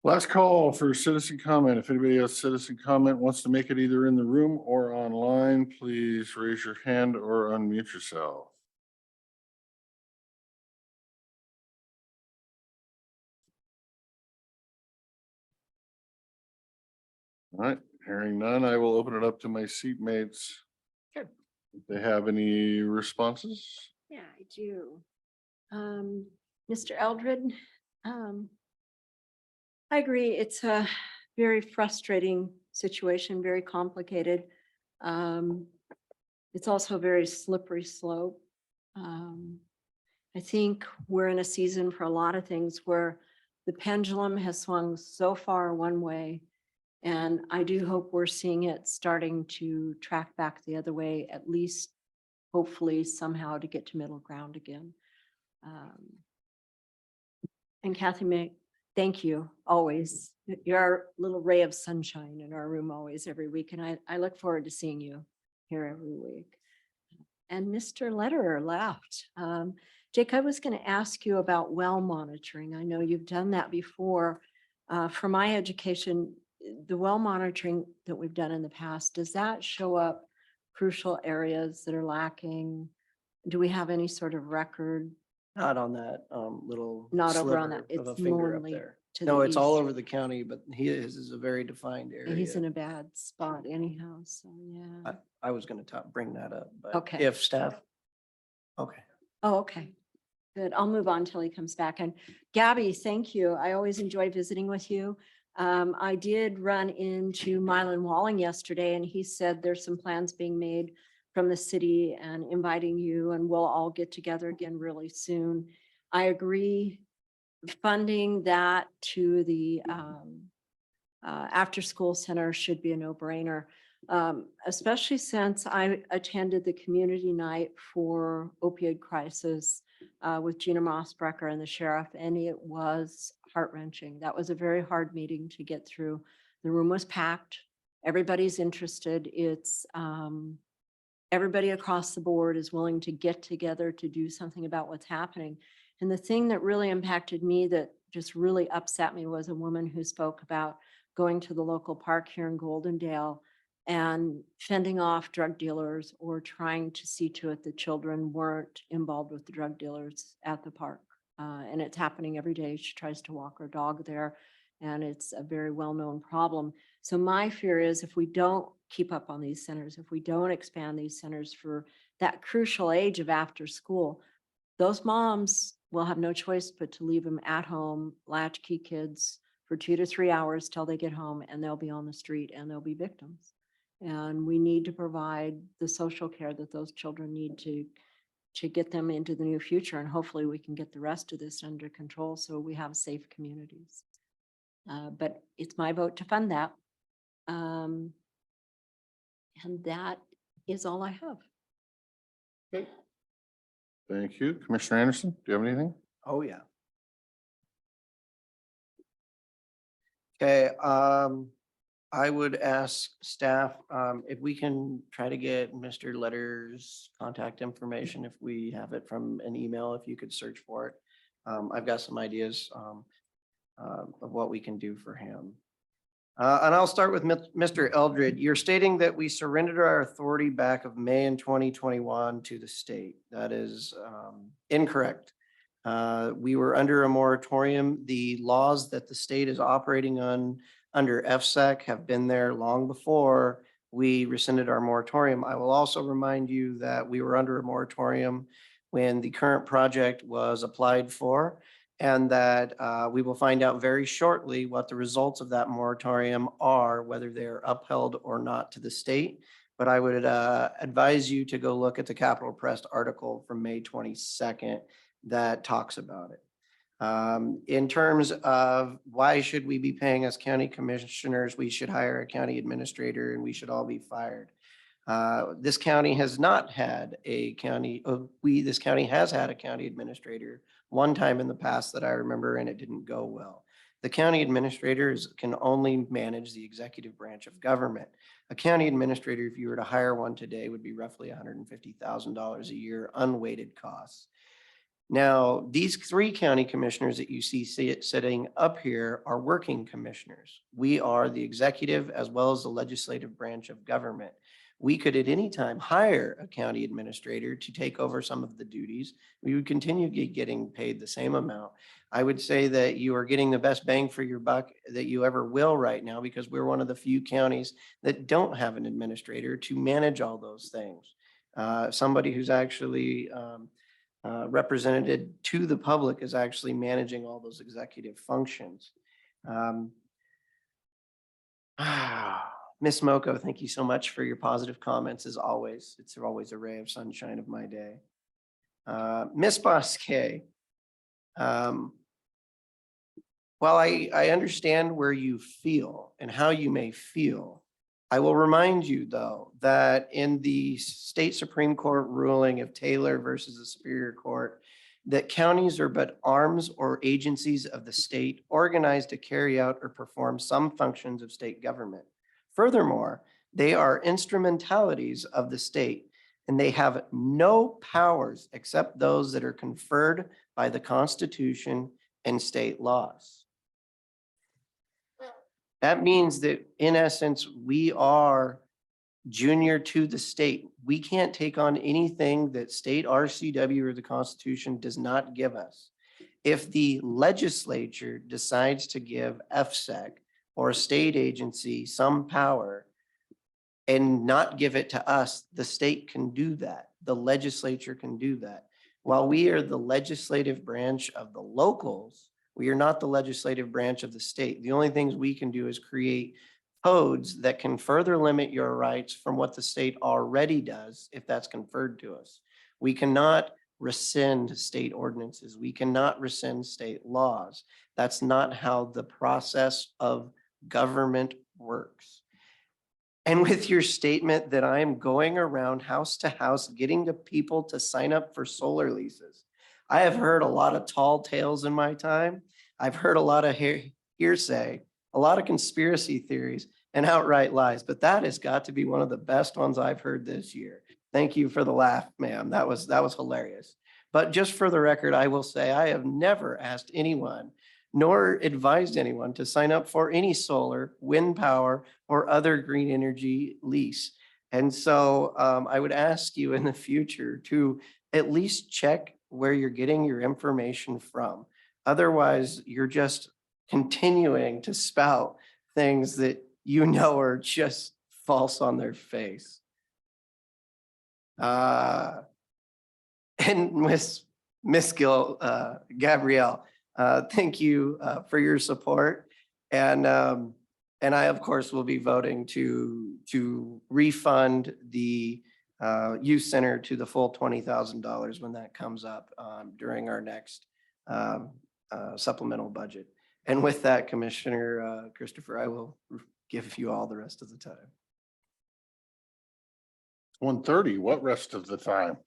Last call for citizen comment. If anybody has citizen comment, wants to make it either in the room or online, please raise your hand or unmute yourself. All right, hearing none, I will open it up to my seatmates. Sure. If they have any responses. Yeah, I do. Mr. Eldred, I agree. It's a very frustrating situation, very complicated. It's also a very slippery slope. I think we're in a season for a lot of things where the pendulum has swung so far one way. And I do hope we're seeing it starting to track back the other way, at least hopefully somehow to get to middle ground again. And Kathy May, thank you always. You're our little ray of sunshine in our room always every week. And I look forward to seeing you here every week. And Mr. Lederer left. Jake, I was going to ask you about well monitoring. I know you've done that before. For my education, the well monitoring that we've done in the past, does that show up crucial areas that are lacking? Do we have any sort of record? Not on that little. Not over on sliver that. of a It's finger up mainly there. to the No, it's all east. over the county, but his is a very defined area. He's in a bad spot anyhow, so yeah. I was gonna bring that up, but Okay. if staff. Okay. Oh, okay. Good. I'll move on till he comes back. And Gabby, thank you. I always enjoy visiting with you. I did run into Mylan Walling yesterday and he said there's some plans being made from the city and inviting you and we'll all get together again really soon. I agree. Funding that to the after-school center should be a no-brainer. Especially since I attended the community night for opioid crisis with Gina Mossbrecker and the sheriff, and it was heart-wrenching. That was a very hard meeting to get through. The room was packed. Everybody's interested. It's everybody across the board is willing to get together to do something about what's happening. And the thing that really impacted me that just really upset me was a woman who spoke about going to the local park here in Goldendale and fending off drug dealers or trying to see to it that children weren't involved with the drug dealers at the park. And it's happening every day. She tries to walk her dog there, and it's a very well-known problem. So my fear is if we don't keep up on these centers, if we don't expand these centers for that crucial age of after school, those moms will have no choice but to leave them at home, latchkey kids for 2 to 3 hours till they get home, and they'll be on the street and they'll be victims. And we need to provide the social care that those children need to get them into the new future. And hopefully we can get the rest of this under control so we have safe communities. But it's my vote to fund that. And that is all I have. Thank you. Commissioner Anderson, do you have anything? Oh, yeah. Okay, I would ask staff, if we can try to get Mr. Letter's contact information, if we have it from an email, if you could search for it. I've got some ideas, of what we can do for him. And I'll start with Mr. Eldred. You're stating that we surrendered our authority back of May in 2021 to the state. That is incorrect. We were under a moratorium. The laws that the state is operating on under FSEC have been there long before we rescinded our moratorium. I will also remind you that we were under a moratorium when the current project was applied for, and that we will find out very shortly what the results of that moratorium are, whether they're upheld or not to the state. But I would advise you to go look at the Capital Press article from May 22nd that talks about it. In terms of why should we be paying as county commissioners, we should hire a county administrator and we should all be fired. This county has not had a county, this county has had a county administrator one time in the past that I remember, and it didn't go well. The county administrators can only manage the executive branch of government. A county administrator, if you were to hire one today, would be roughly $150,000 a year, unweighted costs. Now, these 3 county commissioners that you see sitting up here are working commissioners. We are the executive as well as the legislative branch of government. We could at any time hire a county administrator to take over some of the duties. We would continue getting paid the same amount. I would say that you are getting the best bang for your buck that you ever will right now, because we're one of the few counties that don't have an administrator to manage all those things. Somebody who's actually represented to the public is actually managing all those executive functions. Ms. Moko, thank you so much for your positive comments as always. It's always a ray of sunshine of my day. Ms. Bosque, while I understand where you feel and how you may feel, I will remind you though, that in the state Supreme Court ruling of Taylor versus the Superior Court, that counties are but arms or agencies of the state organized to carry out or perform some functions of state government. Furthermore, they are instrumentalities of the state, and they have no powers except those that are conferred by the Constitution and state laws. That means that in essence, we are junior to the state. We can't take on anything that state RCW or the Constitution does not give us. If the legislature decides to give FSEC or a state agency some power and not give it to us, the state can do that. The legislature can do that. While we are the legislative branch of the locals, we are not the legislative branch of the state. The only things we can do is create codes that can further limit your rights from what the state already does if that's conferred to us. We cannot rescind state ordinances. We cannot rescind state laws. That's not how the process of government works. And with your statement that I'm going around house to house getting the people to sign up for solar leases, I have heard a lot of tall tales in my time. I've heard a lot of hearsay, a lot of conspiracy theories and outright lies, but that has got to be one of the best ones I've heard this year. Thank you for the laugh, ma'am. That was hilarious. But just for the record, I will say I have never asked anyone nor advised anyone to sign up for any solar, wind power, or other green energy lease. And so I would ask you in the future to at least check where you're getting your information from. Otherwise, you're just continuing to spout things that you know are just false on their face. And Miss Gabrielle, thank you for your support. And I, of course, will be voting to refund the youth center to the full $20,000 when that comes up during our next supplemental budget. And with that, Commissioner Christopher, I will give you all the rest of the time. 1:30, what rest of the time?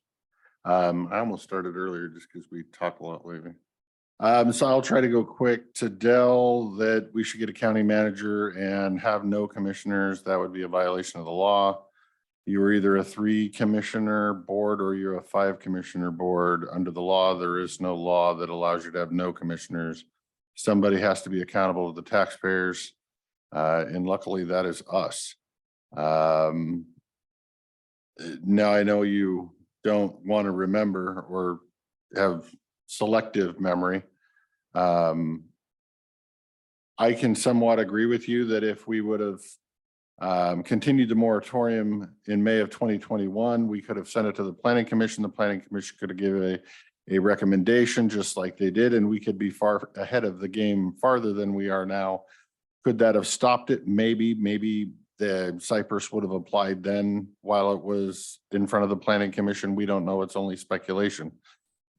I almost started earlier just because we talked a lot lately. So I'll try to go quick. To Dell that we should get a county manager and have no commissioners. That would be a violation of the law. You are either a 3-commissioner board or you're a 5-commissioner board. Under the law, there is no law that allows you to have no commissioners. Somebody has to be accountable to the taxpayers. And luckily that is us. Now I know you don't want to remember or have selective memory. I can somewhat agree with you that if we would have continued the moratorium in May of 2021, we could have sent it to the Planning Commission. The Planning Commission could have given a recommendation just like they did, and we could be far ahead of the game, farther than we are now. Could that have stopped it? Maybe the Cypress would have applied then while it was in front of the Planning Commission. We don't know. It's only speculation.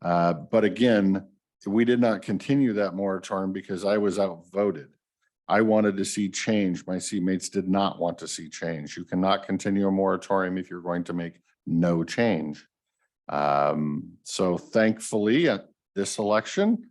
But again, we did not continue that moratorium because I was outvoted. I wanted to see change. My seatmates did not want to see change. You cannot continue a moratorium if you're going to make no change. So thankfully at this election,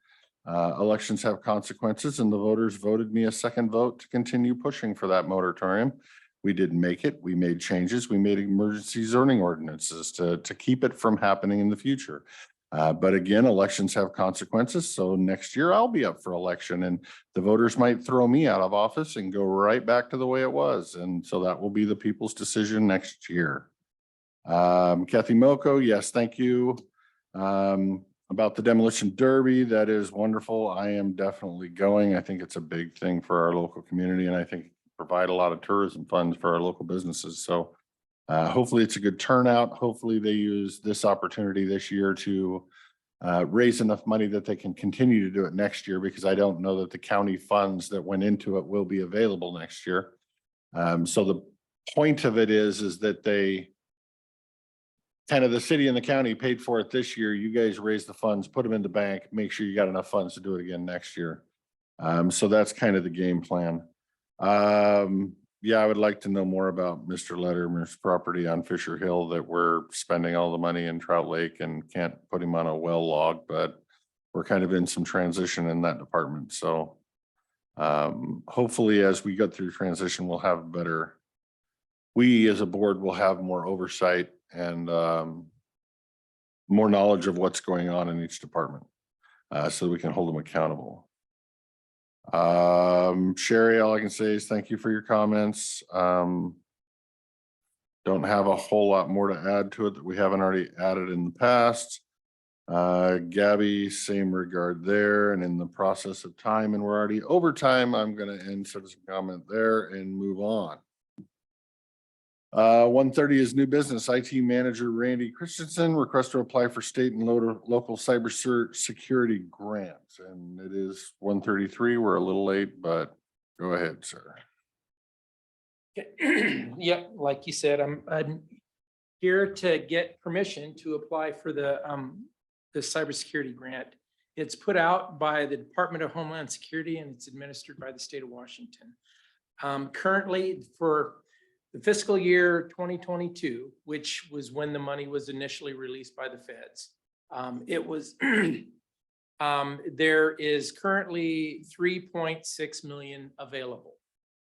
elections have consequences, and the voters voted me a second vote to continue pushing for that moratorium. We didn't make it. We made changes. We made emergency zoning ordinances to keep it from happening in the future. But again, elections have consequences. So next year I'll be up for election, and the voters might throw me out of office and go right back to the way it was. And so that will be the people's decision next year. Kathy Moko, yes, thank you. About the demolition derby, that is wonderful. I am definitely going. I think it's a big thing for our local community, and I think provide a lot of tourism funds for our local businesses. So hopefully it's a good turnout. Hopefully they use this opportunity this year to raise enough money that they can continue to do it next year, because I don't know that the county funds that went into it will be available next year. So the point of it is that they kind of, the city and the county paid for it this year. You guys raise the funds, put them in the bank, make sure you got enough funds to do it again next year. So that's kind of the game plan. Yeah, I would like to know more about Mr. Letterman's property on Fisher Hill, that we're spending all the money in Trout Lake and can't put him on a well log, but we're kind of in some transition in that department. So hopefully as we go through transition, we'll have better, we as a board will have more oversight and more knowledge of what's going on in each department, so that we can hold them accountable. Sherry, all I can say is thank you for your comments. Don't have a whole lot more to add to it that we haven't already added in the past. Gabby, same regard there, and in the process of time, and we're already over time, I'm going to end citizen comment there and move on. 1:30 is new business. IT manager Randy Christensen request to apply for state and local cyber security grants, and it is 1:33. We're a little late, but go ahead, sir. Yep, like you said, I'm here to get permission to apply for the cybersecurity grant. It's put out by the Department of Homeland Security and it's administered by the state of Washington. Currently, for the fiscal year 2022, which was when the money was initially released by the feds, it was there is currently 3.6 million available.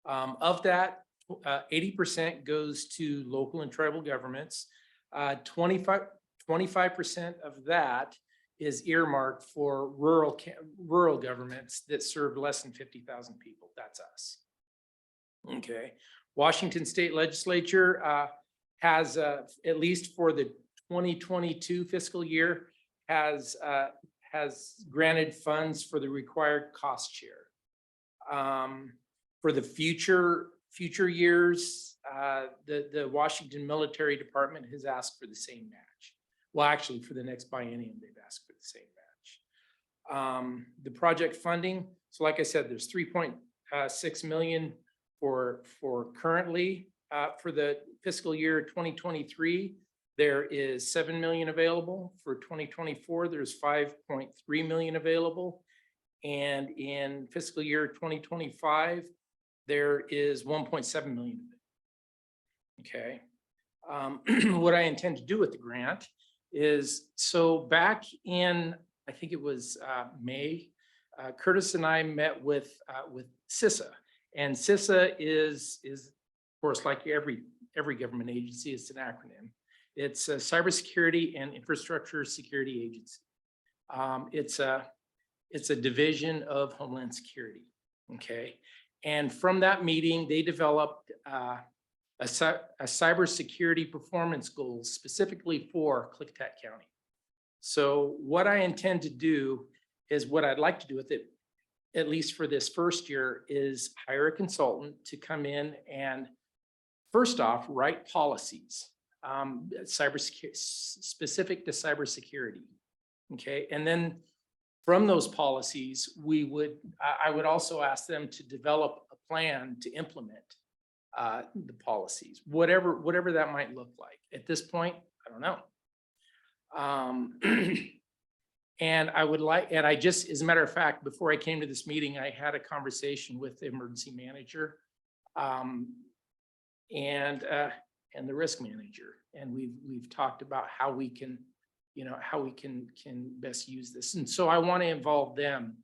Of that, 80% goes to local and tribal governments. 25% of that is earmarked for rural governments that serve less than 50,000 people. That's us. Okay. Washington State Legislature has, at least for the 2022 fiscal year, has granted funds for the required cost share. For the future years, the Washington Military Department has asked for the same match. Well, actually, for the next biennium, they've asked for the same match. The project funding, so like I said, there's 3.6 million for currently, for the fiscal year 2023. There is 7 million available. For 2024, there's 5.3 million available. And in fiscal year 2025, there is 1.7 million. Okay. What I intend to do with the grant is, so back in, I think it was May, Curtis and I met with CISA, and CISA is of course, like every government agency, it's an acronym. It's a Cybersecurity and Infrastructure Security Agency. It's a division of Homeland Security. Okay, and from that meeting, they developed a cybersecurity performance goals specifically for Klickitat County. So what I intend to do is, what I'd like to do with it, at least for this first year, is hire a consultant to come in and first off, write policies, specific to cybersecurity. Okay, and then from those policies, I would also ask them to develop a plan to implement the policies, whatever that might look like. At this point, I don't know. And I just, as a matter of fact, before I came to this meeting, I had a conversation with the emergency manager and the risk manager, and we've talked about how we can, how we can best use this. And so I want to involve them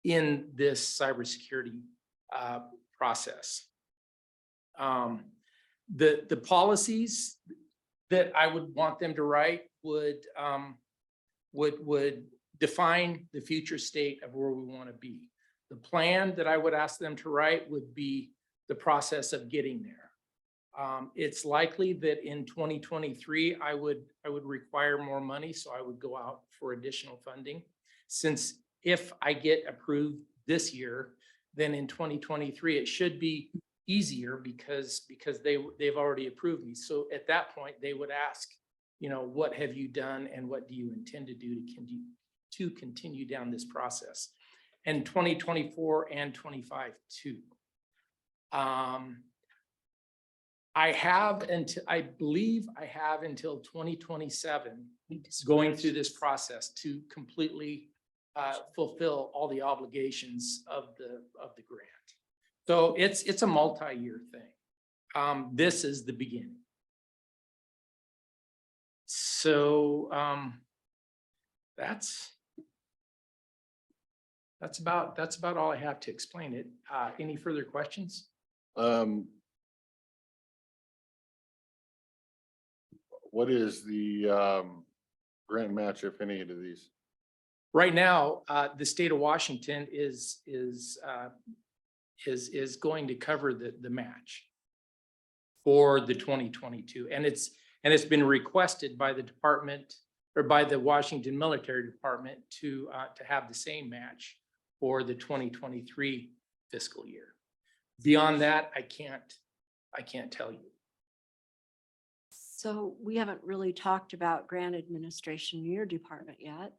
in this cybersecurity process. The policies that I would want them to write would define the future state of where we want to be. The plan that I would ask them to write would be the process of getting there. It's likely that in 2023, I would require more money, so I would go out for additional funding. Since if I get approved this year, then in 2023, it should be easier because they've already approved me. So at that point, they would ask, what have you done and what do you intend to do to continue down this process? And 2024 and 25 too. I believe I have until 2027 going through this process to completely fulfill all the obligations of the grant. So it's a multi-year thing. This is the beginning. So that's about all I have to explain it. Any further questions? What is the grant match, if any, to these? Right now, the state of Washington is going to cover the match for the 2022, and it's been requested by the department, or by the Washington Military Department, to have the same match for the 2023 fiscal year. Beyond that, I can't tell you. So we haven't really talked about grant administration in your department yet.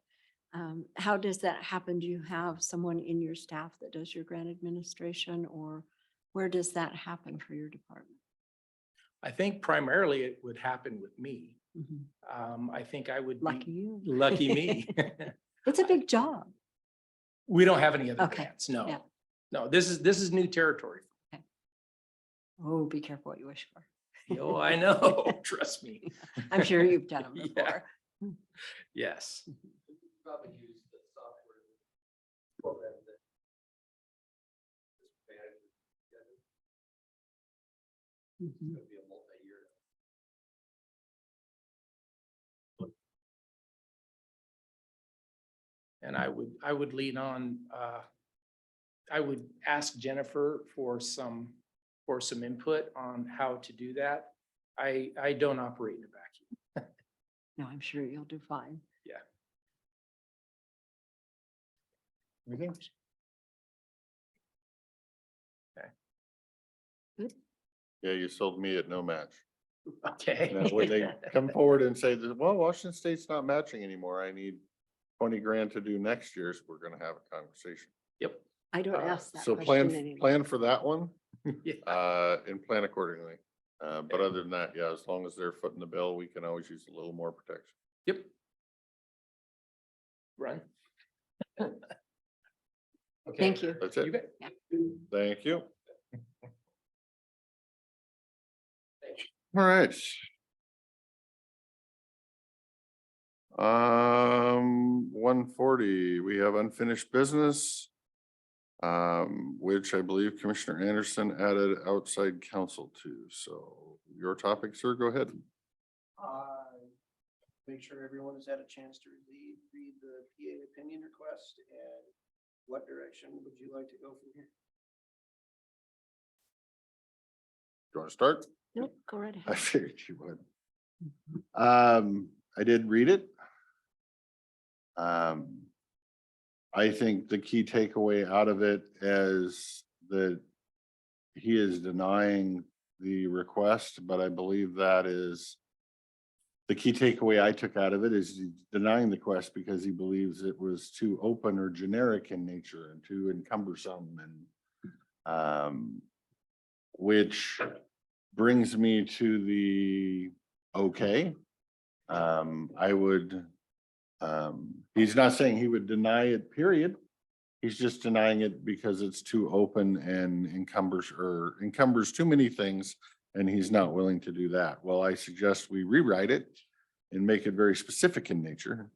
How does that happen? Do you have someone in your staff that does your grant administration, or where does that happen for your department? I think primarily it would happen with me. Mhm. I think I would Lucky be you. lucky me. It's a big job. We don't have any other Okay, grants. No, yeah. no, this is new territory. Oh, be careful what you wish for. Oh, I know. Trust me. I'm sure you've done them Yeah. before. Yes. Probably use the software program that this management together. Mhm. It's gonna be a multi-year. And I would lean on, I would ask Jennifer for some input on how to do that. I don't operate in a vacuum. No, I'm sure you'll do fine. Anything? Good. Yeah, you sold me at no match. Okay. Now, when they come forward and say that, well, Washington State's not matching anymore, I need 20 grand to do next year's, we're gonna have a conversation. Yep. I don't ask that So question anymore. plan for that one, Yeah. and plan accordingly. But other than that, yeah, as long as they're footing the bill, we can always use a little more protection. Yep. Run. Okay. Thank you. That's You it. bet. Thank you. All right. 140, we have unfinished business. Which I believe Commissioner Anderson added outside counsel to. So your topic, sir, go ahead. Make sure everyone has had a chance to read the PA opinion request, and what direction would you like to go from here? Do you want to start? Nope, go right I ahead. figured you would. I did read it. I think the key takeaway out of it is that he is denying the request, but I believe that is the key takeaway I took out of it is he's denying the request because he believes it was too open or generic in nature and too encumbersome and which brings me to the okay. I would he's not saying he would deny it, period. He's just denying it because it's too open and encumbers too many things, and he's not willing to do that. Well, I suggest we rewrite it and make it very specific in nature.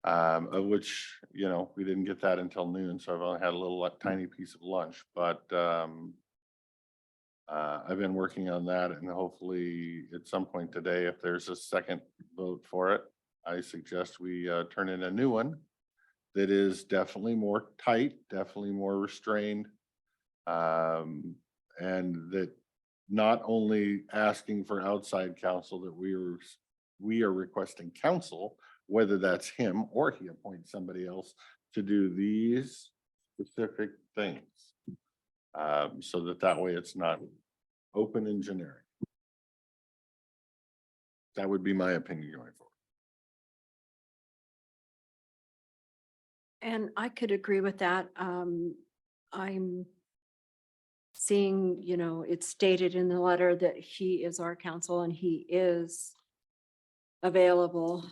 Of which, you know, we didn't get that until noon, so I've only had a little tiny piece of lunch, but I've been working on that, and hopefully at some point today, if there's a second vote for it, I suggest we turn in a new one that is definitely more tight, definitely more restrained. And that not only asking for outside counsel, that we are requesting counsel, whether that's him or he appoints somebody else to do these specific things. So that way it's not open and generic. That would be my opinion going forward. And I could agree with that. I'm seeing, you know, it's stated in the letter that he is our counsel and he is available.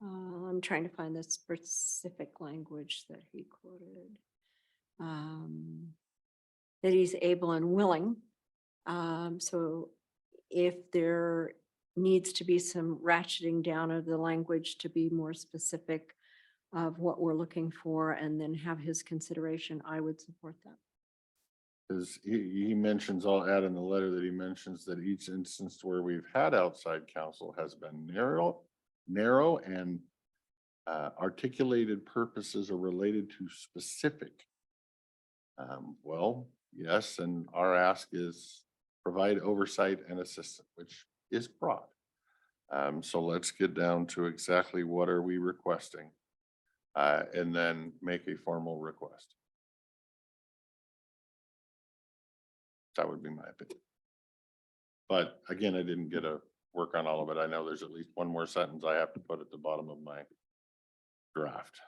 I'm trying to find the specific language that he quoted. That he's able and willing. So if there needs to be some ratcheting down of the language to be more specific of what we're looking for and then have his consideration, I would support that. Because he mentions, I'll add in the letter that he mentions that each instance where we've had outside counsel has been narrow and articulated purposes are related to specific. Well, yes, and our ask is provide oversight and assistance, which is broad. So let's get down to exactly what are we requesting, and then make a formal request. That would be my opinion. But again, I didn't get to work on all of it. I know there's at least one more sentence I have to put at the bottom of my draft.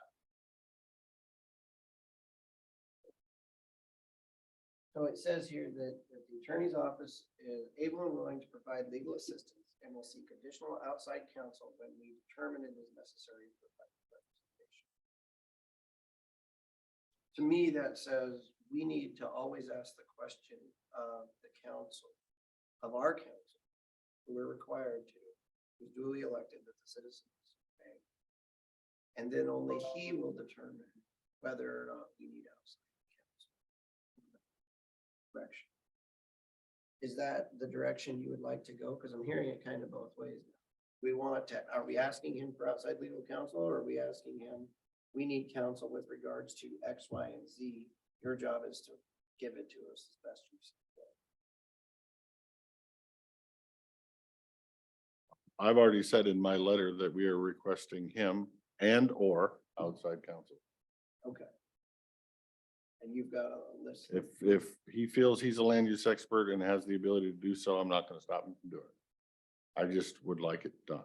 So it says here that the attorney's office is able and willing to provide legal assistance and will seek additional outside counsel when we determine it is necessary for representation. To me, that says we need to always ask the question of the council, of our council, who we're required to, who's duly elected that the citizens pay. And then only he will determine whether or not we need outside counsel. Direction. Is that the direction you would like to go? Because I'm hearing it kind of both ways. We want to, are we asking him for outside legal counsel or are we asking him we need counsel with regards to X, Y, and Z. Your job is to give it to us as best you can. I've already said in my letter that we are requesting him and or outside counsel. Okay. And you've got a list. If he feels he's a land use expert and has the ability to do so, I'm not gonna stop him from doing it. I just would like it done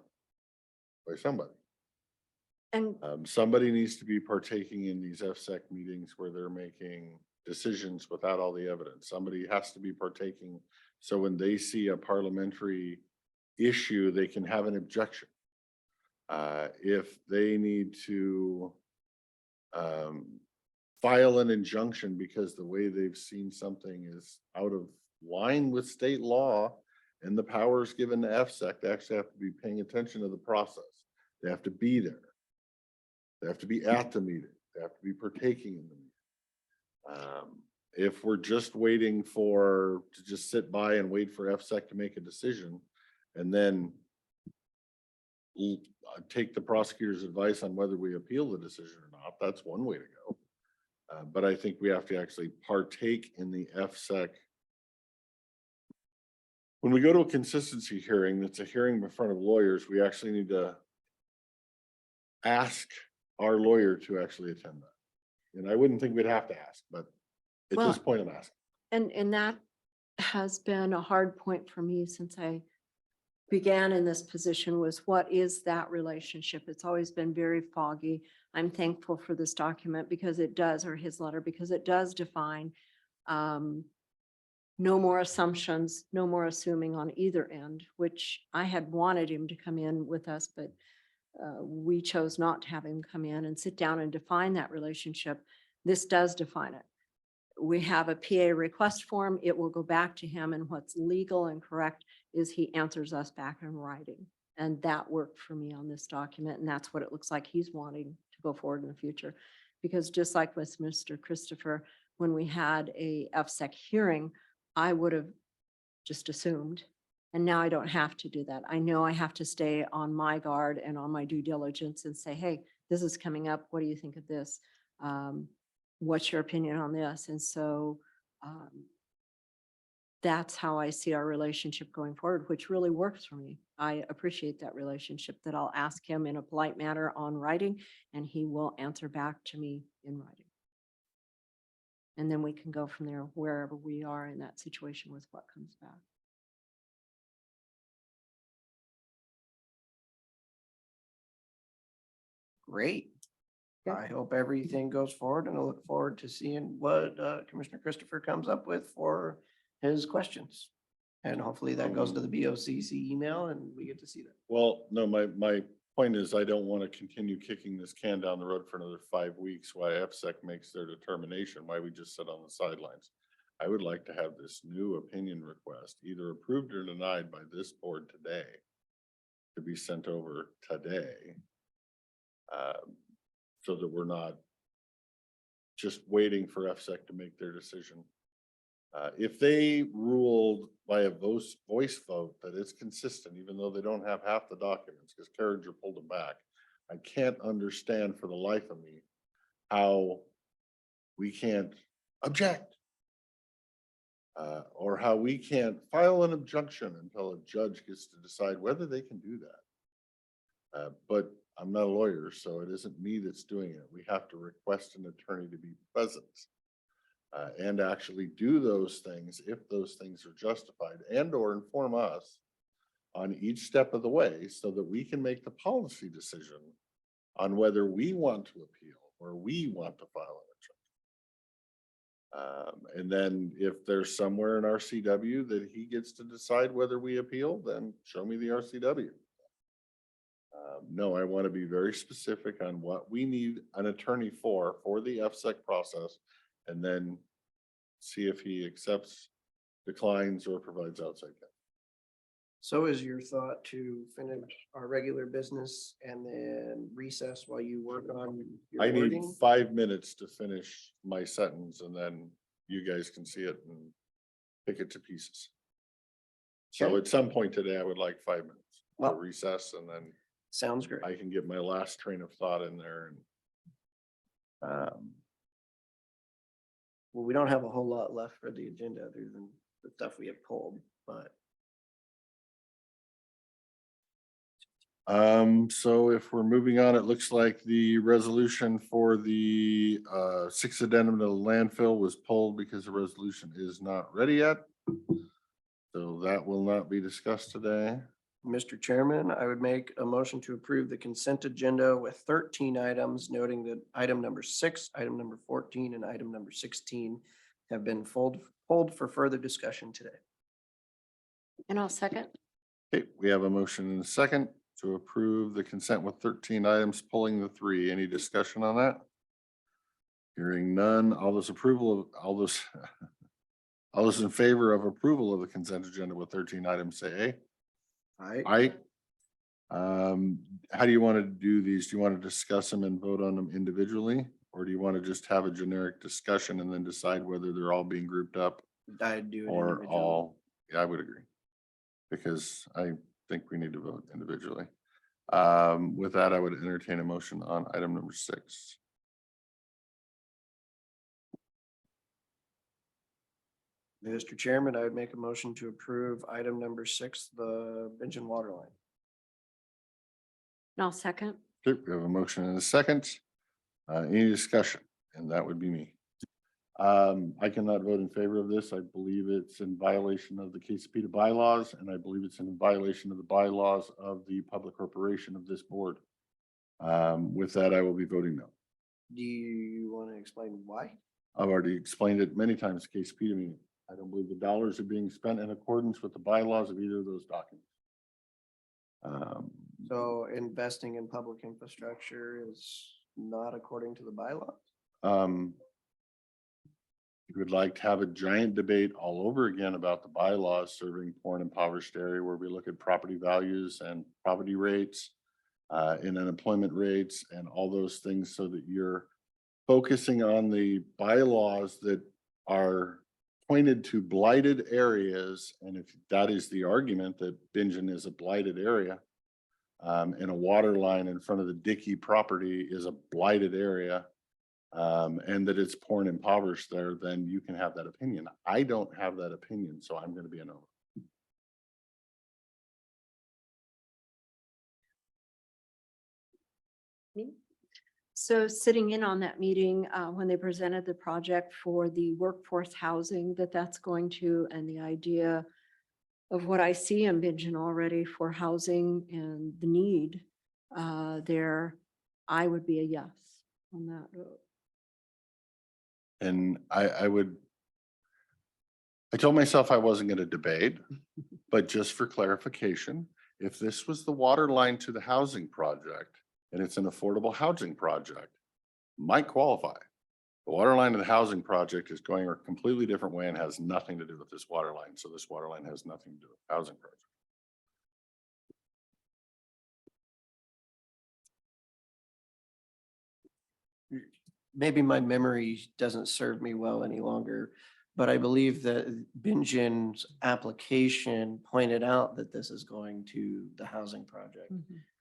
by somebody. And Somebody needs to be partaking in these FSEC meetings where they're making decisions without all the evidence. Somebody has to be partaking, so when they see a parliamentary issue, they can have an objection. If they need to file an injunction because the way they've seen something is out of line with state law and the powers given to FSEC, they actually have to be paying attention to the process. They have to be there. They have to be at the meeting. They have to be partaking in the meeting. If we're just waiting to just sit by and wait for FSEC to make a decision and then take the prosecutor's advice on whether we appeal the decision or not, that's one way to go. But I think we have to actually partake in the FSEC. When we go to a consistency hearing, that's a hearing in front of lawyers, we actually need to ask our lawyer to actually attend that. And I wouldn't think we'd have to ask, but at Well, this point I'm asking. And that has been a hard point for me since I began in this position, was what is that relationship? It's always been very foggy. I'm thankful for this document because it does, or his letter, because it does define no more assumptions, no more assuming on either end, which I had wanted him to come in with us, but we chose not to have him come in and sit down and define that relationship. This does define it. We have a PA request form. It will go back to him, and what's legal and correct is he answers us back in writing. And that worked for me on this document. And that's what it looks like he's wanting to go forward in the future. Because just like with Mr. Christopher, when we had a FSEC hearing, I would have just assumed. And now I don't have to do that. I know I have to stay on my guard and on my due diligence and say, hey, this is coming up. What do you think of this? What's your opinion on this? And so that's how I see our relationship going forward, which really works for me. I appreciate that relationship, that I'll ask him in a polite manner on writing, and he will answer back to me in writing. And then we can go from there wherever we are in that situation with what comes back. Great. Okay. I hope everything goes forward, and I look forward to seeing what Commissioner Christopher comes up with for his questions. And hopefully that goes to the BoCC email and we get to see that. Well, no, my point is I don't want to continue kicking this can down the road for another 5 weeks while FSEC makes their determination, why we just sit on the sidelines. I would like to have this new opinion request either approved or denied by this board today to be sent over today. So that we're not just waiting for FSEC to make their decision. If they ruled by a voice vote that it's consistent, even though they don't have half the documents, because Carringer pulled them back, I can't understand for the life of me how we can't object. Or how we can't file an objection until a judge gets to decide whether they can do that. But I'm not a lawyer, so it isn't me that's doing it. We have to request an attorney to be present and actually do those things if those things are justified, and or inform us on each step of the way so that we can make the policy decision on whether we want to appeal or we want to file an objection. And then if there's somewhere in RCW that he gets to decide whether we appeal, then show me the RCW. No, I want to be very specific on what we need an attorney for the FSEC process, and then see if he accepts, declines, or provides outside counsel. So is your thought to finish our regular business and then recess while you work on your I need wording? 5 minutes to finish my sentence, and then you guys can see it and pick it to pieces. So Okay. at some point today, I would like 5 minutes to Well- recess, and then Sounds great. I can get my last train of thought in there and Well, we don't have a whole lot left for the agenda other than the stuff we have pulled, but So if we're moving on, it looks like the resolution for the sixth addendum to the landfill was pulled because the resolution is not ready yet. So that will not be discussed today. Mr. Chairman, I would make a motion to approve the consent agenda with 13 items, noting that item number 6, item number 14, and item number 16 have been pulled for further discussion today. And I'll second. Okay, we have a motion and a second to approve the consent with 13 items, pulling the 3. Any discussion on that? Hearing none, all those all those in favor of approval of the consent agenda with 13 items, say Aye. aye. How do you want to do these? Do you want to discuss them and vote on them individually? Or do you want to just have a generic discussion and then decide whether they're all being grouped up I'd do it or individually. all? Yeah, I would agree. Because I think we need to vote individually. With that, I would entertain a motion on item number 6. Mr. Chairman, I would make a motion to approve item number 6, the Benjamin water line. And I'll second. Okay, we have a motion and a second. Any discussion? And that would be me. I cannot vote in favor of this. I believe it's in violation of the KC bylaws, and I believe it's in violation of the bylaws of the public corporation of this board. With that, I will be voting no. Do you want to explain why? I've already explained it many times, KC meeting. I don't believe the dollars are being spent in accordance with the bylaws of either of those documents. So investing in public infrastructure is not according to the bylaws? You would like to have a giant debate all over again about the bylaws serving poor and impoverished area where we look at property values and poverty rates, and unemployment rates and all those things so that you're focusing on the bylaws that are pointed to blighted areas. And if that is the argument that Bingen is a blighted area, and a water line in front of the Dickey property is a blighted area, and that it's poor and impoverished there, then you can have that opinion. I don't have that opinion, so I'm going to be a no. So sitting in on that meeting, when they presented the project for the workforce housing that's going to, and the idea of what I see in Bingen already for housing and the need there, I would be a yes on that vote. And I told myself I wasn't going to debate, but just for clarification, if this was the water line to the housing project and it's an affordable housing project, might qualify. The water line to the housing project is going a completely different way and has nothing to do with this water line. So this water line has nothing to do with the housing project. Maybe my memory doesn't serve me well any longer, but I believe that Bingen's application pointed out that this is going to the housing project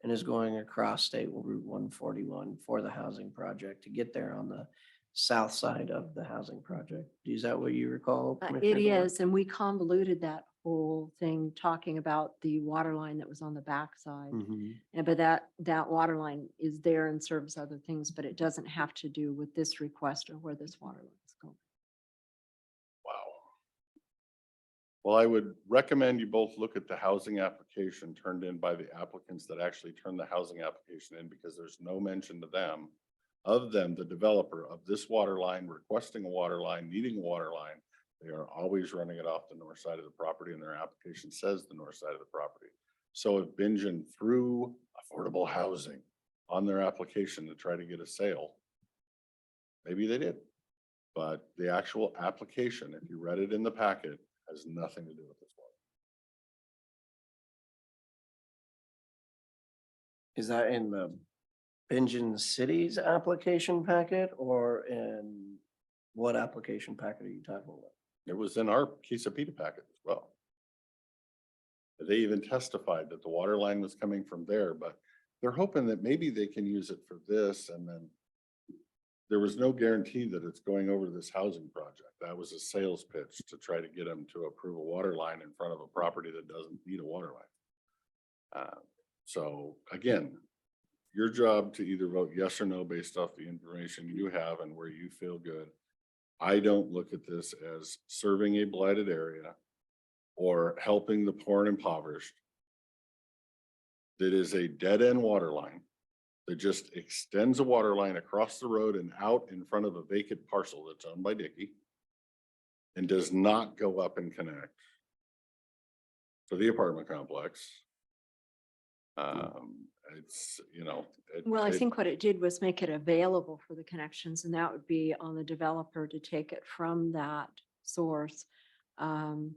and is going across State Route 141 for the housing project to get there on the south side of the housing project. Is that what you recall? It Commissioner Blunt? is, and we convoluted that whole thing talking about the water line that was on the backside. Mhm. And but that water line is there and serves other things, but it doesn't have to do with this request or where this water line is going. Wow. Well, I would recommend you both look at the housing application turned in by the applicants that actually turned the housing application in, because there's no mention to them, the developer of this water line, requesting a water line, needing a water line. They are always running it off the north side of the property, and their application says the north side of the property. So if Bingen threw affordable housing on their application to try to get a sale, maybe they did. But the actual application, if you read it in the packet, has nothing to do with this water. Is that in the Bingen City's application packet or in what application packet are you talking about? It was in our KC packet as well. They even testified that the water line was coming from there, but they're hoping that maybe they can use it for this, and then there was no guarantee that it's going over to this housing project. That was a sales pitch to try to get them to approve a water line in front of a property that doesn't need a water line. So again, your job to either vote yes or no based off the information you have and where you feel good. I don't look at this as serving a blighted area or helping the poor and impoverished. That is a dead end water line that just extends a water line across the road and out in front of a vacant parcel that's owned by Dickey and does not go up and connect to the apartment complex. It's, you know. Well, I think what it did was make it available for the connections, and that would be on the developer to take it from that source. And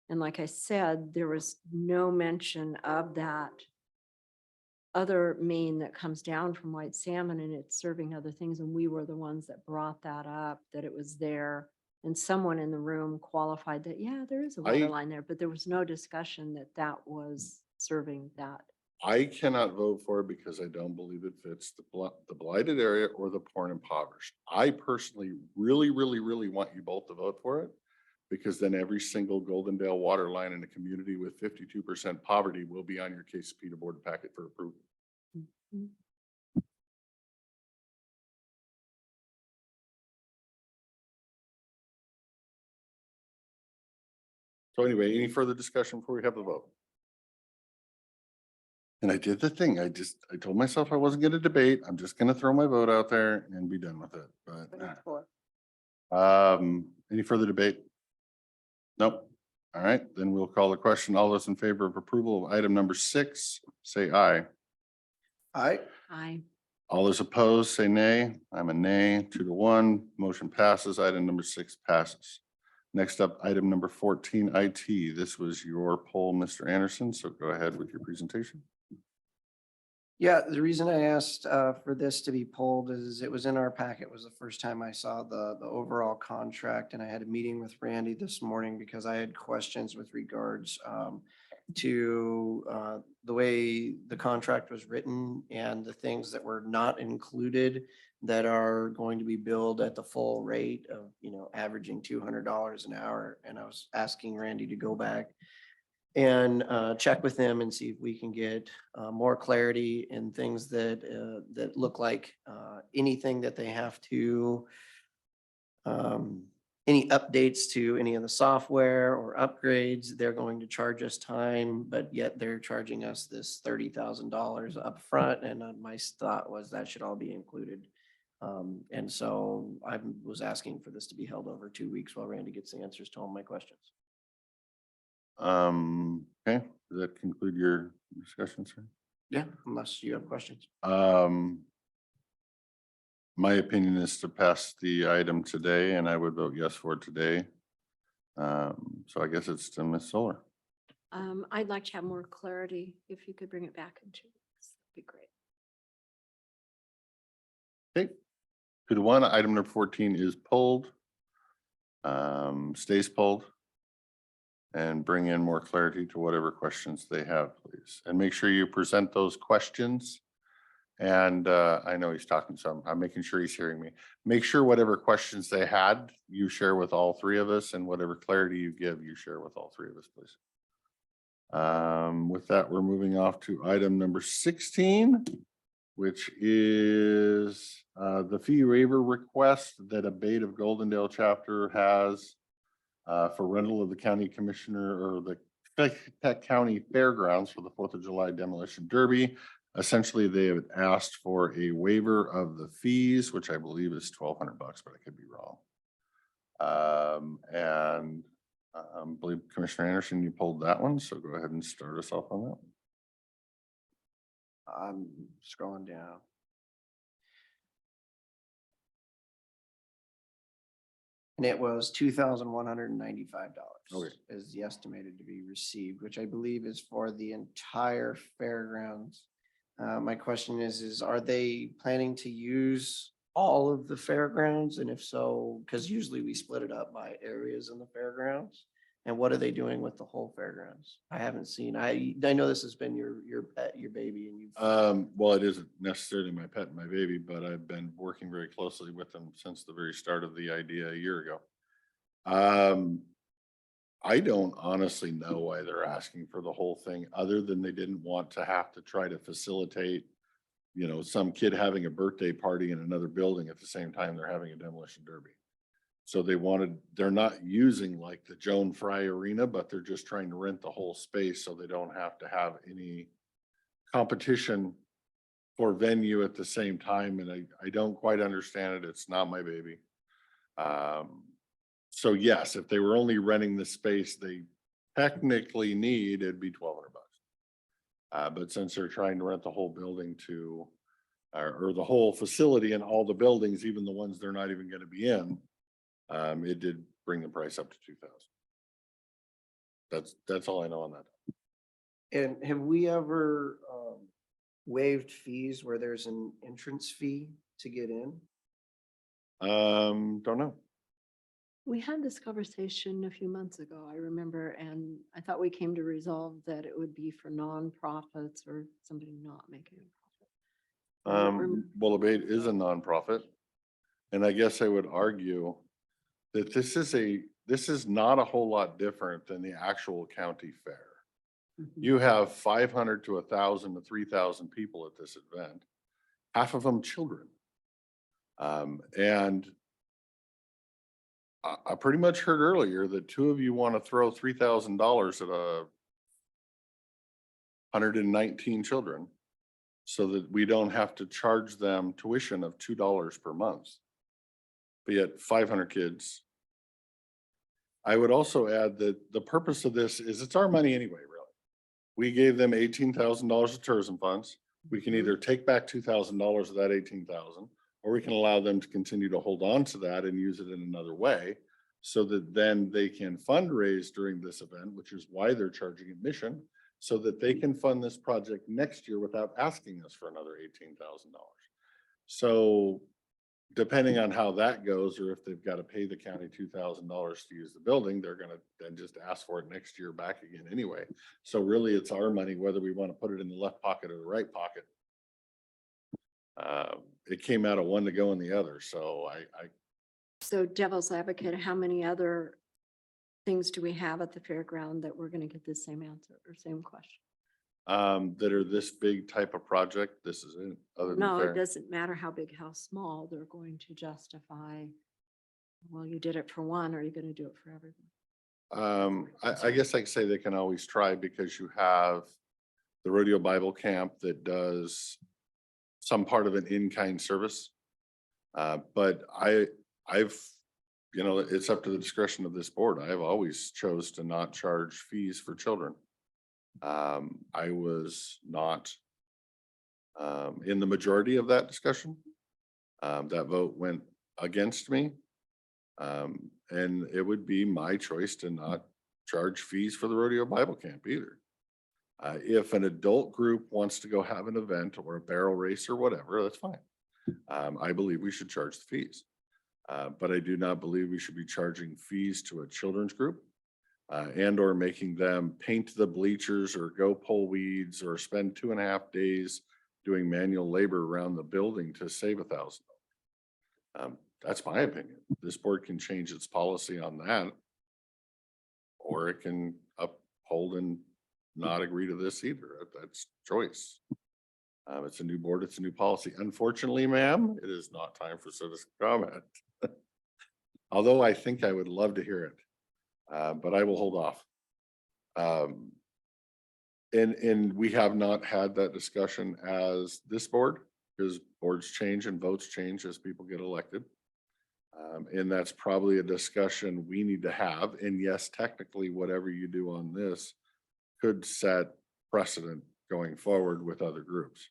like I said, there was no mention of that other main that comes down from White Salmon, and it's serving other things. And we were the ones that brought that up, that it was there. And someone in the room qualified that, yeah, there is a water line there, but there was no discussion that that was serving that. I cannot vote for it because I don't believe it fits the blighted area or the poor and impoverished. I personally really want you both to vote for it, because then every single Goldendale water line in a community with 52% poverty will be on your KC board packet for approval. Mhm. So anyway, any further discussion before we have the vote? And I did the thing. I told myself I wasn't going to debate. I'm just going to throw my vote out there and be done with it. But any further debate? Nope. All right, then we'll call the question. All those in favor of approval of item number 6, say aye. Aye. Aye. All those opposed, say nay. I'm a nay, 2-1. Motion passes. Item number 6 passes. Next up, item number 14, IT. This was your poll, Mr. Anderson, so go ahead with your presentation. Yeah, the reason I asked for this to be pulled is it was in our packet. It was the first time I saw the overall contract, and I had a meeting with Randy this morning because I had questions with regards to the way the contract was written and the things that were not included that are going to be billed at the full rate of, averaging $200 an hour. And I was asking Randy to go back and check with them and see if we can get more clarity in things that that look like anything that they have to any updates to any of the software or upgrades. They're going to charge us time, but yet they're charging us this $30,000 upfront. And my thought was that should all be included. And so I was asking for this to be held over 2 weeks while Randy gets the answers to all my questions. Okay, does that conclude your discussion, sir? Yeah, unless you have questions. My opinion is to pass the item today, and I would vote yes for it today. So I guess it's to Ms. Solar. I'd like to have more clarity. If you could bring it back in 2 weeks, that'd be great. Okay, 2-1. Item number 14 is pulled. Stays pulled. And bring in more clarity to whatever questions they have, please. And make sure you present those questions. And I know he's talking, so I'm making sure he's hearing me. Make sure whatever questions they had, you share with all 3 of us, and whatever clarity you give, you share with all 3 of us, please. With that, we're moving off to item number 16, which is the fee waiver request that Abate of Goldendale chapter has for rental of the county commissioner or the Klickitat County Fairgrounds for the 4th of July demolition derby. Essentially, they have asked for a waiver of the fees, which I believe is $1,200, but I could be wrong. And I believe Commissioner Anderson, you pulled that one, so go ahead and start us off on that. I'm scrolling down. And it was $2,195 Okay. is the estimated to be received, which I believe is for the entire fairgrounds. My question is are they planning to use all of the fairgrounds? And if so, because usually we split it up by areas in the fairgrounds. And what are they doing with the whole fairgrounds? I haven't seen, I know this has been your pet, your baby, and you've. Well, it isn't necessarily my pet and my baby, but I've been working very closely with them since the very start of the idea a year ago. I don't honestly know why they're asking for the whole thing, other than they didn't want to have to try to facilitate, you know, some kid having a birthday party in another building at the same time they're having a demolition derby. So they're not using like the Joan Fry Arena, but they're just trying to rent the whole space so they don't have to have any competition for venue at the same time. And I don't quite understand it. It's not my baby. So yes, if they were only renting the space they technically need, it'd be $1,200. But since they're trying to rent the whole building to, or the whole facility and all the buildings, even the ones they're not even gonna be in, it did bring the price up to 2,000. That's all I know on that. And have we ever waived fees where there's an entrance fee to get in? Don't know. We had this conversation a few months ago, I remember, and I thought we came to resolve that it would be for nonprofits or somebody not making a profit. Well, Abate is a nonprofit. And I guess I would argue that this is not a whole lot different than the actual county fair. You have 500 to 1,000 to 3,000 people at this event, half of them children. And I pretty much heard earlier that two of you want to throw $3,000 at 119 children so that we don't have to charge them tuition of $2 per month. But yet 500 kids. I would also add that the purpose of this is it's our money anyway, really. We gave them $18,000 of tourism funds. We can either take back $2,000 of that 18,000, or we can allow them to continue to hold on to that and use it in another way so that then they can fundraise during this event, which is why they're charging admission, so that they can fund this project next year without asking us for another $18,000. So depending on how that goes, or if they've got to pay the county $2,000 to use the building, they're going to then just ask for it next year back again anyway. So really it's our money, whether we want to put it in the left pocket or the right pocket. It came out of one to go in the other. So So devil's advocate, how many other things do we have at the fairground that we're gonna get the same answer or same question? that are this big type of project, this is it, other than No, fair. it doesn't matter how big, how small, they're going to justify, well, you did it for one, are you gonna do it for everyone? I guess I could say they can always try, because you have the Rodeo Bible Camp that does some part of an in-kind service. But I've, you know, it's up to the discretion of this board. I've always chose to not charge fees for children. I was not in the majority of that discussion. That vote went against me. And it would be my choice to not charge fees for the Rodeo Bible Camp either. If an adult group wants to go have an event or a barrel race or whatever, that's fine. I believe we should charge the fees. But I do not believe we should be charging fees to a children's group and or making them paint the bleachers or go pull weeds or spend 2.5 days doing manual labor around the building to save $1,000. That's my opinion. This board can change its policy on that, or it can uphold and not agree to this either. That's choice. It's a new board, it's a new policy. Unfortunately, ma'am, it is not time for citizen comment. Although I think I would love to hear it, but I will hold off. And we have not had that discussion as this board, because boards change and votes change as people get elected. And that's probably a discussion we need to have. And yes, technically, whatever you do on this could set precedent going forward with other groups.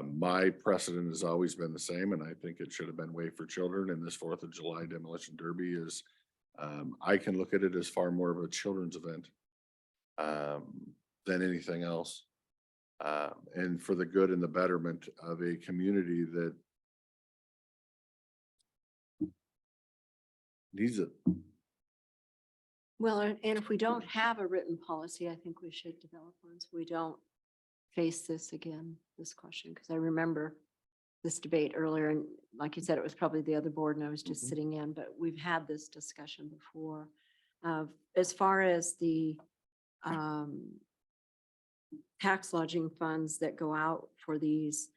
My precedent has always been the same, and I think it should have been waived for children. And this 4th of July demolition derby is, I can look at it as far more of a children's event than anything else. And for the good and the betterment of a community that needs it. Well, and if we don't have a written policy, I think we should develop one so we don't face this again, this question, because I remember this debate earlier, and like you said, it was probably the other board and I was just sitting in, but we've had this discussion before. As far as the tax lodging funds that go out for these,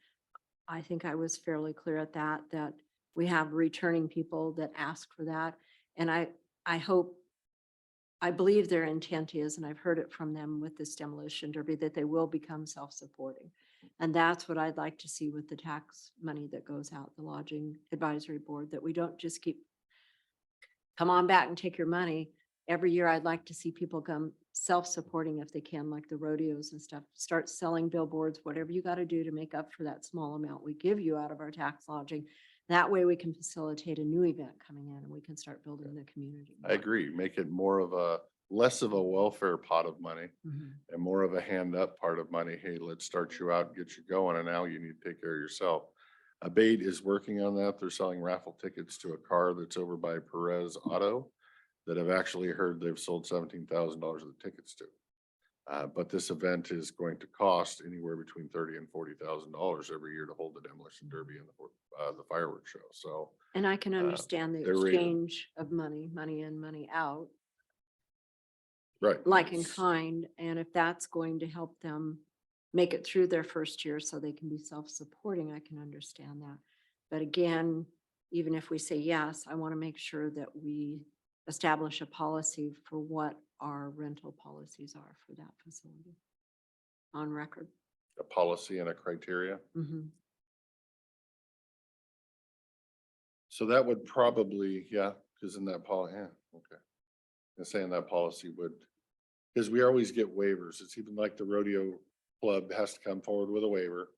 I think I was fairly clear at that we have returning people that ask for that. And I hope, I believe their intent is, and I've heard it from them with this demolition derby, that they will become self-supporting. And that's what I'd like to see with the tax money that goes out, the lodging advisory board, that we don't just keep, come on back and take your money. Every year, I'd like to see people come self-supporting if they can, like the rodeos and stuff, start selling billboards, whatever you got to do to make up for that small amount we give you out of our tax lodging. That way we can facilitate a new event coming in and we can start building the community. I agree. Make it more of a, less of a welfare pot of money Mhm. and more of a hand up part of money. Hey, let's start you out, get you going, and now you need to take care of yourself. Abate is working on that. They're selling raffle tickets to a car that's over by Perez Auto that I've actually heard they've sold $17,000 of the tickets to. But this event is going to cost anywhere between $30,000 and $40,000 every year to hold the demolition derby and the fireworks show. So And I can understand the they're rated. exchange of money in, money out, right, like in kind. And if that's going to help them make it through their first year so they can be self-supporting, I can understand that. But again, even if we say yes, I want to make sure that we establish a policy for what our rental policies are for that facility on record. a policy and a criteria. Mhm. So that would probably, yeah, because in that yeah, okay. And saying that policy would, because we always get waivers. It's even like the rodeo club has to come forward with a waiver.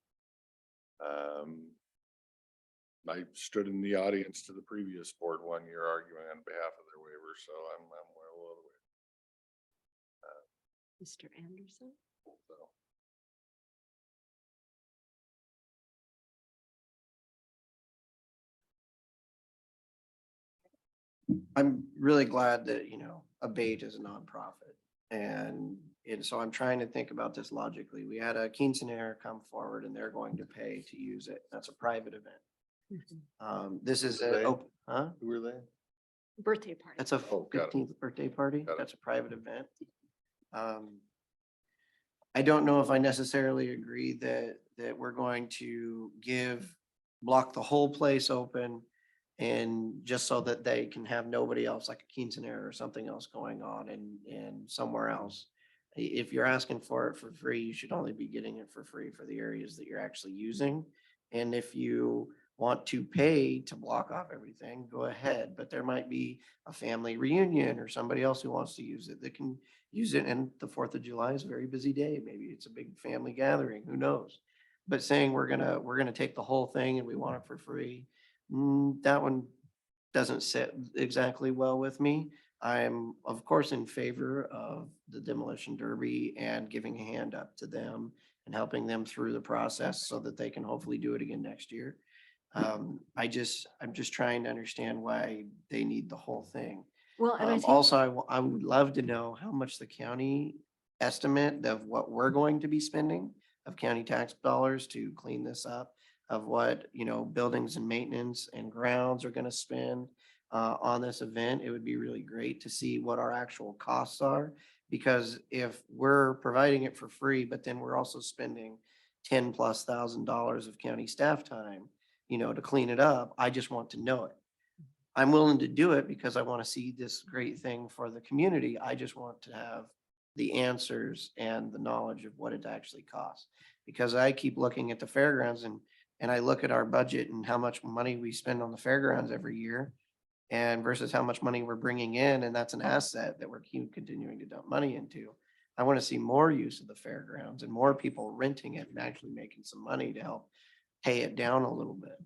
I stood in the audience to the previous board one year arguing on behalf of their waiver, so I'm well aware. Mr. Anderson? So. I'm really glad that, Abate is a nonprofit. And so I'm trying to think about this logically. We had a quinceanera come forward and they're going to pay to use it. That's a private event. This is Who are they? huh? Who are they? Birthday party. That's a Oh, got it. 15th birthday party. Got it. That's a private event. I don't know if I necessarily agree that we're going to block the whole place open and just so that they can have nobody else, like a quinceanera or something else going on and somewhere else. If you're asking for it for free, you should only be getting it for free for the areas that you're actually using. And if you want to pay to block off everything, go ahead. But there might be a family reunion or somebody else who wants to use it that can use it. And the 4th of July is a very busy day. Maybe it's a big family gathering, who knows? But saying we're gonna take the whole thing and we want it for free, that one doesn't sit exactly well with me. I'm of course in favor of the demolition derby and giving a hand up to them and helping them through the process so that they can hopefully do it again next year. I'm just trying to understand why they need the whole thing. Well, and I think, Also, I would love to know how much the county estimate of what we're going to be spending of county tax dollars to clean this up, of what, buildings and maintenance and grounds are gonna spend on this event. It would be really great to see what our actual costs are. Because if we're providing it for free, but then we're also spending $10,000+ of county staff time, to clean it up, I just want to know it. I'm willing to do it because I want to see this great thing for the community. I just want to have the answers and the knowledge of what it actually costs. Because I keep looking at the fairgrounds and I look at our budget and how much money we spend on the fairgrounds every year and versus how much money we're bringing in, and that's an asset that we're continuing to dump money into. I want to see more use of the fairgrounds and more people renting it and actually making some money to help pay it down a little bit.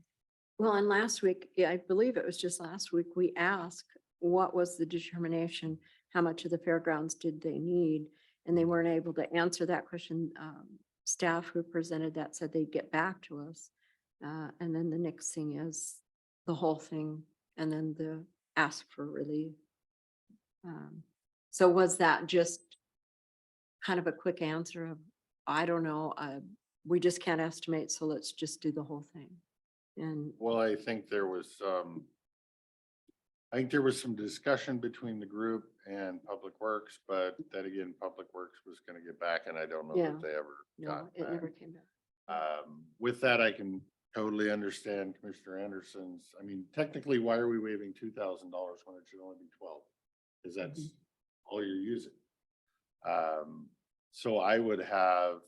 well, and last week, I believe it was just last week, we asked what was the determination, how much of the fairgrounds did they need? And they weren't able to answer that question. Staff who presented that said they'd get back to us. And then the next thing is the whole thing, and then the ask for relief. So was that just kind of a quick answer of, I don't know, we just can't estimate, so let's just do the whole thing? And Well, I think there was some discussion between the group and Public Works, but then again, Public Works was gonna get back and I don't know Yeah. that they ever no, got it never back. came back. With that, I can totally understand Commissioner Anderson's, I mean, technically, why are we waiving $2,000 when it should only be 12? Cause that's all you're using. So I would have,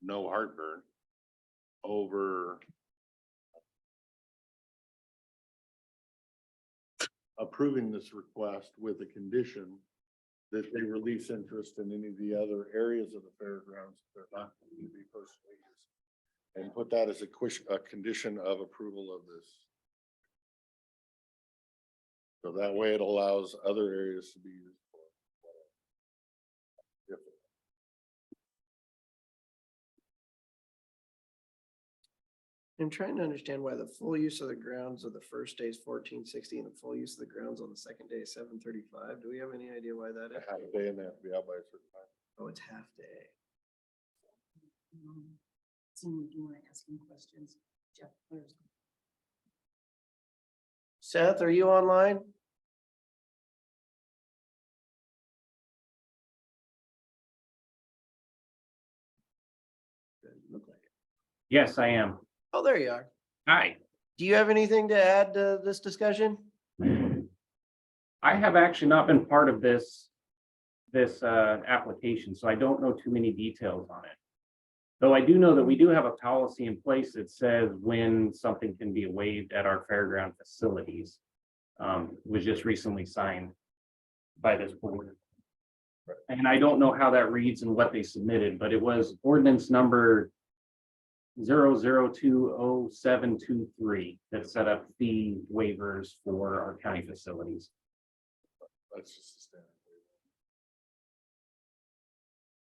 no heartburn over approving this request with a condition that they release interest in any of the other areas of the fairgrounds that they're not going to be personally used. And put that as a condition of approval of this. So that way it allows other areas to be used for. Yep. I'm trying to understand why the full use of the grounds of the first day is 1460 and the full use of the grounds on the second day is 735. Do we have any idea why that is? Have a day and they have to be out by a certain time. Oh, it's half day. So do you want to ask him questions? Jeff, there's. Seth, are you online? Doesn't look like it. Yes, I am. Oh, there you are. Hi. Do you have anything to add to this discussion? I have actually not been part of this application, so I don't know too many details on it. Though I do know that we do have a policy in place that says when something can be waived at our fairground facilities. Was just recently signed by this board. And I don't know how that reads and what they submitted, but it was ordinance number 00200723 that set up fee waivers for our county facilities. That's just a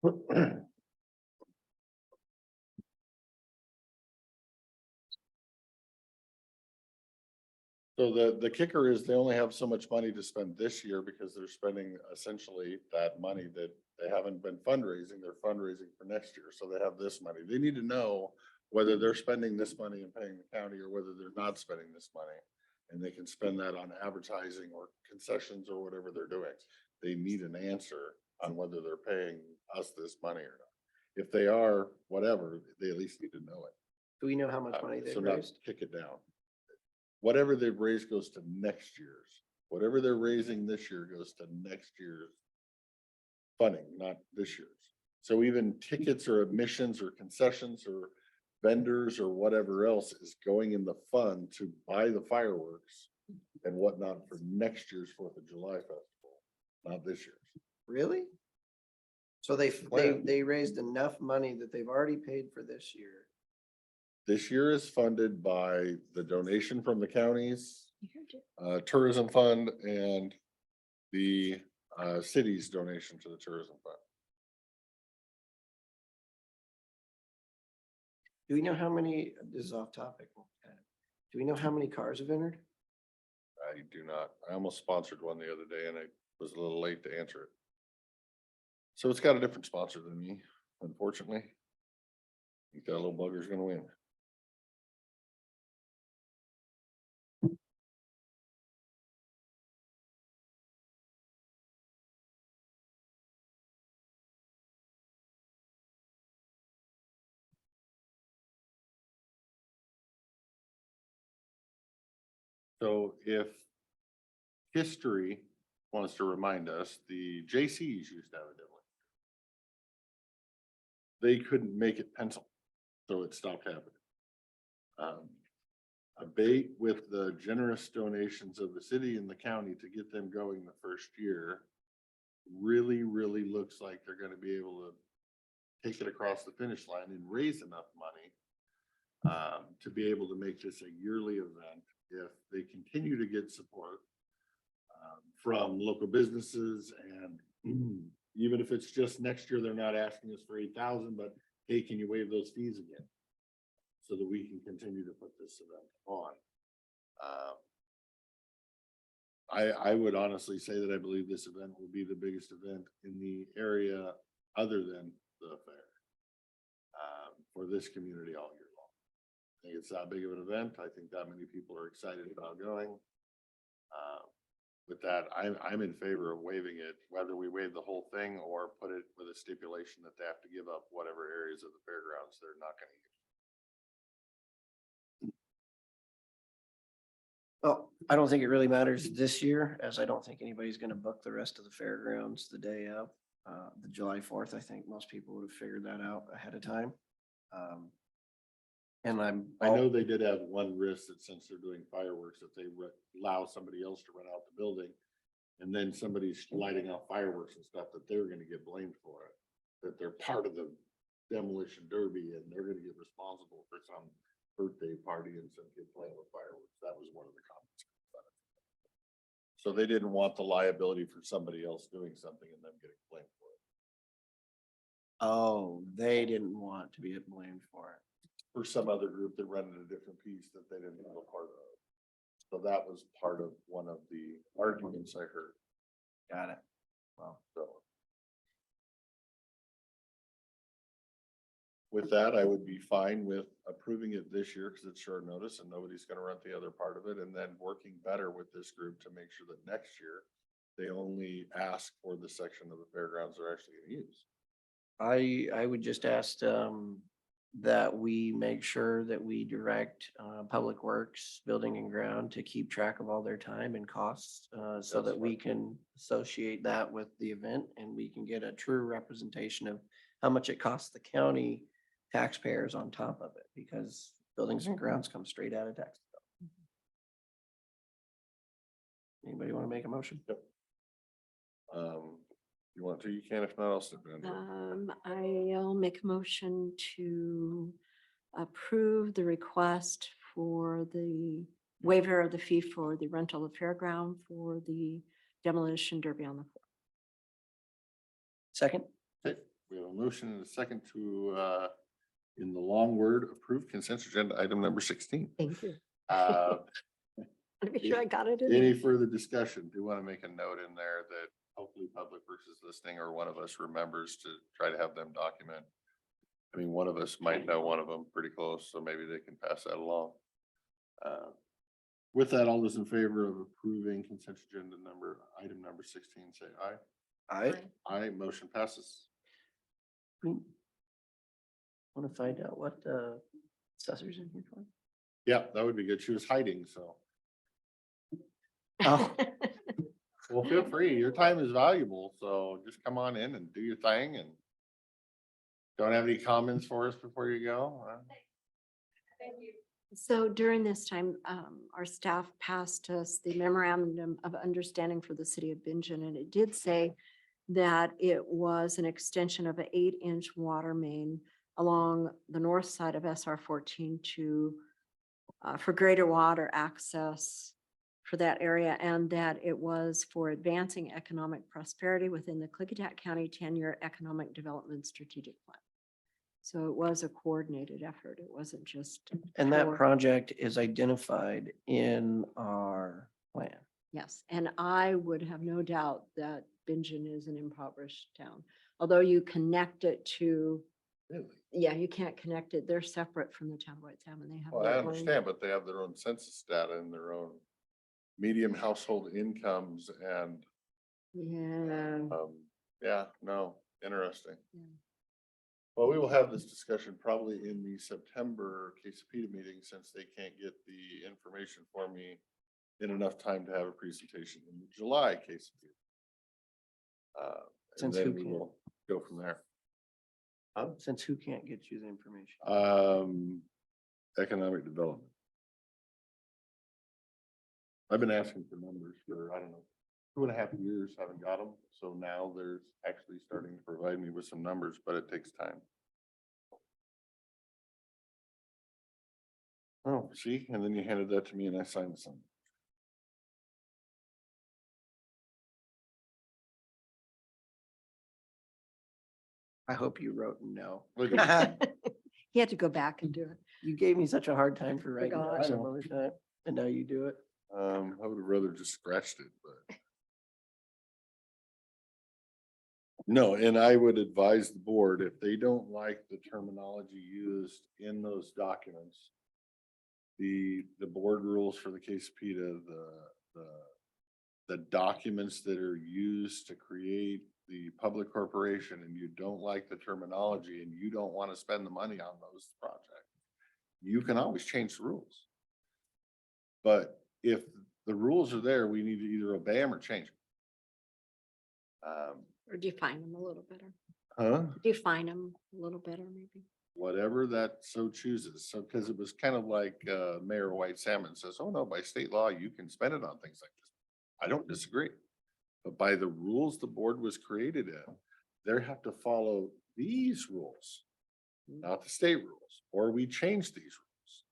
standard. So the kicker is they only have so much money to spend this year because they're spending essentially that money that they haven't been fundraising. They're fundraising for next year. So they have this money. They need to know whether they're spending this money and paying the county or whether they're not spending this money. And they can spend that on advertising or concessions or whatever they're doing. They need an answer on whether they're paying us this money or not. If they are, whatever, they at least need to know it. Do we know how much money So they've not raised? kick it down. Whatever they've raised goes to next year's. Whatever they're raising this year goes to next year's funding, not this year's. So even tickets or admissions or concessions or vendors or whatever else is going in the fund to buy the fireworks and whatnot for next year's 4th of July festival, not this year's. Really? So they Plan. raised enough money that they've already paid for this year. This year is funded by the donation from the counties, tourism fund, and the city's donation to the tourism fund. Do we know how many, this is off topic. Do we know how many cars have entered? I do not. I almost sponsored one the other day and I was a little late to answer it. So it's got a different sponsor than me, unfortunately. I think that little bugger's gonna win. So if history wants to remind us, the JCs used to have a deadline. They couldn't make it pencil, so it stopped happening. Abate with the generous donations of the city and the county to get them going the first year really looks like they're gonna be able to take it across the finish line and raise enough money to be able to make this a yearly event if they continue to get support from local businesses. And even if it's just next year, they're not asking us for 8,000, but hey, can you waive those fees again? So that we can continue to put this event on. I would honestly say that I believe this event will be the biggest event in the area other than the fair. For this community all year long. I think it's that big of an event. I think that many people are excited about going. With that, I'm in favor of waiving it, whether we waive the whole thing or put it with a stipulation that they have to give up whatever areas of the fairgrounds they're not gonna use. Well, I don't think it really matters this year, as I don't think anybody's gonna book the rest of the fairgrounds the day of. The July 4th, I think most people would have figured that out ahead of time. And I know they did have one risk that since they're doing fireworks, if they allow somebody else to rent out the building and then somebody's lighting off fireworks and stuff, that they're gonna get blamed for it. That they're part of the demolition derby and they're gonna get responsible for some birthday party and some kid playing with fireworks. That was one of the comments. So they didn't want the liability for somebody else doing something and them getting blamed for it. Oh, they didn't want to be blamed for it. For some other group that rented a different piece that they didn't have a part of. So that was part of one of the arguments I heard. Got it. Well, So. With that, I would be fine with approving it this year because it's short notice and nobody's gonna rent the other part of it, and then working better with this group to make sure that next year they only ask for the section of the fairgrounds they're actually gonna use. I would just ask, that we make sure that we direct, Public Works, Building and Ground to keep track of all their time and costs, so that we can associate that with the event and we can get a true representation of how much it costs the county taxpayers on top of it, because Buildings and Grounds come straight out of tax. Anybody want to make a motion? You want to, you can, if not, I'll sit down. I'll make a motion to approve the request for the waiver of the fee for the rental of fairground for the demolition derby on the 4th. Second? Okay, we have a motion and a second to, in the long word, approve consent agenda item number 16. Thank you. Uh, Let me make sure I got it in Any there. further discussion? Do want to make a note in there that hopefully Public Works is listening or one of us remembers to try to have them document. I mean, one of us might know one of them pretty close, so maybe they can pass that along. With that, all those in favor of approving consent agenda item number 16, say aye. Aye, motion passes. Want to find out what assessor's in here for? Yeah, that would be good. She was hiding, so. Oh. Well, feel free. Your time is valuable, so just come on in and do your thing and don't have any comments for us before you go? So during this time, our staff passed us the memorandum of understanding for the city of Bingen, and it did say that it was an extension of an 8-inch water main along the north side of SR 14 to for greater water access for that area, and that it was for advancing economic prosperity within the Klickitat County 10-year economic development strategic plan. So it was a coordinated effort. It wasn't just. And that for- project is identified in our plan. Yes, and I would have no doubt that Bingen is an impoverished town, although you connect it to, yeah, you can't connect it. They're separate from the town of White Salmon. They have. Well, I their own- understand, but they have their own census data and their own medium household incomes and, Yeah. yeah, no, interesting. Yeah. Well, we will have this discussion probably in the September KC meeting, since they can't get the information for me in enough time to have a presentation in the July KC. And Since then who we can? will go from there. Since who can't get you the information? Economic development. I've been asking for numbers for, I don't know, 2.5 years, haven't got them. So now there's actually starting to provide me with some numbers, but it takes time. Oh, see, and then you handed that to me and I signed some. I hope you wrote no. Look at He had to go back and do it. You gave me such a hard time for writing Forgot. that some other time, and now you do it. I would have rather just scratched it, but. No, and I would advise the board, if they don't like the terminology used in those documents, the board rules for the case PETA, the documents that are used to create the public corporation, and you don't like the terminology and you don't want to spend the money on those projects, you can always change the rules. But if the rules are there, we need to either obey them or change them. Or define them a little better. Huh? Define them a little better, maybe. Whatever that so chooses. So, because it was kind of like Mayor White Salmon says, oh no, by state law, you can spend it on things like this. I don't disagree. But by the rules the board was created in, they have to follow these rules, not the state rules, or we change these rules.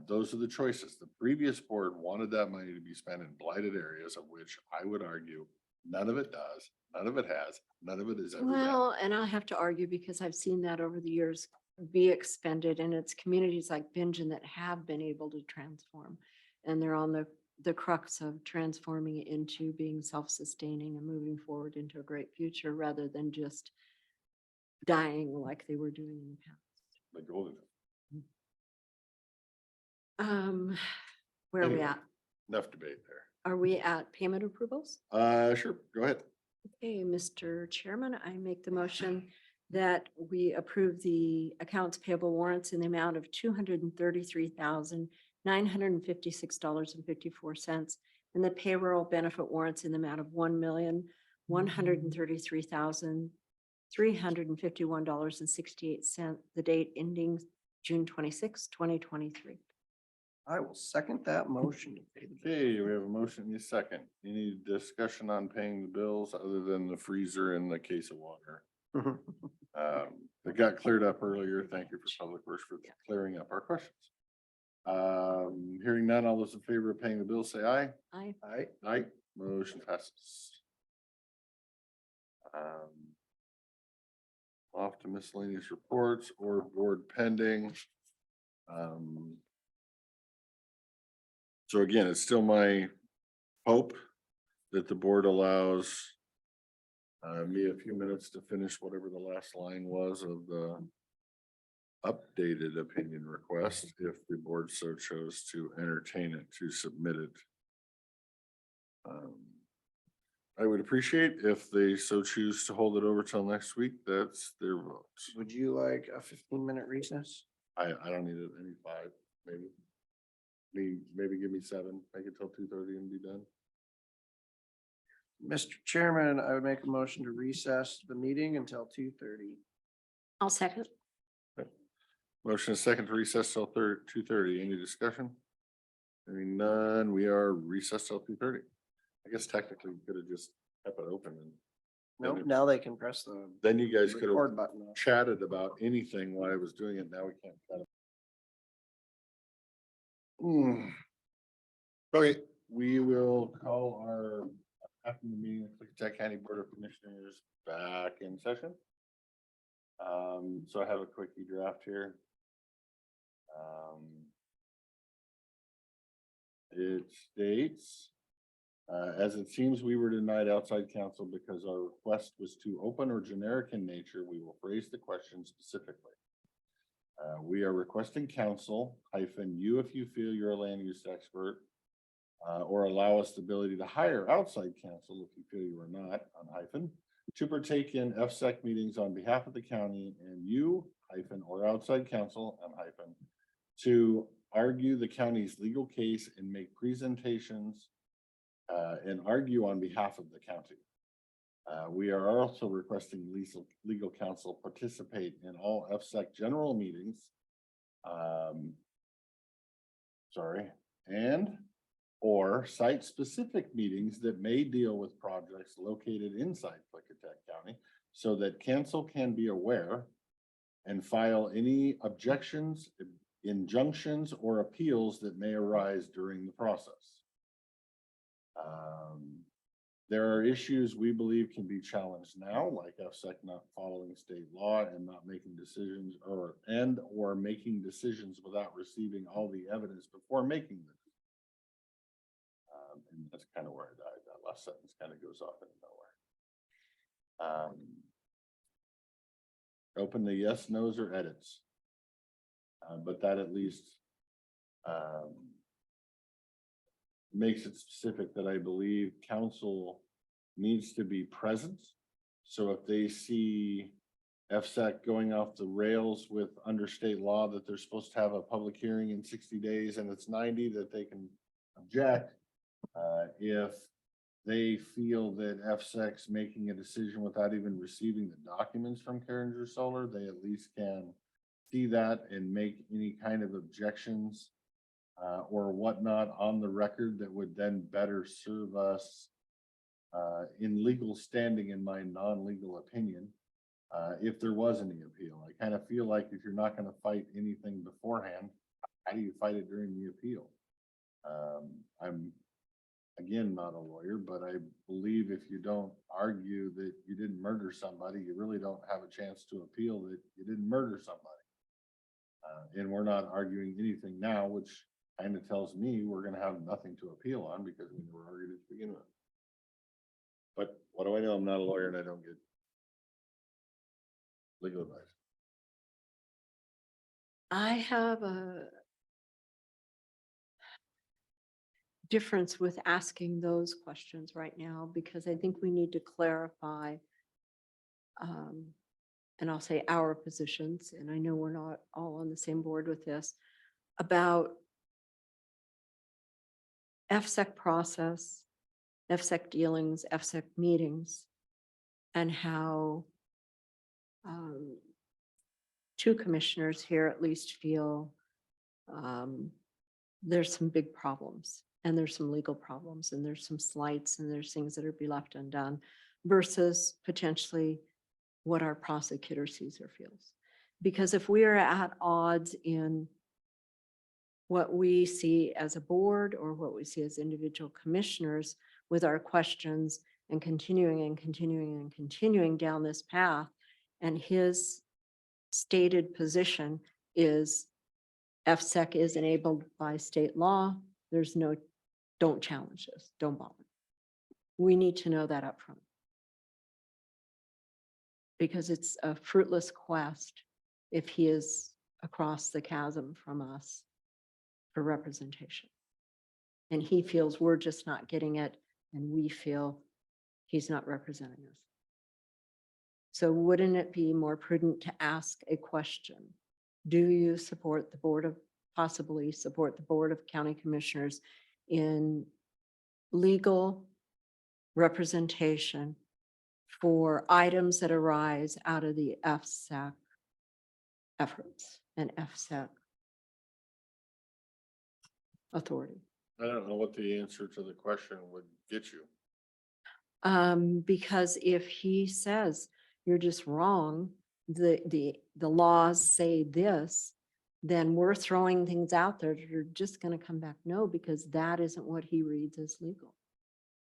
Those are the choices. The previous board wanted that money to be spent in blighted areas, of which I would argue none of it does, none of it has, none of it is ever been. Well, and I'll have to argue because I've seen that over the years be expended, and it's communities like Bingen that have been able to transform. And they're on the crux of transforming it into being self-sustaining and moving forward into a great future rather than just dying like they were doing in the past. The golden. Where are we Anyway. at? Enough debate there. Are we at payment approvals? Sure, go ahead. Okay, Mr. Chairman, I make the motion that we approve the accounts payable warrants in the amount of $233,956.54 and the payroll benefit warrants in the amount of $1,133,351.68, the date ending June 26, 2023. I will second that motion. to pay the bill. Okay, we have a motion in a second. Any discussion on paying the bills other than the freezer and the case of water? It got cleared up earlier. Thank you for Public Works for clearing up our questions. Hearing none, all those in favor of paying the bill, say aye. Aye. Aye. Aye, motion passes. Off to miscellaneous reports or board pending. So again, it's still my hope that the board allows me a few minutes to finish whatever the last line was of the updated opinion request, if the board so chose to entertain it, to submit it. I would appreciate if they so choose to hold it over till next week. That's their vote. Would you like a 15-minute recess? I don't need it, I need 5, maybe. Maybe give me 7, make it till 2:30 and be done. Mr. Chairman, I would make a motion to recess the meeting until 2:30. I'll second. Motion is second to recess till 2:30. Any discussion? Hearing none, we are recessed till 2:30. I guess technically we could have just kept it open and Nope, now they can press the then you guys could have record button. chatted about anything while I was doing it. Now we can't chat. Okay, we will call our afternoon meeting of Klickitat County Board of Commissioners back in session. So I have a quickie draft here. It states, as it seems we were denied outside counsel because our request was too open or generic in nature, we will phrase the question specifically. We are requesting counsel hyphen you if you feel you're a land use expert, or allow us the ability to hire outside counsel if you feel you are not, on hyphen, to partake in FSEC meetings on behalf of the county, and you hyphen or outside counsel on hyphen to argue the county's legal case and make presentations and argue on behalf of the county. We are also requesting legal counsel participate in all FSEC general meetings. And or site-specific meetings that may deal with projects located inside Klickitat County so that council can be aware and file any objections, injunctions, or appeals that may arise during the process. There are issues we believe can be challenged now, like FSEC not following state law and not making decisions or making decisions without receiving all the evidence before making them. That's kind of where I died. That last sentence kind of goes off into nowhere. Open the yes, nos, or edits. But that at least makes it specific that I believe council needs to be present. So if they see FSAC going off the rails with under state law that they're supposed to have a public hearing in 60 days and it's 90, that they can object. If they feel that FSAC's making a decision without even receiving the documents from Carringer Solar, they at least can see that and make any kind of objections or whatnot on the record that would then better serve us in legal standing, in my non-legal opinion, if there was any appeal. I kind of feel like if you're not going to fight anything beforehand, how do you fight it during the appeal? I'm, again, not a lawyer, but I believe if you don't argue that you didn't murder somebody, you really don't have a chance to appeal that you didn't murder somebody. And we're not arguing anything now, which kind of tells me we're going to have nothing to appeal on because we never argued it to begin with. But what do I know? I'm not a lawyer and I don't get legal advice. I have a difference with asking those questions right now because I think we need to clarify, and I'll say our positions, and I know we're not all on the same board with this, about FSEC process, FSEC dealings, FSEC meetings, and how two commissioners here at least feel there's some big problems and there's some legal problems and there's some slights and there's things that are be left undone versus potentially what our prosecutor sees or feels. Because if we are at odds in what we see as a board or what we see as individual commissioners with our questions and continuing down this path, and his stated position is FSEC is enabled by state law. There's no, don't challenge this, don't bother. We need to know that up front. Because it's a fruitless quest if he is across the chasm from us for representation. And he feels we're just not getting it, and we feel he's not representing us. So wouldn't it be more prudent to ask a question? Do you support the board of, possibly support the Board of County Commissioners in legal representation for items that arise out of the FSAC efforts and FSAC authority? I don't know what the answer to the question would get you. Because if he says you're just wrong, the laws say this, then we're throwing things out there that are just going to come back no, because that isn't what he reads as legal.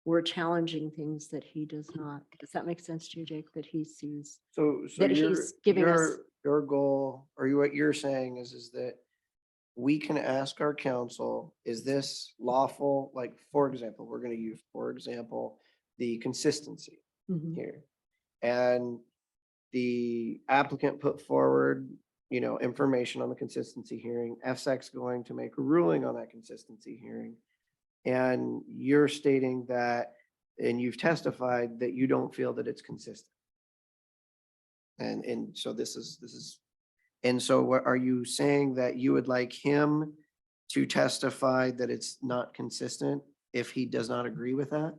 We're challenging things that he does not. Does that make sense to you, Jake, that he sees? So That he's giving us- your goal, or what you're saying is that we can ask our council, is this lawful? Like, for example, we're going to use, for example, the consistency Mhm. here. And the applicant put forward, information on the consistency hearing. FSEC's going to make a ruling on that consistency hearing. And you're stating that, and you've testified that you don't feel that it's consistent. And so this is, and so what are you saying, that you would like him to testify that it's not consistent if he does not agree with that?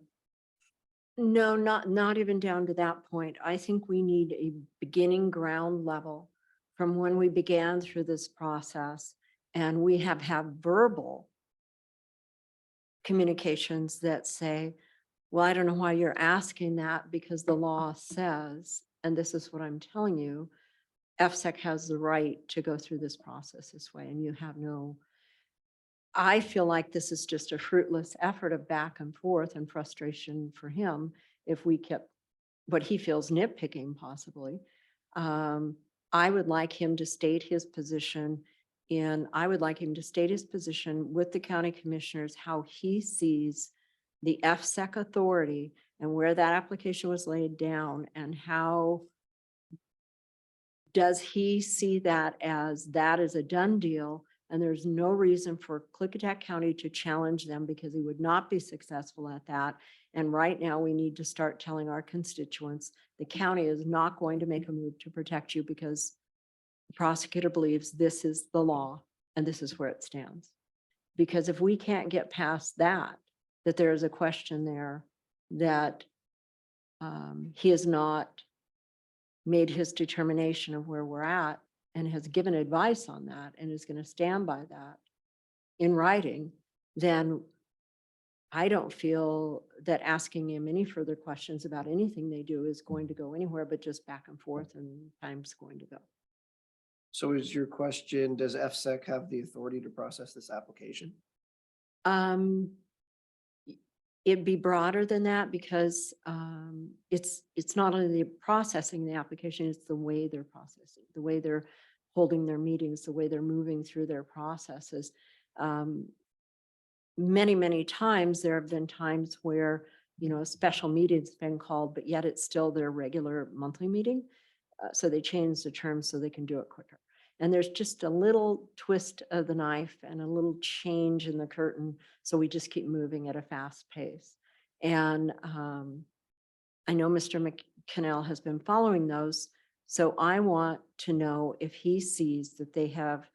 No, not even down to that point. I think we need a beginning ground level from when we began through this process. And we have had verbal communications that say, well, I don't know why you're asking that, because the law says, and this is what I'm telling you, FSEC has the right to go through this process this way, and you have no, I feel like this is just a fruitless effort of back and forth and frustration for him if we kept what he feels nitpicking possibly. I would like him to state his position with the county commissioners, how he sees the FSEC authority and where that application was laid down and how does he see that is a done deal? And there's no reason for Klickitat County to challenge them because he would not be successful at that. And right now we need to start telling our constituents, the county is not going to make a move to protect you because the prosecutor believes this is the law and this is where it stands. Because if we can't get past that, that there is a question there that he has not made his determination of where we're at and has given advice on that and is going to stand by that in writing, then I don't feel that asking him any further questions about anything they do is going to go anywhere but just back and forth, and time's going to go. So is your question, does FSEC have the authority to process this application? It'd be broader than that because it's not only the processing the application, it's the way they're processing, the way they're holding their meetings, the way they're moving through their processes. Many, many times, there have been times where, you know, a special meeting's been called, but yet it's still their regular monthly meeting. So they change the terms so they can do it quicker. And there's just a little twist of the knife and a little change in the curtain. So we just keep moving at a fast pace. And I know Mr. McCannell has been following those. So I want to know if he sees that they have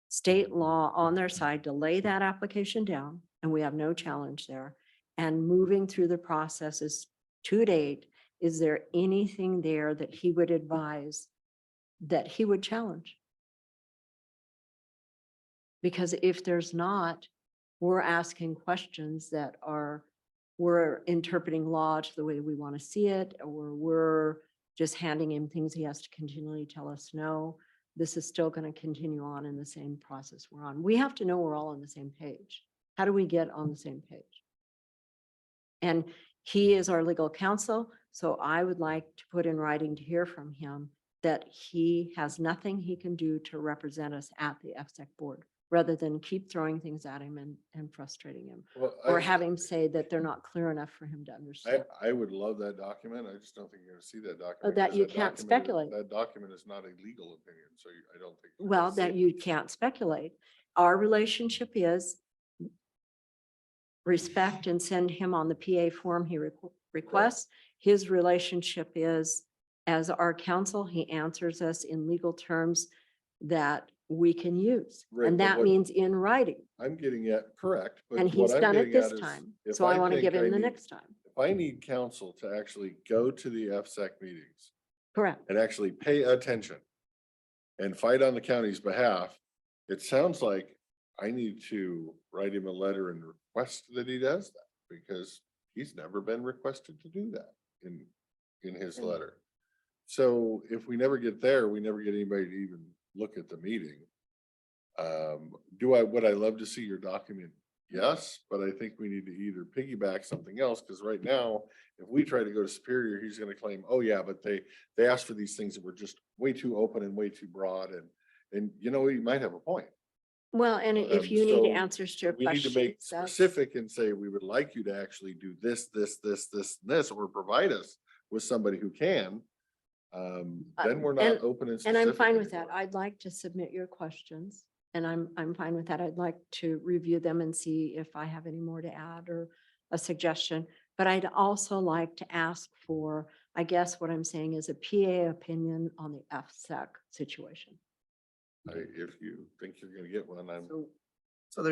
state law on their side to lay that application down, and we have no challenge there. And moving through the processes to date, is there anything there that he would advise that he would challenge? Because if there's not, we're asking questions that we're interpreting law to the way we want to see it, or we're just handing him things he has to continually tell us no. This is still going to continue on in the same process we're on. We have to know we're all on the same page. How do we get on the same page? And he is our legal counsel, so I would like to put in writing to hear from him that he has nothing he can do to represent us at the FSEC board, rather than keep throwing things at him and frustrating him, Well, or have him say that they're not clear enough for him to understand. I would love that document. I just don't think you're gonna see that document. that 'cause you can't document is- speculate. That document is not a legal opinion, so I don't think. you're Well, gonna see that it. you can't speculate. Our relationship is respect and send him on the PA form he requests. His relationship is, as our counsel, he answers us in legal terms that we can use. Right, And but that what- means in writing. I'm getting at, correct. but And what he's I'm done it getting at this is time. if So I want to think give him the need- next time. If I need counsel to actually go to the FSEC meetings Correct. and actually pay attention and fight on the county's behalf, it sounds like I need to write him a letter and request that he does that, because he's never been requested to do that in his letter. So if we never get there, we never get anybody to even look at the meeting. Would I love to see your document? Yes, but I think we need to either piggyback something else, because right now, if we try to go to Superior, he's gonna claim, oh yeah, but they asked for these things that were just way too open and way too broad, and you know, you might have a point. Well, and if Um, you need so answers to your We need to make questions, that's- specific and say, we would like you to actually do this, and this, or provide us with somebody who can. Then we're not and- open and And specific. I'm fine with that. anymore. I'd like to submit your questions, and I'm fine with that. I'd like to review them and see if I have any more to add or a suggestion. But I'd also like to ask for, I guess what I'm saying is a PA opinion on the FSEC situation. If you think you're gonna get one, I'm. So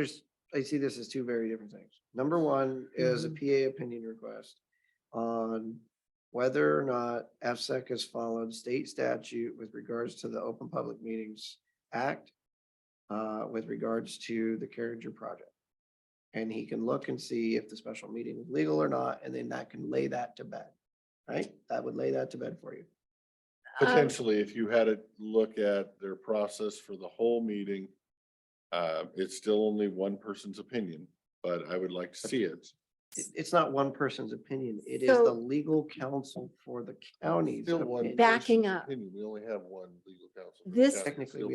I see this as two very different things. Number one is a PA opinion request on whether or not FSEC has followed state statute with regards to the Open Public Meetings Act, with regards to the Carringer project. And he can look and see if the special meeting is legal or not, and then that can lay that to bed, right? That would lay that to bed for you. Potentially, if you had to look at their process for the whole meeting, it's still only one person's opinion, but I would like to see it. It's not one person's opinion. It is So- the legal counsel for the county's Still one opinion. Backing person's up. opinion. We only have one legal counsel. for the This- county. Technically, Still-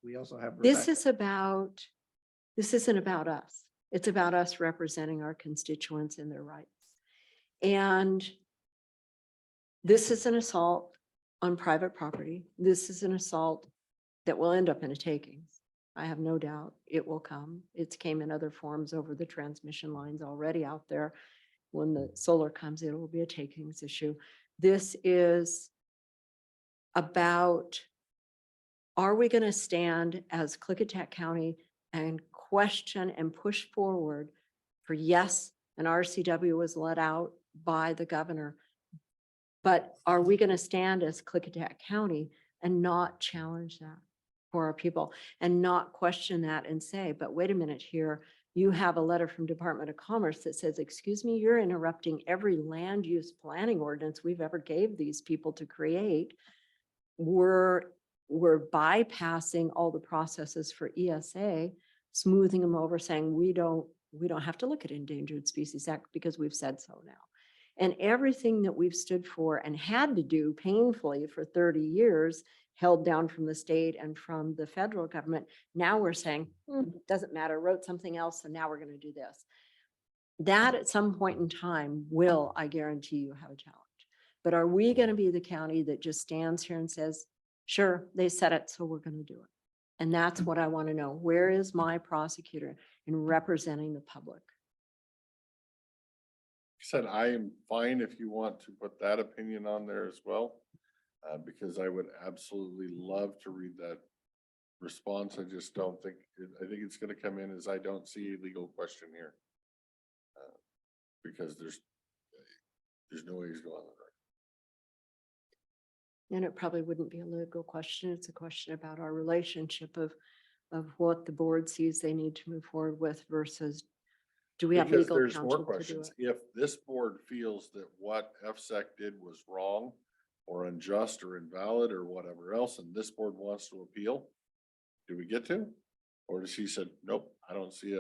we also have. This Rebecca. is about, this isn't about us. It's about us representing our constituents in their rights. And this is an assault on private property. This is an assault that will end up in a takings. I have no doubt it will come. It's came in other forms over the transmission lines already out there. When the solar comes, it will be a takings issue. This is about, are we going to stand as Klickitat County and question and push forward for yes, an RCW was let out by the governor, but are we going to stand as Klickitat County and not challenge that for our people and not question that and say, but wait a minute here, you have a letter from Department of Commerce that says, excuse me, you're interrupting every land use planning ordinance we've ever gave these people to create. We're bypassing all the processes for ESA, smoothing them over, saying we don't have to look at Endangered Species Act because we've said so now. And everything that we've stood for and had to do painfully for 30 years, held down from the state and from the federal government, now we're saying, doesn't matter, wrote something else, and now we're going to do this. That at some point in time will, I guarantee you, have a challenge. But are we going to be the county that just stands here and says, sure, they said it, so we're going to do it? And that's what I want to know. Where is my prosecutor in representing the public? Said, I am fine if you want to put that opinion on there as well, because I would absolutely love to read that response. I just don't think, I think it's going to come in as I don't see a legal question here. Because there's no way he's going on the And it probably wouldn't be a legal question. It's a question about our relationship of what the board sees they need to move forward with versus do we have because legal there's more counsel to do questions. it? If this board feels that what FSEC did was wrong or unjust or invalid or whatever else, and this board wants to appeal, do we get to? Or does he said, nope, I don't see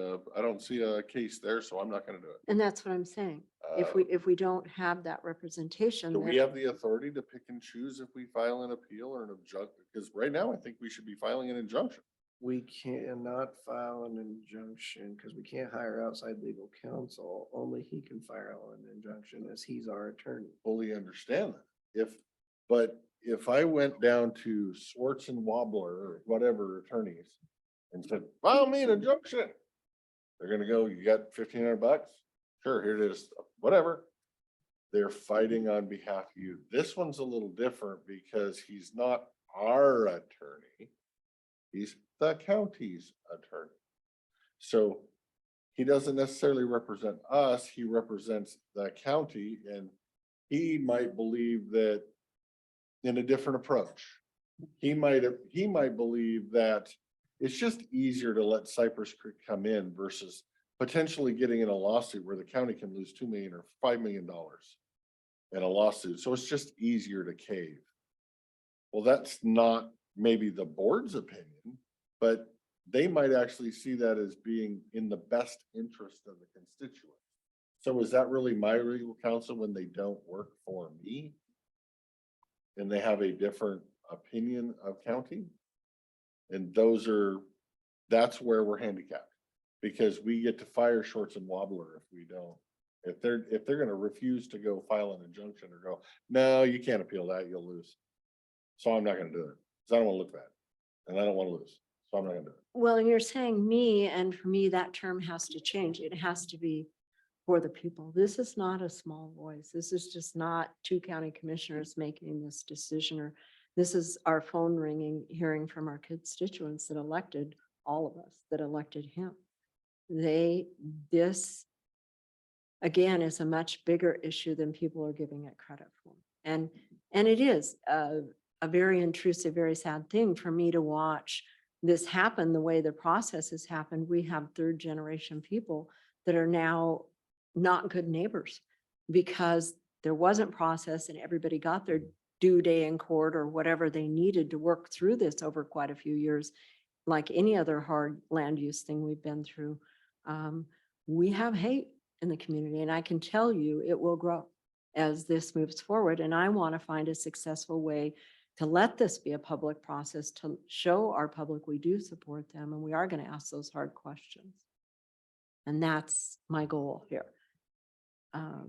a case there, so I'm not gonna do it. And that's what I'm saying. If we don't have that representation, Do we then have the authority to pick and choose if we file an appeal or an injunction? Because right now I think we should be filing an injunction. We cannot file an injunction because we can't hire outside legal counsel. Only he can file an injunction as he's our attorney. Fully understand that. But if I went down to Swartz and Wobbler or whatever attorneys and said, file me an injunction, they're gonna go, you got $1,500? Sure, here it is, whatever. They're fighting on behalf of you. This one's a little different because he's not our attorney. He's the county's attorney. So he doesn't necessarily represent us, he represents the county, and he might believe that in a different approach. He might believe that it's just easier to let Cypress Creek come in versus potentially getting in a lawsuit where the county can lose $2 million or $5 million in a lawsuit. So it's just easier to cave. Well, that's not maybe the board's opinion, but they might actually see that as being in the best interest of the constituent. So is that really my legal counsel when they don't work for me? And they have a different opinion of county? And that's where we're handicapped. Because we get to fire Shorts and Wobbler if we don't. If they're gonna refuse to go file an injunction or go, no, you can't appeal that, you'll lose. So I'm not gonna do it, because I don't wanna look bad. And I don't wanna lose, so I'm not gonna do it. well, and you're saying me, and for me, that term has to change. It has to be for the people. This is not a small voice. This is just not two county commissioners making this decision, or this is our phone ringing, hearing from our constituents that elected all of us, that elected him. This again is a much bigger issue than people are giving it credit for. And it is a very intrusive, very sad thing for me to watch this happen the way the process has happened. We have third generation people that are now not good neighbors because there wasn't process and everybody got their due day in court or whatever they needed to work through this over quite a few years. Like any other hard land use thing we've been through, we have hate in the community, and I can tell you it will grow as this moves forward. And I want to find a successful way to let this be a public process, to show our public we do support them and we are going to ask those hard questions. And that's my goal here. Well,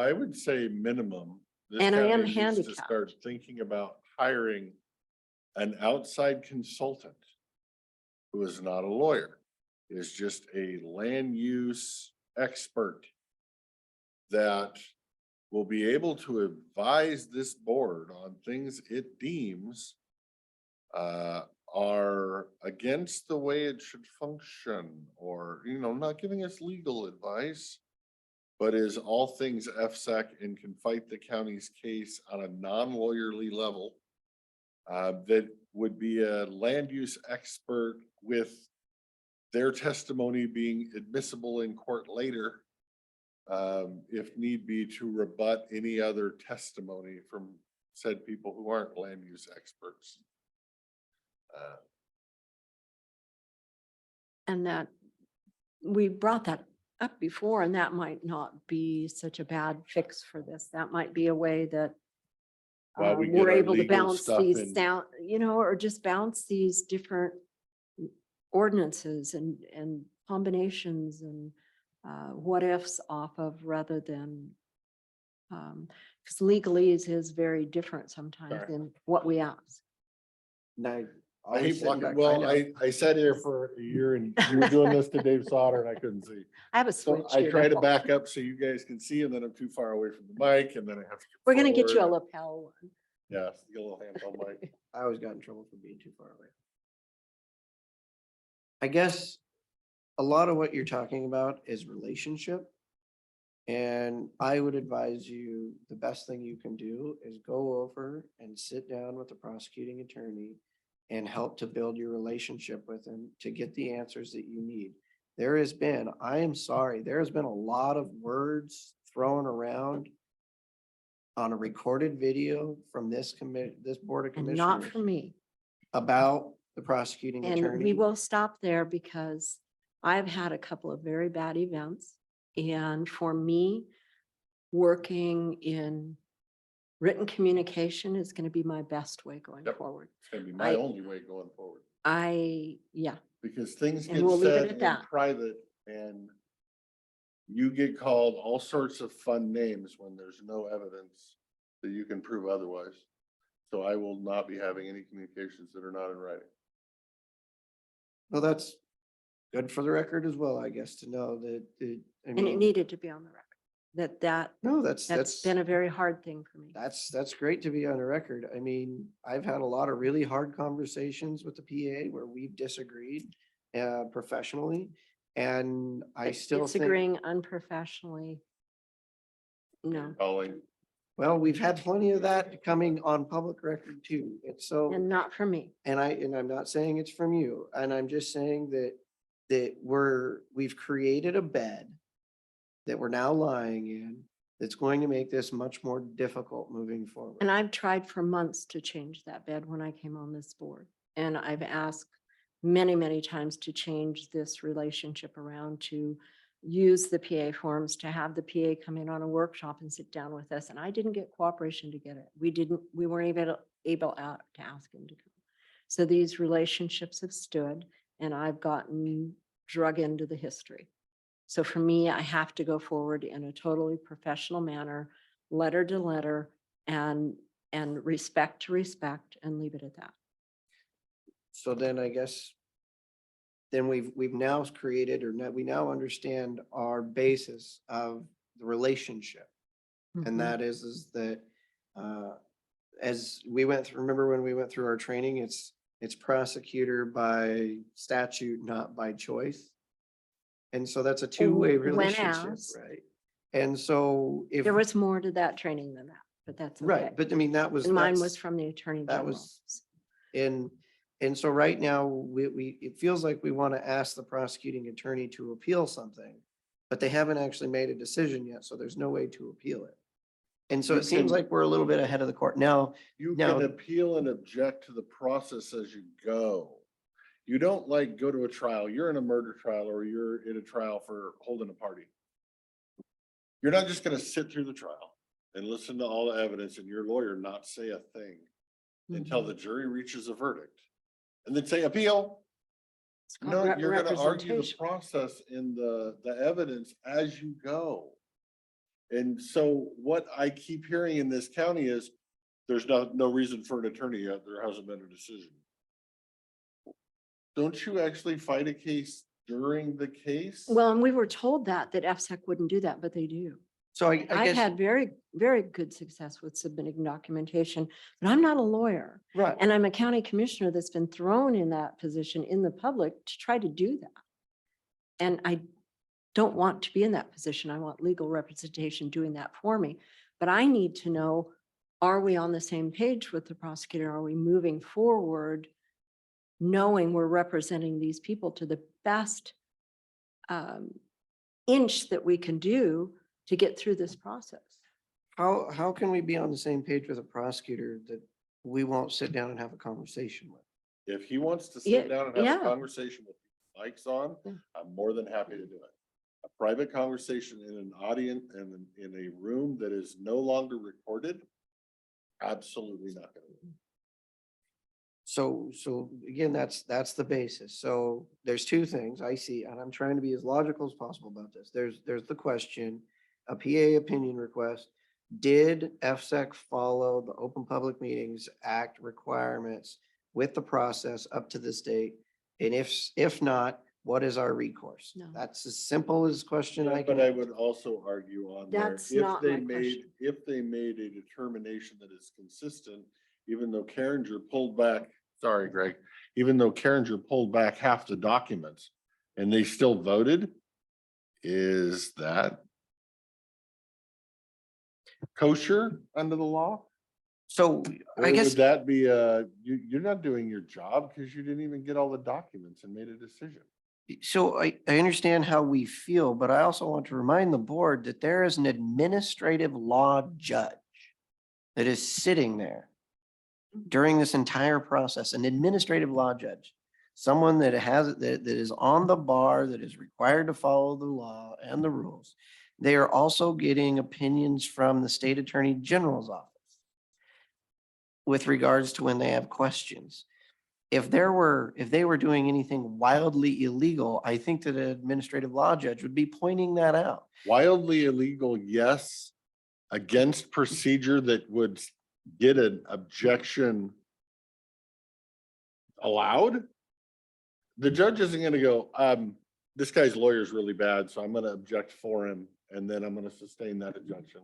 I would say minimum. this And I am county needs to handicapped. Start thinking about hiring an outside consultant who is not a lawyer, is just a land use expert that will be able to advise this board on things it deems are against the way it should function, or, not giving us legal advice, but is all things FSEC and can fight the county's case on a non-lawyerly level. That would be a land use expert with their testimony being admissible in court later, if need be, to rebut any other testimony from said people who aren't land use experts. And that, we brought that up before, and that might not be such a bad fix for this. That might be a way that While we get we're our able to legal balance stuff these in- down, or just balance these different ordinances and combinations and what ifs off of, rather than, because legalese is very different sometimes Sorry. than what we ask. Now, I hate blocking, well, I sat here for a year and we were doing this to Dave Sauter and I couldn't see. I have a So switch I here. try to now. back up so you guys can see, and then I'm too far away from the mic, and then I have to. We're gonna get you a forward. lapel one. Yeah, get a little handheld mic. I always got in trouble for being too far away. I guess a lot of what you're talking about is relationship. And I would advise you, the best thing you can do is go over and sit down with the prosecuting attorney and help to build your relationship with him to get the answers that you need. There has been, I am sorry, there has been a lot of words thrown around on a recorded video from this board of And commissioners not for me. about the prosecuting And we attorney. will stop there because I've had a couple of very bad events. And for me, working in written communication is going to be my best way going Yep. forward. It's gonna be my I- only way going forward, Yeah, because things And get we'll leave it said at in that. private and you get called all sorts of fun names when there's no evidence that you can prove otherwise. So I will not be having any communications that are not in writing. Well, that's good for the record as well, I guess, to know that, I and it mean, needed to be on the record. no, That's been a very hard thing for me. that's great to be on the record. I mean, I've had a lot of really hard conversations with the PA where we've disagreed professionally. And I But still think, disagreeing unprofessionally. No, Calling, well, we've had plenty of that coming on public record too. And so. and not for me. And I'm not saying it's from you, and I'm just saying that we've created a bed that we're now lying in, that's going to make this much more difficult moving forward. And I've tried for months to change that bed when I came on this board. And I've asked many, many times to change this relationship around, to use the PA forms, to have the PA come in on a workshop and sit down with us. And I didn't get cooperation to get it. We weren't able out to ask him to come. So these relationships have stood, and I've gotten drug into the history. So for me, I have to go forward in a totally professional manner, letter to letter, and respect to respect, and leave it at that. So then I guess, then we've now created, we now understand our basis of the relationship. Mhm. And that is that, as we went through, remember when we went through our training, it's prosecutor by statute, not by choice. And so that's a two-way When relationship, asked. right? And so if, There was more to that training than that, but that's okay. right, but I mean, that was. And mine that's- was from the Attorney that General. was- And so right now, it feels like we want to ask the prosecuting attorney to appeal something, but they haven't actually made a decision yet, so there's no way to appeal it. And so You it seems can- like we're a little bit ahead of the court. Now, you Now- can appeal and object to the process as you go. You don't like go to a trial, you're in a murder trial or you're in a trial for holding a party. You're not just gonna sit through the trial and listen to all the evidence and your lawyer not say a thing until Mhm. the jury reaches a verdict. And then say appeal. It's called No, you're gonna argue the representation. process in the evidence as you go. And so what I keep hearing in this county is there's no reason for an attorney yet. There hasn't been a decision. Don't you actually fight a case during the case? Well, and we were told that FSEC wouldn't do that, but they do. So I I've guess, had very, very good success with submitting documentation, but I'm not a lawyer. right, And I'm a county commissioner that's been thrown in that position in the public to try to do that. And I don't want to be in that position. I want legal representation doing that for me. But I need to know, are we on the same page with the prosecutor? Are we moving forward, knowing we're representing these people to the best inch that we can do to get through this process? how can we be on the same page with a prosecutor that we won't sit down and have a conversation with? If he wants to Yeah, sit down and have yeah. a conversation with mics on, Yeah. I'm more than happy to do it. A private conversation in an audience and in a room that is no longer recorded, absolutely not gonna do. So again, that's the basis. So there's two things I see, and I'm trying to be as logical as possible about this. There's the question, a PA opinion request. Did FSEC follow the Open Public Meetings Act requirements with the process up to this date? And if not, what is our recourse? No. That's as simple as question I can. But I would also argue on there, That's not my if they made a determination that is consistent, even though Carringer pulled back, sorry, Greg, even though Carringer pulled back half the documents and they still voted, is that kosher under the law? So Or I guess. would that be, you're not doing your job because you didn't even get all the documents and made a decision. So I understand how we feel, but I also want to remind the board that there is an administrative law judge that is sitting there during this entire process, an administrative law judge, someone that that is on the bar, that is required to follow the law and the rules. They are also getting opinions from the state attorney general's office with regards to when they have questions. If they were doing anything wildly illegal, I think that an administrative law judge would be pointing that out. Wildly illegal, yes. Against procedure that would get an objection allowed. The judge isn't gonna go, this guy's lawyer is really bad, so I'm gonna object for him, and then I'm gonna sustain that objection.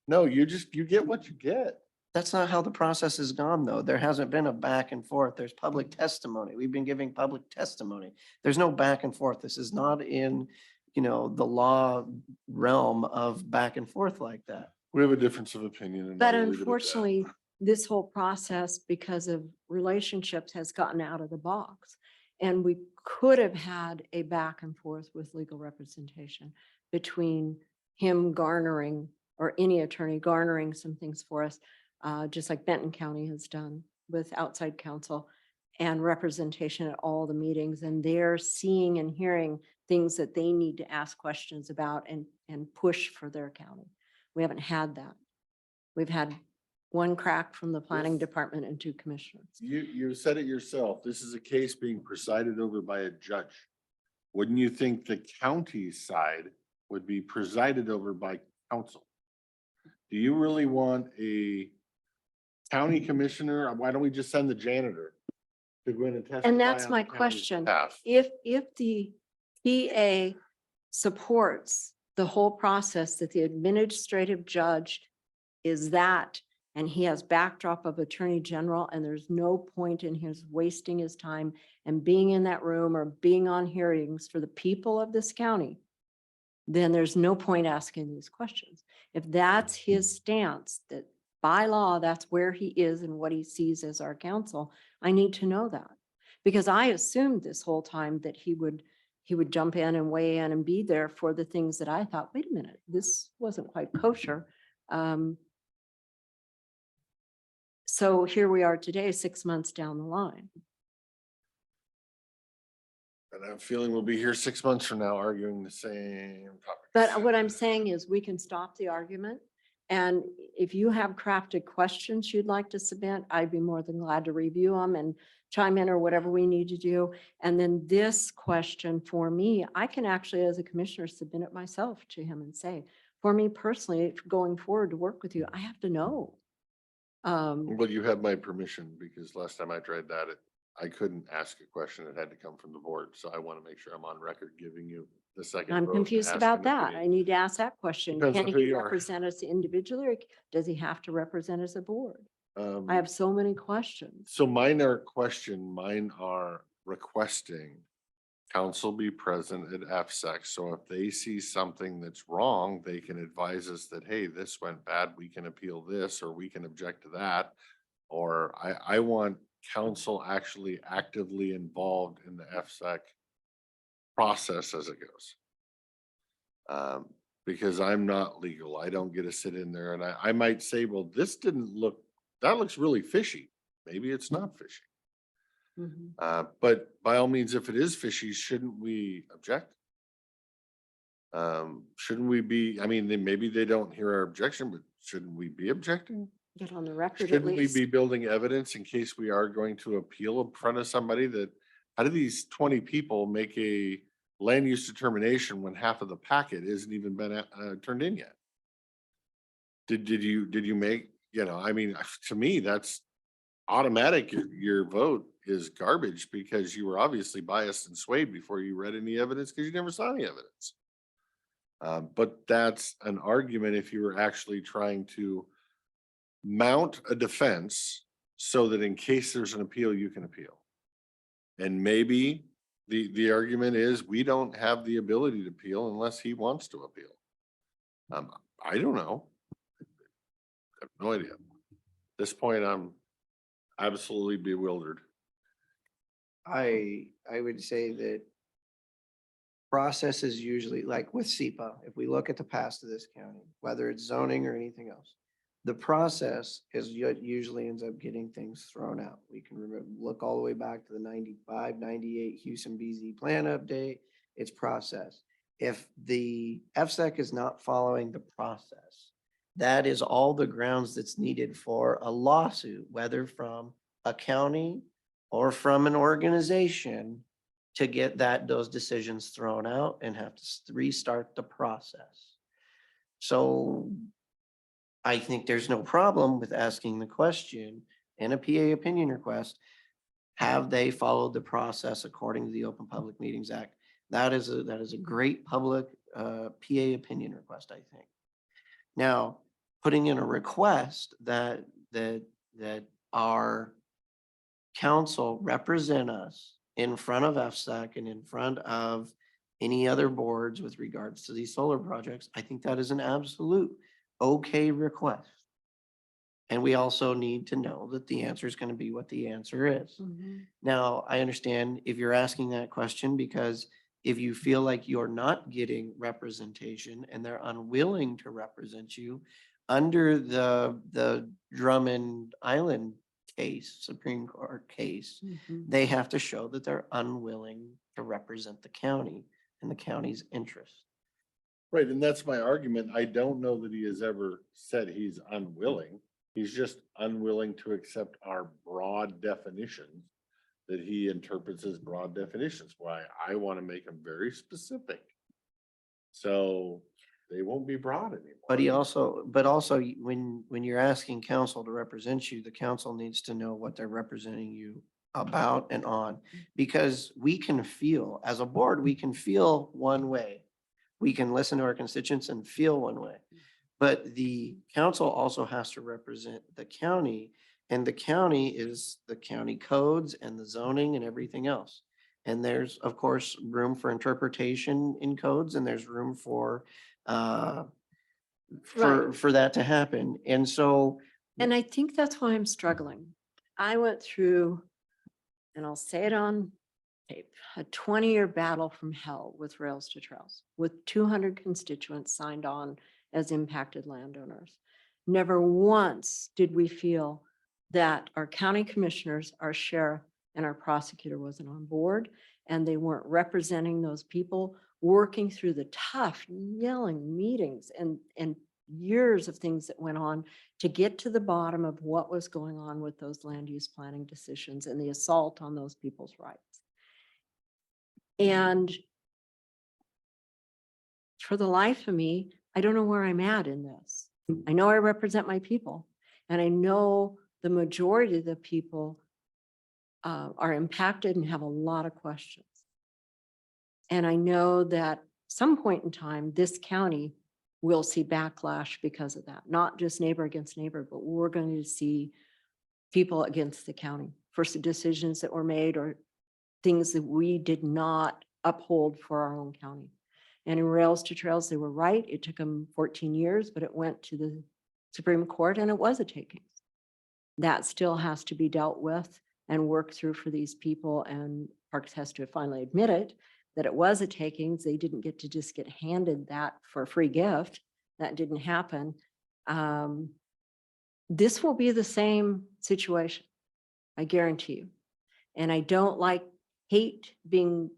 No, you get what you get. That's not how the process has gone, though. There hasn't been a back and forth. There's public testimony. We've been giving public testimony. There's no back and forth. This is not in, the law realm of back and forth like that. We have a difference of opinion. and But I'll leave it at that. unfortunately, this whole process, because of relationships, has gotten out of the box. And we could have had a back and forth with legal representation between him garnering, or any attorney garnering some things for us, just like Benton County has done with outside counsel and representation at all the meetings. And they're seeing and hearing things that they need to ask questions about and push for their county. We haven't had that. We've had one crack from the planning department and 2 commissioners. You said it yourself. This is a case being presided over by a judge. Wouldn't you think the county side would be presided over by council? Do you really want a county commissioner? Why don't we just send the janitor to go in and testify? And that's on my the county's question. behalf? If the PA supports the whole process, that the administrative judge is that, and he has backdrop of attorney general, and there's no point in his wasting his time and being in that room or being on hearings for the people of this county, then there's no point asking these questions. If that's his stance, that by law, that's where he is and what he sees as our counsel, I need to know that. Because I assumed this whole time that he would jump in and weigh in and be there for the things that I thought, wait a minute, this wasn't quite kosher. So here we are today, 6 months down the line. And I'm feeling we'll be here 6 months from now arguing the same topic. But what I'm saying is we can stop the argument. And if you have crafted questions you'd like to submit, I'd be more than glad to review them and chime in or whatever we need to do. And then this question for me, I can actually, as a commissioner, submit it myself to him and say, for me personally, if going forward to work with you, I have to know. Well, you have my permission because last time I tried that, I couldn't ask a question. It had to come from the board. So I want to make sure I'm on record giving you the second. I'm vote to confused ask about an that. opinion. I need to ask that question. Depends Can on who he you are. represent us individually or does he have to represent as a board? Um, I have so many questions. So mine are requesting council be present at FSEC. So if they see something that's wrong, they can advise us that, hey, this went bad, we can appeal this, or we can object to that. Or I want council actually actively involved in the FSEC process as it goes. Because I'm not legal. I don't get to sit in there and I might say, well, this didn't look, that looks really fishy. Maybe it's not fishy. Mhm. But by all means, if it is fishy, shouldn't we object? Shouldn't we be, I mean, then maybe they don't hear our objection, but shouldn't we be objecting? Get on the record at Shouldn't we least. be building evidence in case we are going to appeal in front of somebody that, how do these 20 people make a land use determination when half of the packet isn't even been turned in yet? Did you make, I mean, to me, that's automatic. Your vote is garbage because you were obviously biased and swayed before you read any evidence because you never saw any evidence. But that's an argument if you were actually trying to mount a defense so that in case there's an appeal, you can appeal. And maybe the argument is we don't have the ability to appeal unless he wants to appeal. I don't know. I have no idea. At this point, I'm absolutely bewildered. I would say that process is usually like with SEPA, if we look at the past of this county, whether it's zoning or anything else, the process is usually ends up getting things thrown out. We can remember, look all the way back to the 95, 98 Houston BZ plan update, it's process. If the FSEC is not following the process, that is all the grounds that's needed for a lawsuit, whether from a county or from an organization to get those decisions thrown out and have to restart the process. So I think there's no problem with asking the question in a PA opinion request, have they followed the process according to the Open Public Meetings Act? That is a great public PA opinion request, I think. Now, putting in a request that our council represent us in front of FSEC and in front of any other boards with regards to these solar projects, I think that is an absolute okay request. And we also need to know that the answer is going to be what the answer is. Mhm. Now, I understand if you're asking that question because if you feel like you're not getting representation and they're unwilling to represent you under the Drummond Island case, Supreme Court case, Mhm. they have to show that they're unwilling to represent the county and the county's interest. Right, and that's my argument. I don't know that he has ever said he's unwilling. He's just unwilling to accept our broad definitions that he interprets as broad definitions. Why I want to make them very specific. So they won't be broad anymore. But also when you're asking council to represent you, the council needs to know what they're representing you about and on. Because we can feel, as a board, we can feel one way. We can listen to our constituents and feel one way. But the council also has to represent the county, and the county is the county codes and the zoning and everything else. And there's, of course, room for interpretation in codes, and there's room for that to happen. And so, And I think that's why I'm struggling. I went through, and I'll say it on tape, a 20-year battle from hell with Rails to Trails, with 200 constituents signed on as impacted landowners. Never once did we feel that our county commissioners, our sheriff, and our prosecutor wasn't on board, and they weren't representing those people, working through the tough, yelling meetings and years of things that went on to get to the bottom of what was going on with those land use planning decisions and the assault on those people's rights. And for the life of me, I don't know where I'm at in this. I know I represent my people, and I know the majority of the people are impacted and have a lot of questions. And I know that some point in time, this county will see backlash because of that, not just neighbor against neighbor, but we're going to see people against the county for some decisions that were made or things that we did not uphold for our own county. And in Rails to Trails, they were right. It took them 14 years, but it went to the Supreme Court and it was a takings. That still has to be dealt with and worked through for these people, and Parks has to finally admit it, that it was a takings. They didn't get to just get handed that for a free gift. That didn't happen. This will be the same situation, I guarantee you. And I don't like hate being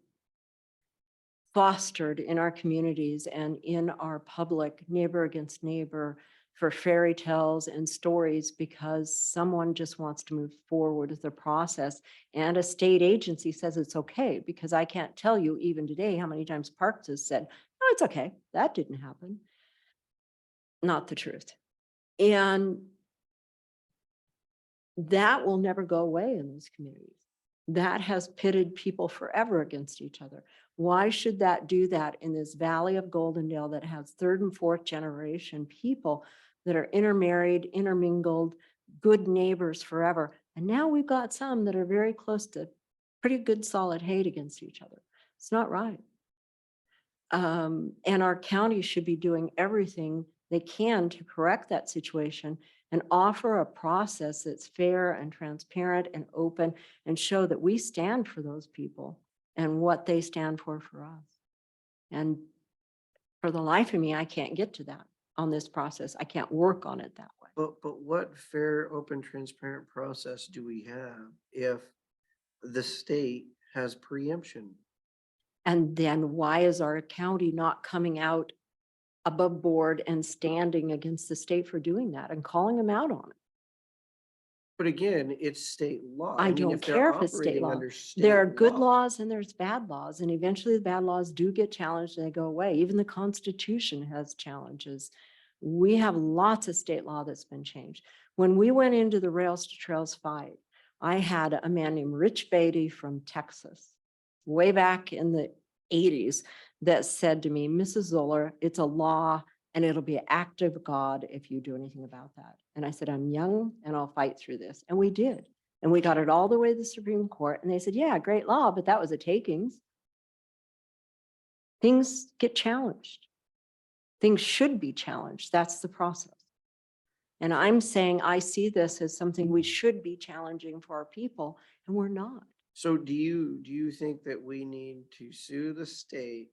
fostered in our communities and in our public, neighbor against neighbor, for fairy tales and stories because someone just wants to move forward with the process and a state agency says it's okay, because I can't tell you even today how many times Parks has said, no, it's okay, that didn't happen. Not the truth. And that will never go away in those communities. That has pitted people forever against each other. Why should that do that in this valley of Goldendale that has third and fourth generation people that are intermarried, intermingled, good neighbors forever? And now we've got some that are very close to pretty good solid hate against each other. It's not right. And our county should be doing everything they can to correct that situation and offer a process that's fair and transparent and open and show that we stand for those people and what they stand for us. And for the life of me, I can't get to that on this process. I can't work on it that way. But what fair, open, transparent process do we have if the state has preemption? And then why is our county not coming out above board and standing against the state for doing that and calling them out on it? But again, it's state law. I mean, don't if they're care if it's state operating law. under state There are good law- laws and there's bad laws, and eventually the bad laws do get challenged and they go away. Even the Constitution has challenges. We have lots of state law that's been changed. When we went into the Rails to Trails fight, I had a man named Rich Beatty from Texas, way back in the 80s, that said to me, Mrs. Zoller, it's a law and it'll be an act of God if you do anything about that. And I said, I'm young and I'll fight through this. And we did. And we got it all the way to the Supreme Court. And they said, yeah, great law, but that was a takings. Things get challenged. Things should be challenged. That's the process. And I'm saying I see this as something we should be challenging for our people, and we're not. So do you think that we need to sue the state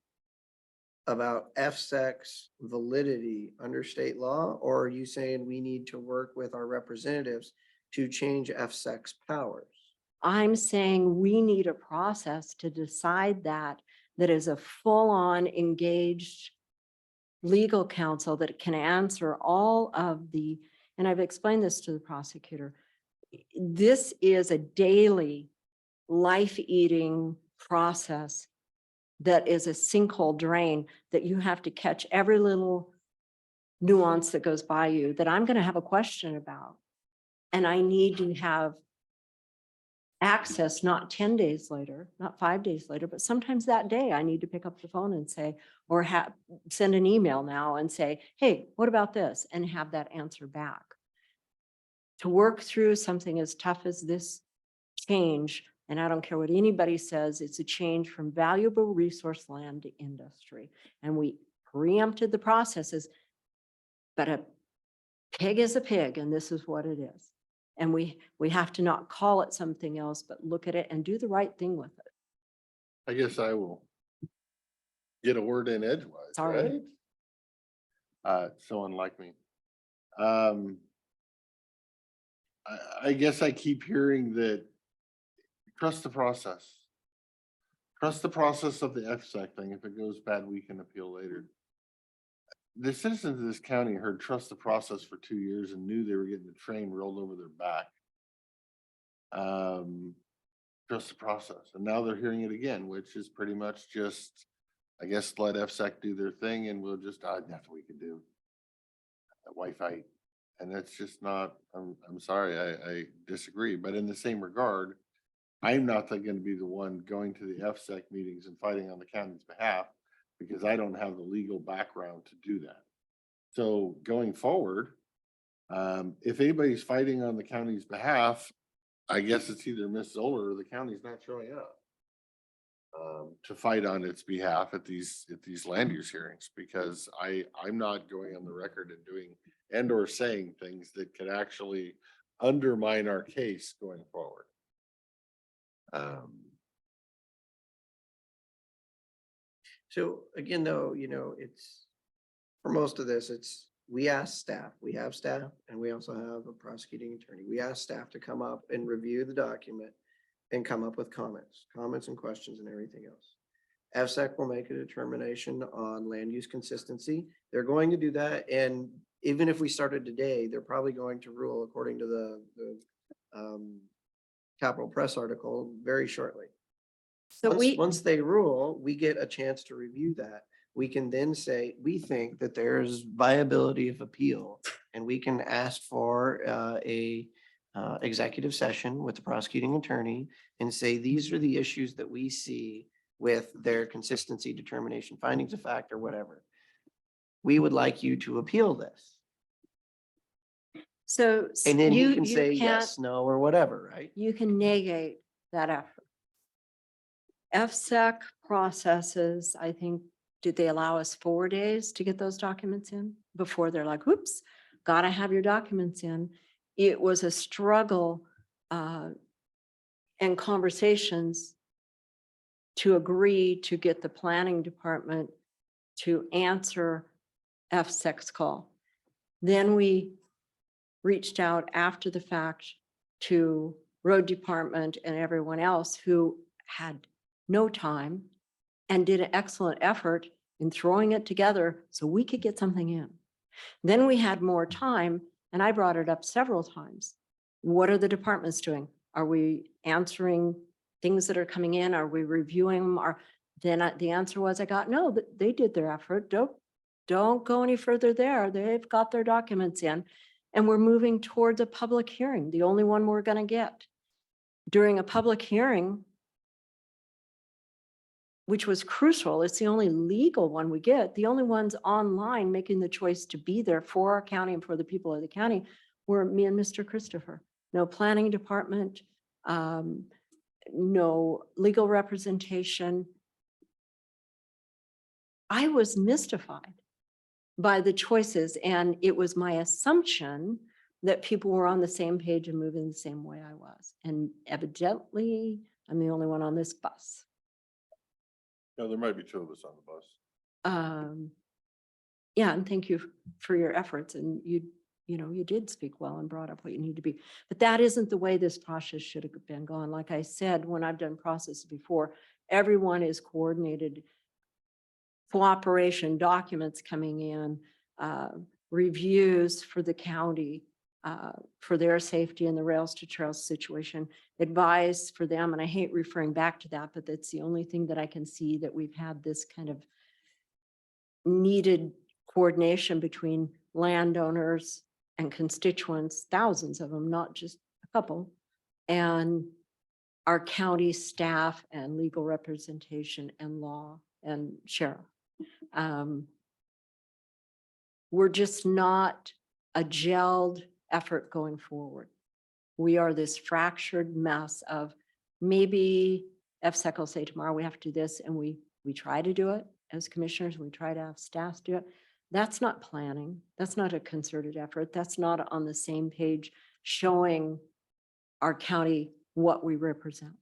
about FSEC's validity under state law? Or are you saying we need to work with our representatives to change FSEC's powers? I'm saying we need a process to decide that is a full-on engaged legal counsel that can answer all of the, and I've explained this to the prosecutor, this is a daily life-eating process that is a sinkhole drain that you have to catch every little nuance that goes by you that I'm going to have a question about. And I need to have access, not 10 days later, not 5 days later, but sometimes that day I need to pick up the phone and say, or send an email now and say, hey, what about this? And have that answer back. To work through something as tough as this change, and I don't care what anybody says, it's a change from valuable resource land to industry. And we preempted the processes, but a pig is a pig, and this is what it is. And we have to not call it something else, but look at it and do the right thing with it. I guess I will get a word in edgewise, All right. right? Someone like me. I guess I keep hearing that trust the process. Trust the process of the FSEC thing. If it goes bad, we can appeal later. the citizens of this county heard trust the process for 2 years and knew they were getting the train rolled over their back. Trust the process. And now they're hearing it again, which is pretty much just, I guess, let FSEC do their thing and we'll just, that's what we can do. Wi-Fi. And that's just not, I'm sorry, I disagree. But in the same regard, I'm not going to be the one going to the FSEC meetings and fighting on the county's behalf because I don't have the legal background to do that. So going forward, if anybody's fighting on the county's behalf, I guess it's either Miss Zoller or the county's not showing up to fight on its behalf at these land use hearings, because I'm not going on the record and doing and or saying things that could actually undermine our case going forward. So again, though, it's, for most of this, we ask staff, we have staff, and we also have a prosecuting attorney. We ask staff to come up and review the document and come up with comments and questions and everything else. FSEC will make a determination on land use consistency. They're going to do that. And even if we started today, they're probably going to rule according to the Capital Press article very shortly. So Once they rule, we get a chance to review that. We can then say, we think that there's viability of appeal, and we can ask for a executive session with the prosecuting attorney and say, these are the issues that we see with their consistency determination, findings of fact, or whatever. We would like you to appeal this. So And then you you can say can't, yes, no, or whatever, right? you can negate that effort. FSEC processes, I think, did they allow us 4 days to get those documents in before they're like, oops, gotta have your documents in? It was a struggle and conversations to agree to get the planning department to answer FSEC's call. Then we reached out after the fact to road department and everyone else who had no time and did an excellent effort in throwing it together so we could get something in. Then we had more time, and I brought it up several times. What are the departments doing? Are we answering things that are coming in? Are we reviewing them? The answer was, I got, no, they did their effort. Don't go any further there. They've got their documents in, and we're moving towards a public hearing, the only one we're going to get. During a public hearing, which was crucial, it's the only legal one we get. The only ones online making the choice to be there for our county and for the people of the county were me and Mr. Christopher. No planning department, no legal representation. I was mystified by the choices, and it was my assumption that people were on the same page and moving the same way I was. And evidently, I'm the only one on this bus. No, there might be two of us on the bus. Yeah, and thank you for your efforts. And you did speak well and brought up what you need to be. But that isn't the way this process should have been gone. Like I said, when I've done processes before, everyone is coordinated. Cooperation, documents coming in, reviews for the county, for their safety in the rails to trails situation, advice for them. And I hate referring back to that, but that's the only thing that I can see that we've had this kind of needed coordination between landowners and constituents, thousands of them, not just a couple, and our county staff and legal representation and law and sheriff. We're just not a gelled effort going forward. We are this fractured mess of maybe FSEC will say tomorrow we have to do this, and we try to do it as commissioners. We try to have staff do it. That's not planning. That's not a concerted effort. That's not on the same page showing our county what we represent.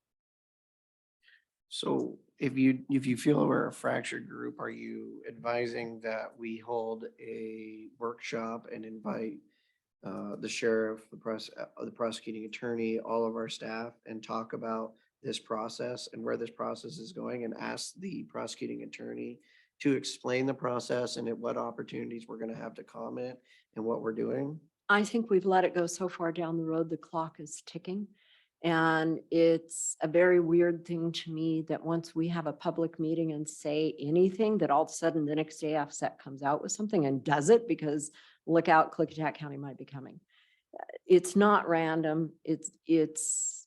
So if you feel we're a fractured group, are you advising that we hold a workshop and invite the sheriff, the prosecuting attorney, all of our staff, and talk about this process and where this process is going, and ask the prosecuting attorney to explain the process and at what opportunities we're gonna have to comment and what we're doing? I think we've let it go so far down the road, the clock is ticking. And it's a very weird thing to me that once we have a public meeting and say anything, that all of a sudden the next day offset comes out with something and does it because look out, Klickitat County might be coming. It's not random. It's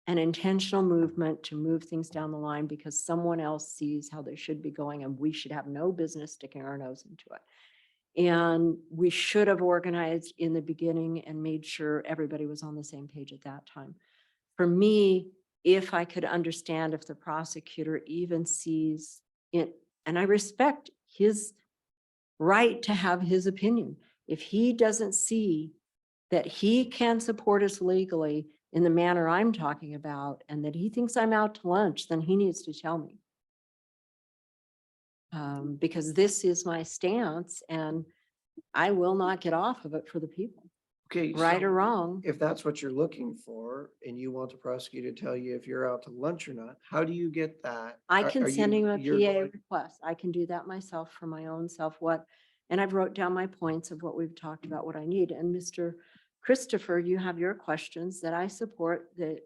an intentional movement to move things down the line because someone else sees how they should be going and we should have no business sticking our nose into it. And we should have organized in the beginning and made sure everybody was on the same page at that time. For me, if I could understand if the prosecutor even sees it, and I respect his right to have his opinion. If he doesn't see that he can support us legally in the manner I'm talking about, and that he thinks I'm out to lunch, then he needs to tell me. Because this is my stance and I will not get off of it for the people, Okay. right so or wrong. If that's what you're looking for and you want the prosecutor to tell you if you're out to lunch or not, how do you get that? I Are- can are send you- him a you're PA going- request. I can do that myself for my own self, and I've wrote down my points of what we've talked about, what I need. And Mr. Christopher, you have your questions that I support, that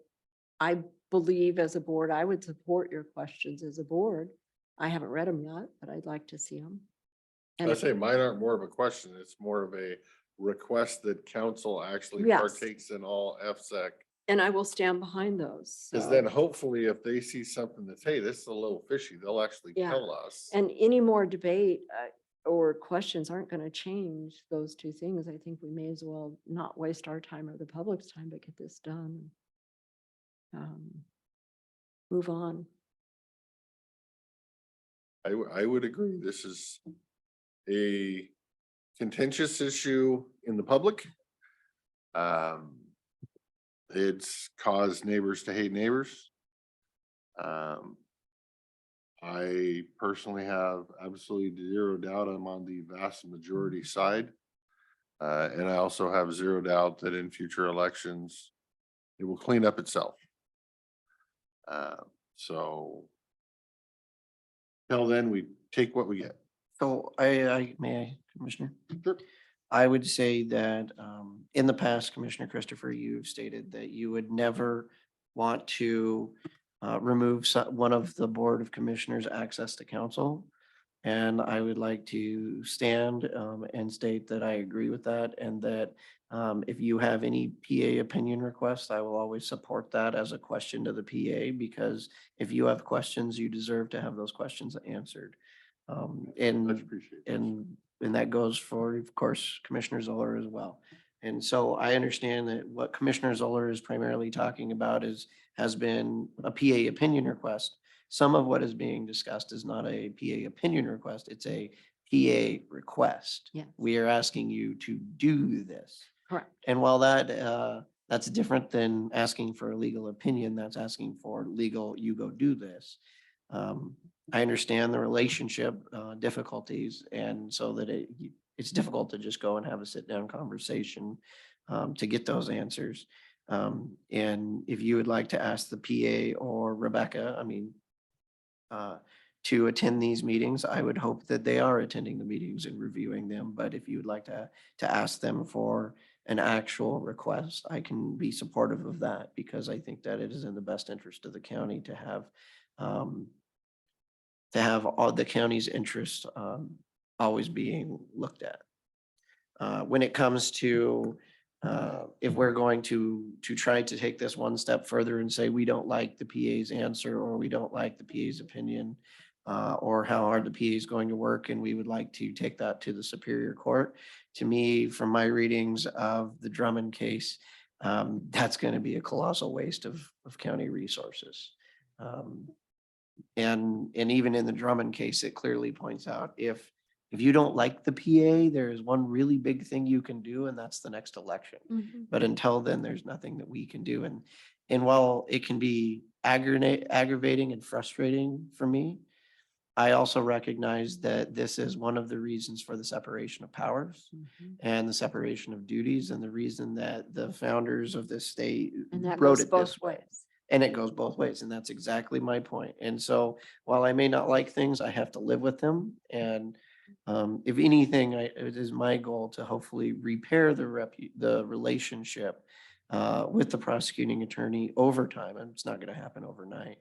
I believe as a board, I would support your questions as a board. I haven't read them yet, but I'd like to see them. And I say mine aren't more of a question. It's more of a request that council actually Yes. partakes in all FSEC. and I will stand behind those. Because so. then hopefully if they see something that's, hey, this is a little fishy, they'll actually Yeah. tell us. And any more debate or questions aren't going to change those two things. I think we may as well not waste our time or the public's time, but get this done. Move on. I would agree. This is a contentious issue in the public. It's caused neighbors to hate neighbors. I personally have absolutely zero doubt I'm on the vast majority side. And I also have zero doubt that in future elections, it will clean up itself. So till then, we take what we get. So may I, Commissioner? Sure. I would say that in the past, Commissioner Christopher, you've stated that you would never want to remove one of the Board of Commissioners' access to council. And I would like to stand and state that I agree with that, and that if you have any PA opinion requests, I will always support that as a question to the PA, because if you have questions, you deserve to have those questions answered. Much appreciated. And that goes for, of course, Commissioner Zoller as well. And so I understand that what Commissioner Zoller is primarily talking about has been a PA opinion request. Some of what is being discussed is not a PA opinion request, it's a PA request. Yes. We are asking you to do this. Correct. And while that's different than asking for a legal opinion, that's asking for legal, you go do this. I understand the relationship difficulties, and so that it's difficult to just go and have a sit-down conversation to get those answers. And if you would like to ask the PA or Rebecca, to attend these meetings, I would hope that they are attending the meetings and reviewing them. But if you would like to ask them for an actual request, I can be supportive of that, because I think that it is in the best interest of the county to have all the county's interests always being looked at. When it comes to if we're going to try to take this one step further and say we don't like the PA's answer, or we don't like the PA's opinion, or how hard the PA is going to work, and we would like to take that to the Superior Court. To me, from my readings of the Drummond case, that's going to be a colossal waste of county resources. And even in the Drummond case, it clearly points out if you don't like the PA, there is one really big thing you can do, and that's the next election. But until then, there's nothing that we can do. And while it can be aggravating and frustrating for me, I also recognize that this is one of the reasons for the separation of powers and the separation of duties, and the reason that the founders of this state And that wrote goes it both this way. ways. And it goes both ways, and that's exactly my point. And so while I may not like things, I have to live with them. And if anything, it is my goal to hopefully repair the relationship with the prosecuting attorney over time, and it's not gonna happen overnight,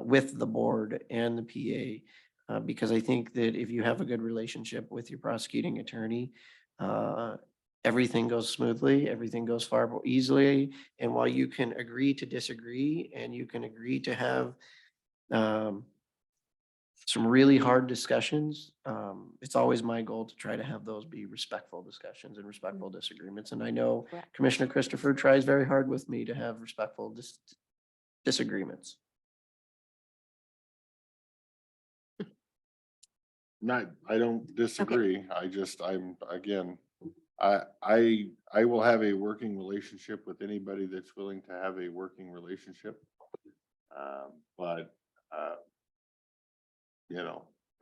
with the board and the PA. Because I think that if you have a good relationship with your prosecuting attorney, everything goes smoothly, everything goes far more easily. And while you can agree to disagree and you can agree to have some really hard discussions, it's always my goal to try to have those be respectful discussions and respectful disagreements. And I know Correct. Commissioner Christopher tries very hard with me to have respectful disagreements. I don't disagree. Again, I will have a working relationship with anybody that's willing to have a working relationship. But,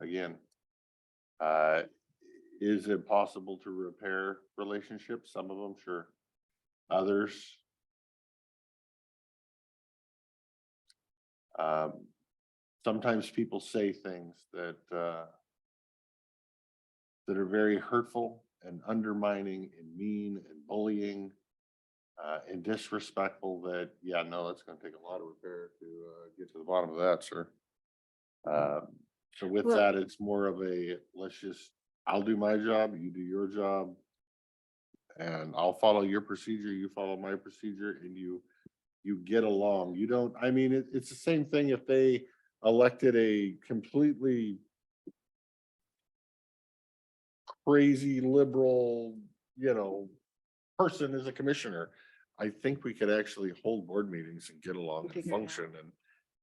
again, is it possible to repair relationships? Some of them, sure. Others, sometimes people say things that are very hurtful and undermining and mean and bullying and disrespectful that, yeah, no, it's gonna take a lot of repair to get to the bottom of that, sir. So with Well- that, it's more of I'll do my job, you do your job. And I'll follow your procedure, you follow my procedure, and you get along. You don't, it's the same thing if they elected a completely crazy liberal, person as a commissioner. I think we could actually hold board meetings and get along and Figure it out. function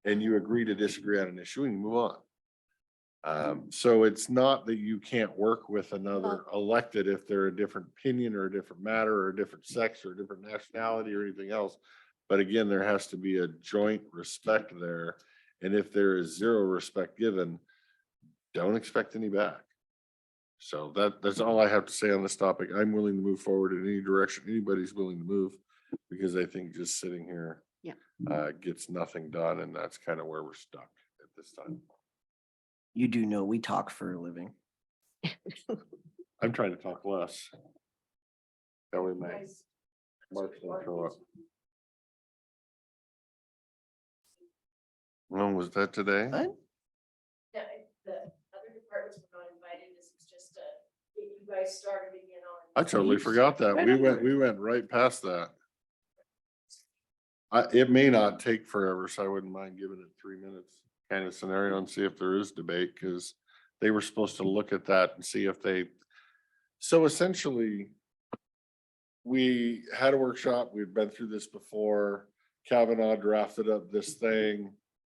and you agree to disagree on an issue and you move on. So it's not that you can't work with another elected if they're a different opinion or a different matter or a different sex or a different nationality or anything else. But again, there has to be a joint respect there. And if there is zero respect given, don't expect any back. So that's all I have to say on this topic. I'm willing to move forward in any direction anybody's willing to move, because I think just sitting here gets nothing done, and that's kind of where we're stuck at this time. You do know we talk for a living. I'm trying to talk less. That way my marks don't show up. When was that today? What? Yeah, the other departments were not invited. This was just get you guys started again on. I totally forgot that. We went right past that. It may not take forever, so I wouldn't mind giving it 3 minutes kind of scenario and see if there is debate, because they were supposed to look at that and see if so essentially we had a workshop. We've been through this before. Kavanaugh drafted up this thing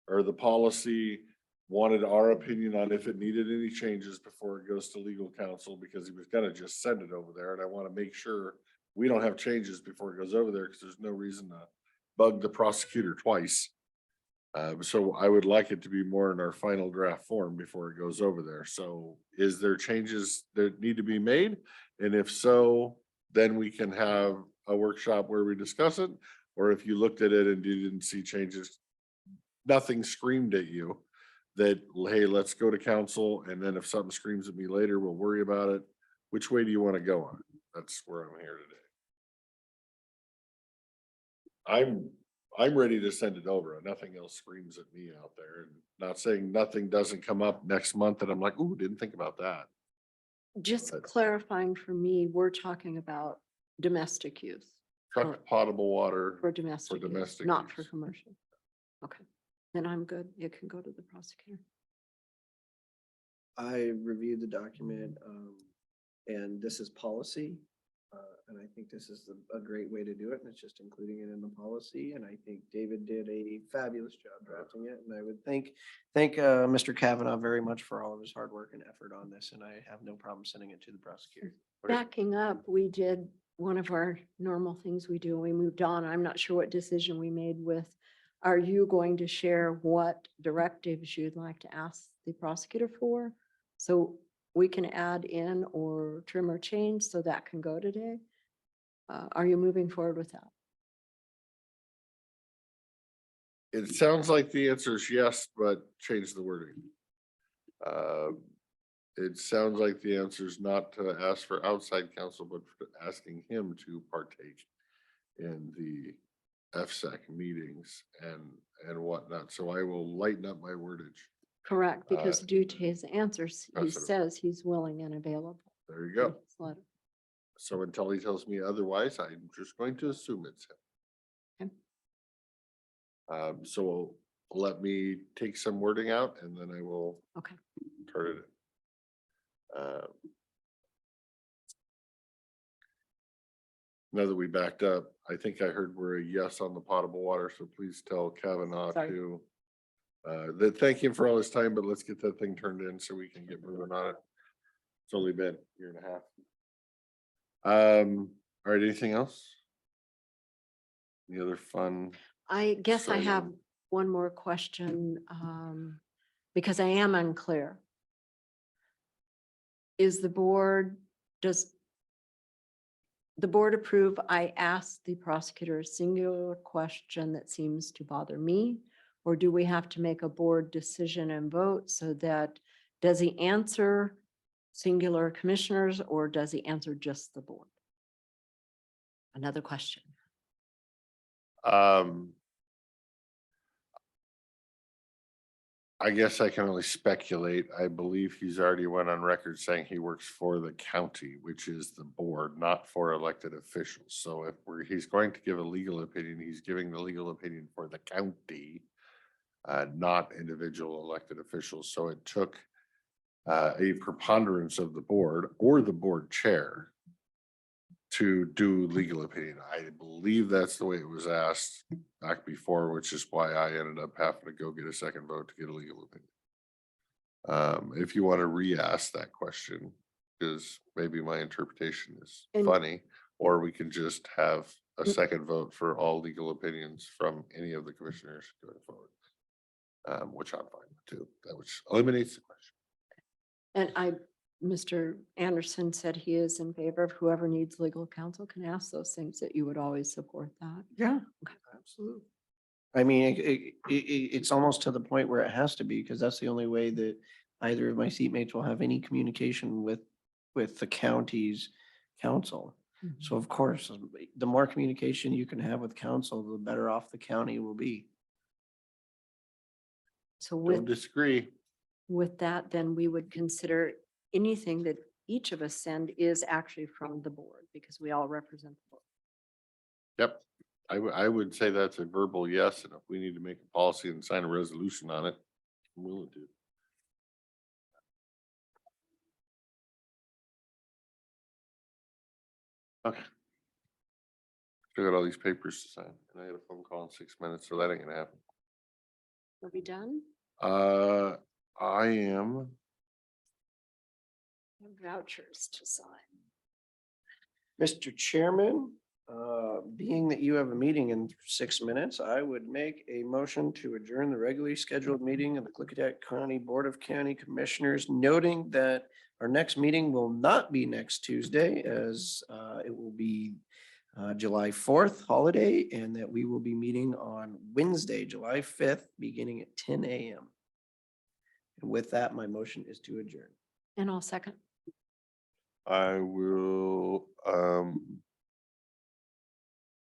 or the policy, wanted our opinion on if it needed any changes before it goes to legal counsel, because he was gonna just send it over there. And I want to make sure we don't have changes before it goes over there, because there's no reason to bug the prosecutor twice. So I would like it to be more in our final draft form before it goes over there. So is there changes that need to be made? And if so, then we can have a workshop where we discuss it. Or if you looked at it and you didn't see changes, nothing screamed at you that, hey, let's go to council. And then if something screams at me later, we'll worry about it. Which way do you want to go on it? That's where I'm here today. I'm ready to send it over. Nothing else screams at me out there, and not saying nothing doesn't come up next month that I'm like, ooh, didn't think about that. Just But- clarifying for me, we're talking about domestic use. Truck potable water. For domestic use, domestic not for use. commercial. Okay, then I'm good. It can go to the prosecutor. I reviewed the document, and this is policy. And I think this is a great way to do it, and it's just including it in the policy. And I think David did a fabulous job drafting it. And I would thank Mr. Kavanaugh very much for all of his hard work and effort on this, and I have no problem sending it to the prosecutor. Backing up, we did one of our normal things we do, and we moved on. I'm not sure what decision we made with, are you going to share what directives you'd like to ask the prosecutor for? So we can add in or trim or change, so that can go today. Are you moving forward with that? It sounds like the answer is yes, but change the wording. It sounds like the answer is not to ask for outside counsel, but for asking him to partake in the FSAC meetings and whatnot. So I will lighten up my wordage. Correct, because due to his answers, he Precedent. says he's willing and available. There you in go. his letter. So until he tells me otherwise, I'm just going to assume it's him. Okay. So let me take some wording out and then I will Okay. turn it in. Now that we backed up, I think I heard we're a yes on the potable water, so please tell Kavanaugh Sorry. to that thank him for all his time, but let's get that thing turned in so we can get moving on it. It's only been a year and a half. All right, anything else? Any other fun? I guess I have exciting- one more question, because I am unclear. Does the board approve? I asked the prosecutor a singular question that seems to bother me. Or do we have to make a board decision and vote so that, does he answer singular commissioners or does he answer just the board? Another question. I guess I can only speculate. I believe he's already went on record saying he works for the county, which is the board, not for elected officials. So if he's going to give a legal opinion, he's giving the legal opinion for the county, not individual elected officials. So it took a preponderance of the board or the board chair to do legal opinion. I believe that's the way it was asked back before, which is why I ended up having to go get a second vote to get a legal opinion. If you want to re-ask that question, because maybe my interpretation is And- funny, or we can just have a second vote for all legal opinions from any of the commissioners going forward. Which I'm fine with too. That which eliminates the question. And Mr. Anderson said he is in favor of whoever needs legal counsel can ask those things, that you would always support that. Yeah, absolutely. I mean, it's almost to the point where it has to be, because that's the only way that either of my seatmates will have any communication with the county's council. So of course, the more communication you can have with council, the better off the county will be. So Don't disagree. with that, then we would consider anything that each of us send is actually from the board, because we all represent the board. Yep. I would say that's a verbal yes, and if we need to make a policy and sign a resolution on it, I'm willing to. Okay. Still got all these papers to sign, and I had a phone call in 6 minutes, so that ain't gonna happen. Are we done? I am. Vouchers to sign. Mr. Chairman, being that you have a meeting in 6 minutes, I would make a motion to adjourn the regularly scheduled meeting of the Klickitat County Board of County Commissioners, noting that our next meeting will not be next Tuesday, as it will be July 4th holiday, and that we will be meeting on Wednesday, July 5th, beginning at 10 a.m. And with that, my motion is to adjourn. And I'll second. I will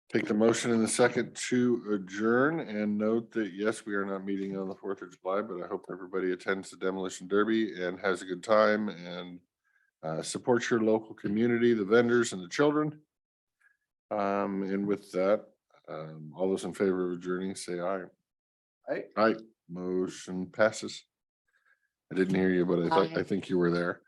take the motion in the second to adjourn and note that, yes, we are not meeting on the 4th of July, but I hope everybody attends the demolition derby and has a good time and supports your local community, the vendors and the children. And with that, all those in favor of adjourning, say aye. Aye. Aye, motion passes. I didn't hear you, but I Aye. think you were there.